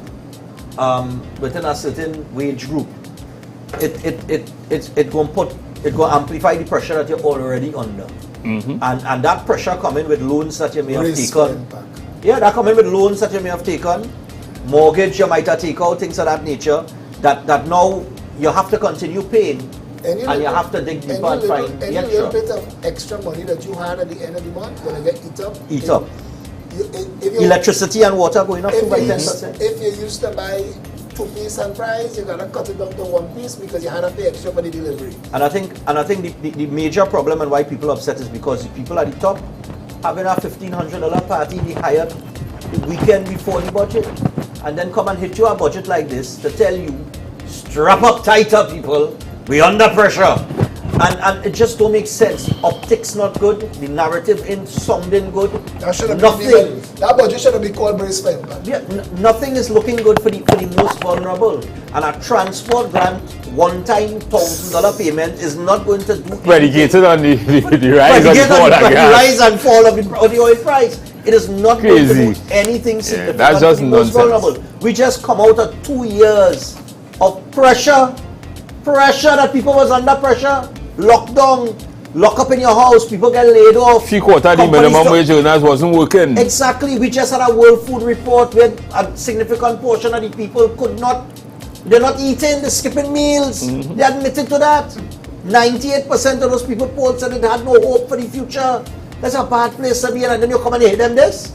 within a certain wage group, it going amplify the pressure that you're already under. And that pressure coming with loans that you may have taken. Yeah, that coming with loans that you may have taken, mortgage you might have taken out, things of that nature, that now you have to continue paying, and you have to dig deeper and find the
Any little bit of extra money that you had at the end of the month, when you get eat up.
Electricity and water going up by 10%.
If you used to buy 2-piece and fries, you gotta cut it down to 1 piece because you had to pay extra for the delivery.
And I think the major problem and why people are upset is because the people at the top having a $1,500 party they hired the weekend before the budget, and then come and hit you a budget like this to tell you, strap up tighter people, we under pressure. And it just don't make sense. Optics not good, the narrative ain't sounding good.
That budget should have been called Brace Fine.
Yeah, nothing is looking good for the most vulnerable. And a transport grant, one-time $1,000 payment is not going to do
predicated on the rise and fall of
the rise and fall of the oil price. It is not going to do anything significant.
That's just
for the most vulnerable. We just come out of 2 years of pressure that people was under pressure. Lockdown, lock up in your house, people get laid off.
Few quarter the minimum wage earners wasn't working.
Exactly. We just had a World Food Report where a significant portion of the people they're not eating, they're skipping meals. They admitted to that. 98% of those people polled said they had no hope for the future. That's a bad place to be in, and then you come and hit them this.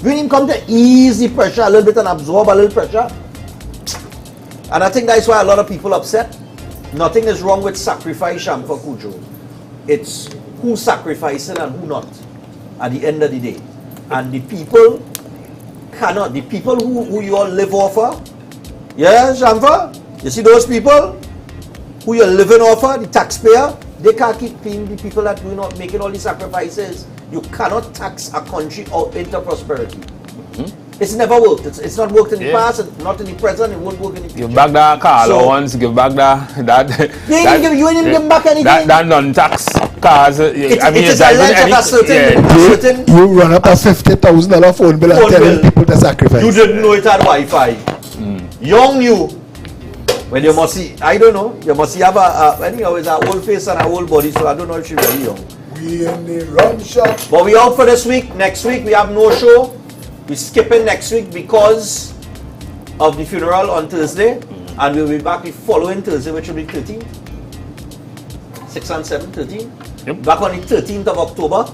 We didn't come to ease the pressure a little bit and absorb a little pressure. And I think that's why a lot of people are upset. Nothing is wrong with sacrifice, Shamfa Kujo. It's who's sacrificing and who not at the end of the day. And the people cannot. The people who you all live off of, yeah, Shamfa? You see those people who you're living off of, the taxpayer, they can't keep paying the people that do not making all these sacrifices. You cannot tax a country out into prosperity. It's never worked. It's not worked in the past, and not in the present, it won't work in the future.
Give back that car allowance, give back that
you ain't give back anything.
That non-tax cars.
It's a certain
you run up a $50,000 phone bill and telling people to sacrifice.
You didn't know it had Wi-Fi. Young you. When you must see, I don't know, you must see have anyhow, it's an old face and an old body, so I don't know if she's very young.
We in the wrong shop.
But we out for this week. Next week we have no show. We're skipping next week because of the funeral on Thursday, and we'll be back the following Thursday, which will be 13. 6 and 7, 13.
Yep.
Back on the 13th of October.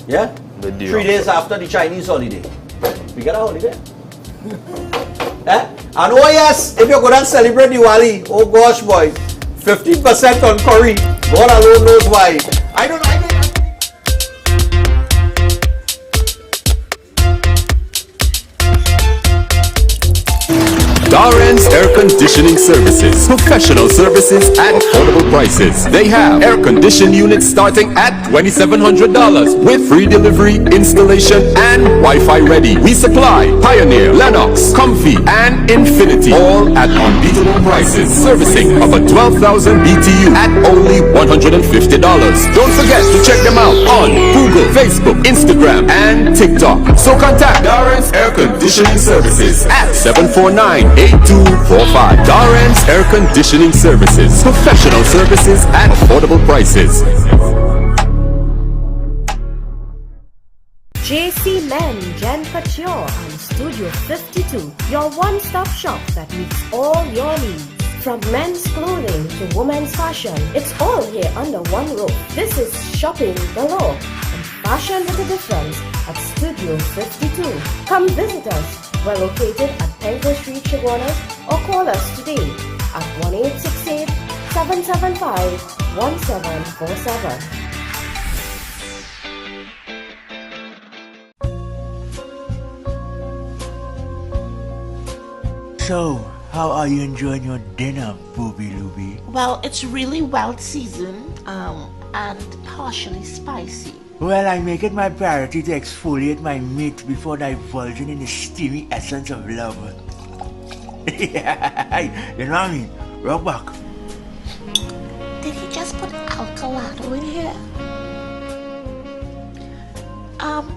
Yeah? 3 days after the Chinese holiday. We get a holiday. And oh yes, if you're going to celebrate Diwali, oh gosh boy, 15% on curry. God alone knows why. I don't know.
Darren's Air Conditioning Services. Professional services at affordable prices. They have air conditioning units starting at $2,700 with free delivery, installation, and Wi-Fi ready. We supply Pioneer, Lennox, Comfy, and Infinity, all at unbeatable prices. Servicing of a 12,000 BTU at only $150. Don't forget to check them out on Google, Facebook, Instagram, and TikTok. So contact Darren's Air Conditioning Services at 749-8245. Darren's Air Conditioning Services. Professional services at affordable prices.
JC Men, Gen Couture and Studio 52. Your one-stop shop that meets all your needs. From men's clothing to women's fashion, it's all here under one roof. This is shopping galore and fashion with a difference at Studio 52. Come visit us. We're located at Penco Street, Chaguanas, or call us today at 1-868-775-1747.
So, how are you enjoying your dinner, Booby Looby?
Well, it's really well seasoned and partially spicy.
Well, I make it my priority to exfoliate my meat before divulging in the steamy essence of love. Yeah, you know what I mean? Rock back.
Did he just put Alcalado in here?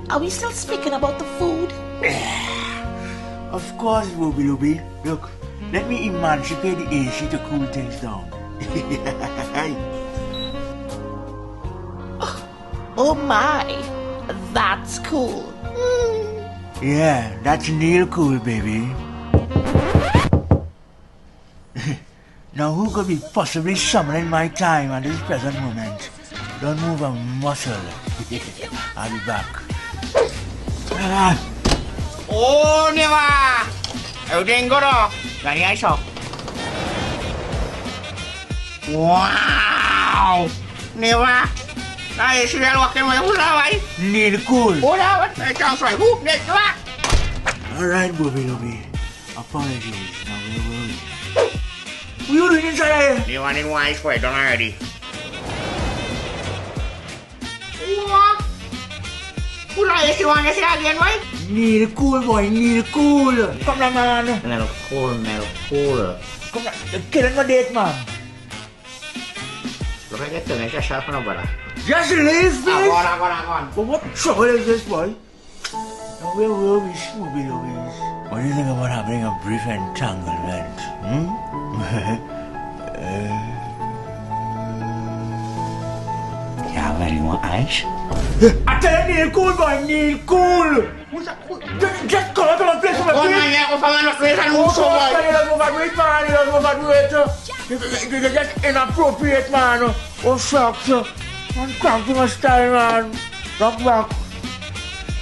are we still speaking about the food?
Of course, Booby. Look, let me emancipate the AC to cool things down.
Oh my, that's cool.
Yeah, that's Neil cool, baby. Now who could be possibly summoning my time at this present moment? Don't move a muscle. I'll be back.
Oh, Neva! Everything good off. Gani I saw. Wow! Neva! I see you walking with Hula,
Neil cool.
Hula, what? I can't say whoop, next one.
Alright, Booby. Apologies. Now we'll. What are you doing inside here?
You want in wise for it, don't already. What? Hula, is you want to say again, right?
Neil cool, boy. Neil cool. Come on, man.
Neil cool.
Come on. You're killing my date, man.
Look at it, make yourself no better.
Just leave, please.
Go on.
But what trouble is this, boy? Now where will we, Booby? What do you think about having a brief entanglement?
You have any more eyes?
I tell you, Neil cool, boy. Neil cool. Just come out of my place.
Oh, man, yeah, go from the place and move so much.
You don't overdo it. You're just inappropriate, man. Oh, shucks. I'm cranking my style, man. Rock back.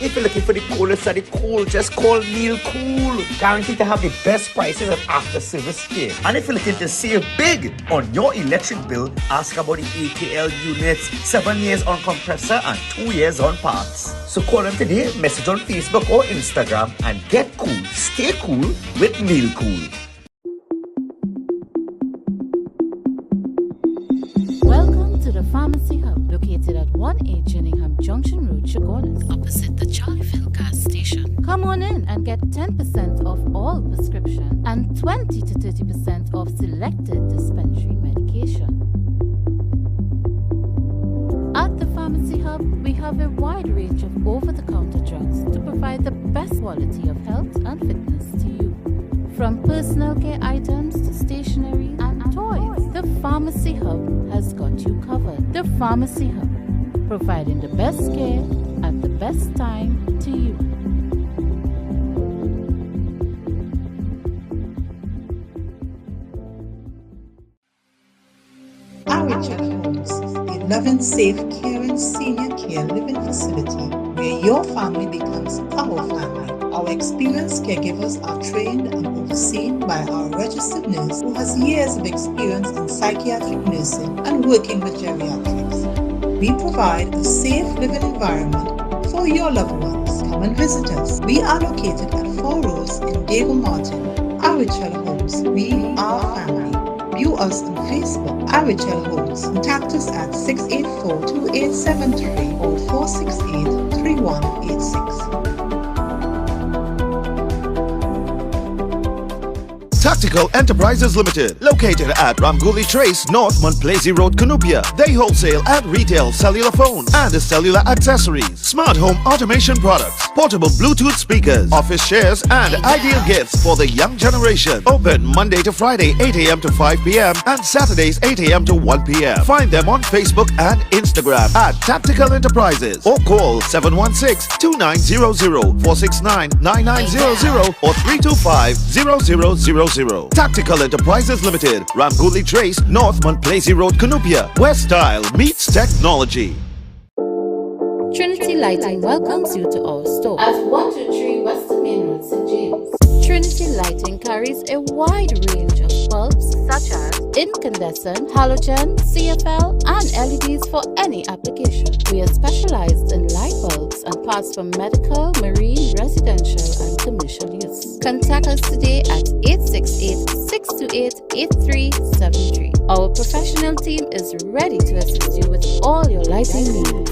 If you're looking for the coolest of the cool, just call Neil Cool. Guaranteed to have the best prices and after service care. And if you're looking to save big on your electric bill, ask about the AKL units, 7 years on compressor and 2 years on parts. So call them today, message on Facebook or Instagram and get cool. Stay cool with Neil Cool.
Welcome to the Pharmacy Hub, located at 1A Jenningham Junction Road, Chagonas, opposite the Charlieville gas station. Come on in and get 10% off all prescription and 20 to 30% off selected dispensary medication. At the Pharmacy Hub, we have a wide range of over-the-counter drugs to provide the best quality of health and fitness to you. From personal care items to stationery and toys, the Pharmacy Hub has got you covered. The Pharmacy Hub, providing the best care at the best time to you.
Richard Homes, a loving, safe, caring senior care living facility where your family becomes our family. Our experienced caregivers are trained and overseen by our registered nurse who has years of experience in psychiatric nursing and working with geriatrics. We provide a safe living environment for your loved ones. Come and visit us. We are located at 4 Rows in Diego Martin. Richard Homes, we are family. View us on Facebook, Richard Homes. Contact us at 684-2873 or 468-3186.
Tactical Enterprises Limited, located at Ramguli Trace, North Montplaisir Road, Cunupia. They wholesale and retail cellular phones and cellular accessories, smart home automation products, portable Bluetooth speakers, office chairs, and ideal gifts for the young generation. Open Monday to Friday, 8 a.m. to 5 p.m. and Saturdays, 8 a.m. to 1 p.m. Find them on Facebook and Instagram at Tactical Enterprises or call 716-2900, 469-9900 or 325-0000. Tactical Enterprises Limited, Ramguli Trace, North Montplaisir Road, Cunupia, where style meets technology.
Trinity Lighting welcomes you to our store at 123 Western Main Road, St. James. Trinity Lighting carries a wide range of bulbs such as incandescent, halogen, CFL, and LEDs for any application. We are specialized in light bulbs and parts for medical, marine, residential, and commercial use. Contact us today at 868-628-8373. Our professional team is ready to assist you with all your lighting needs.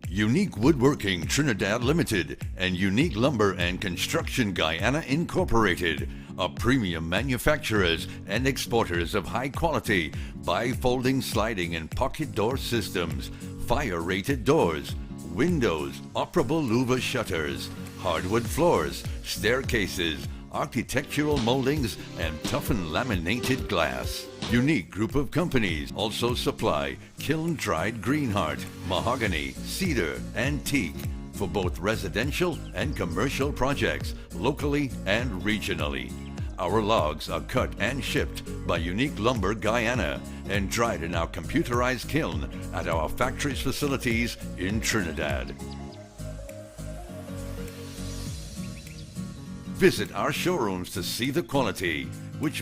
Unique Woodworking Trinidad Limited and Unique Lumber and Construction Guyana Incorporated are premium manufacturers and exporters of high-quality bifolding sliding and pocket door systems, fire-rated doors, windows, operable louver shutters, hardwood floors, staircases, architectural moldings, and toughened laminated glass. Unique group of companies also supply kiln-dried greenheart, mahogany, cedar, and teak for both residential and commercial projects, locally and regionally. Our logs are cut and shipped by Unique Lumber Guyana and dried in our computerized kiln at our factory's facilities in Trinidad. Visit our showrooms to see the quality, which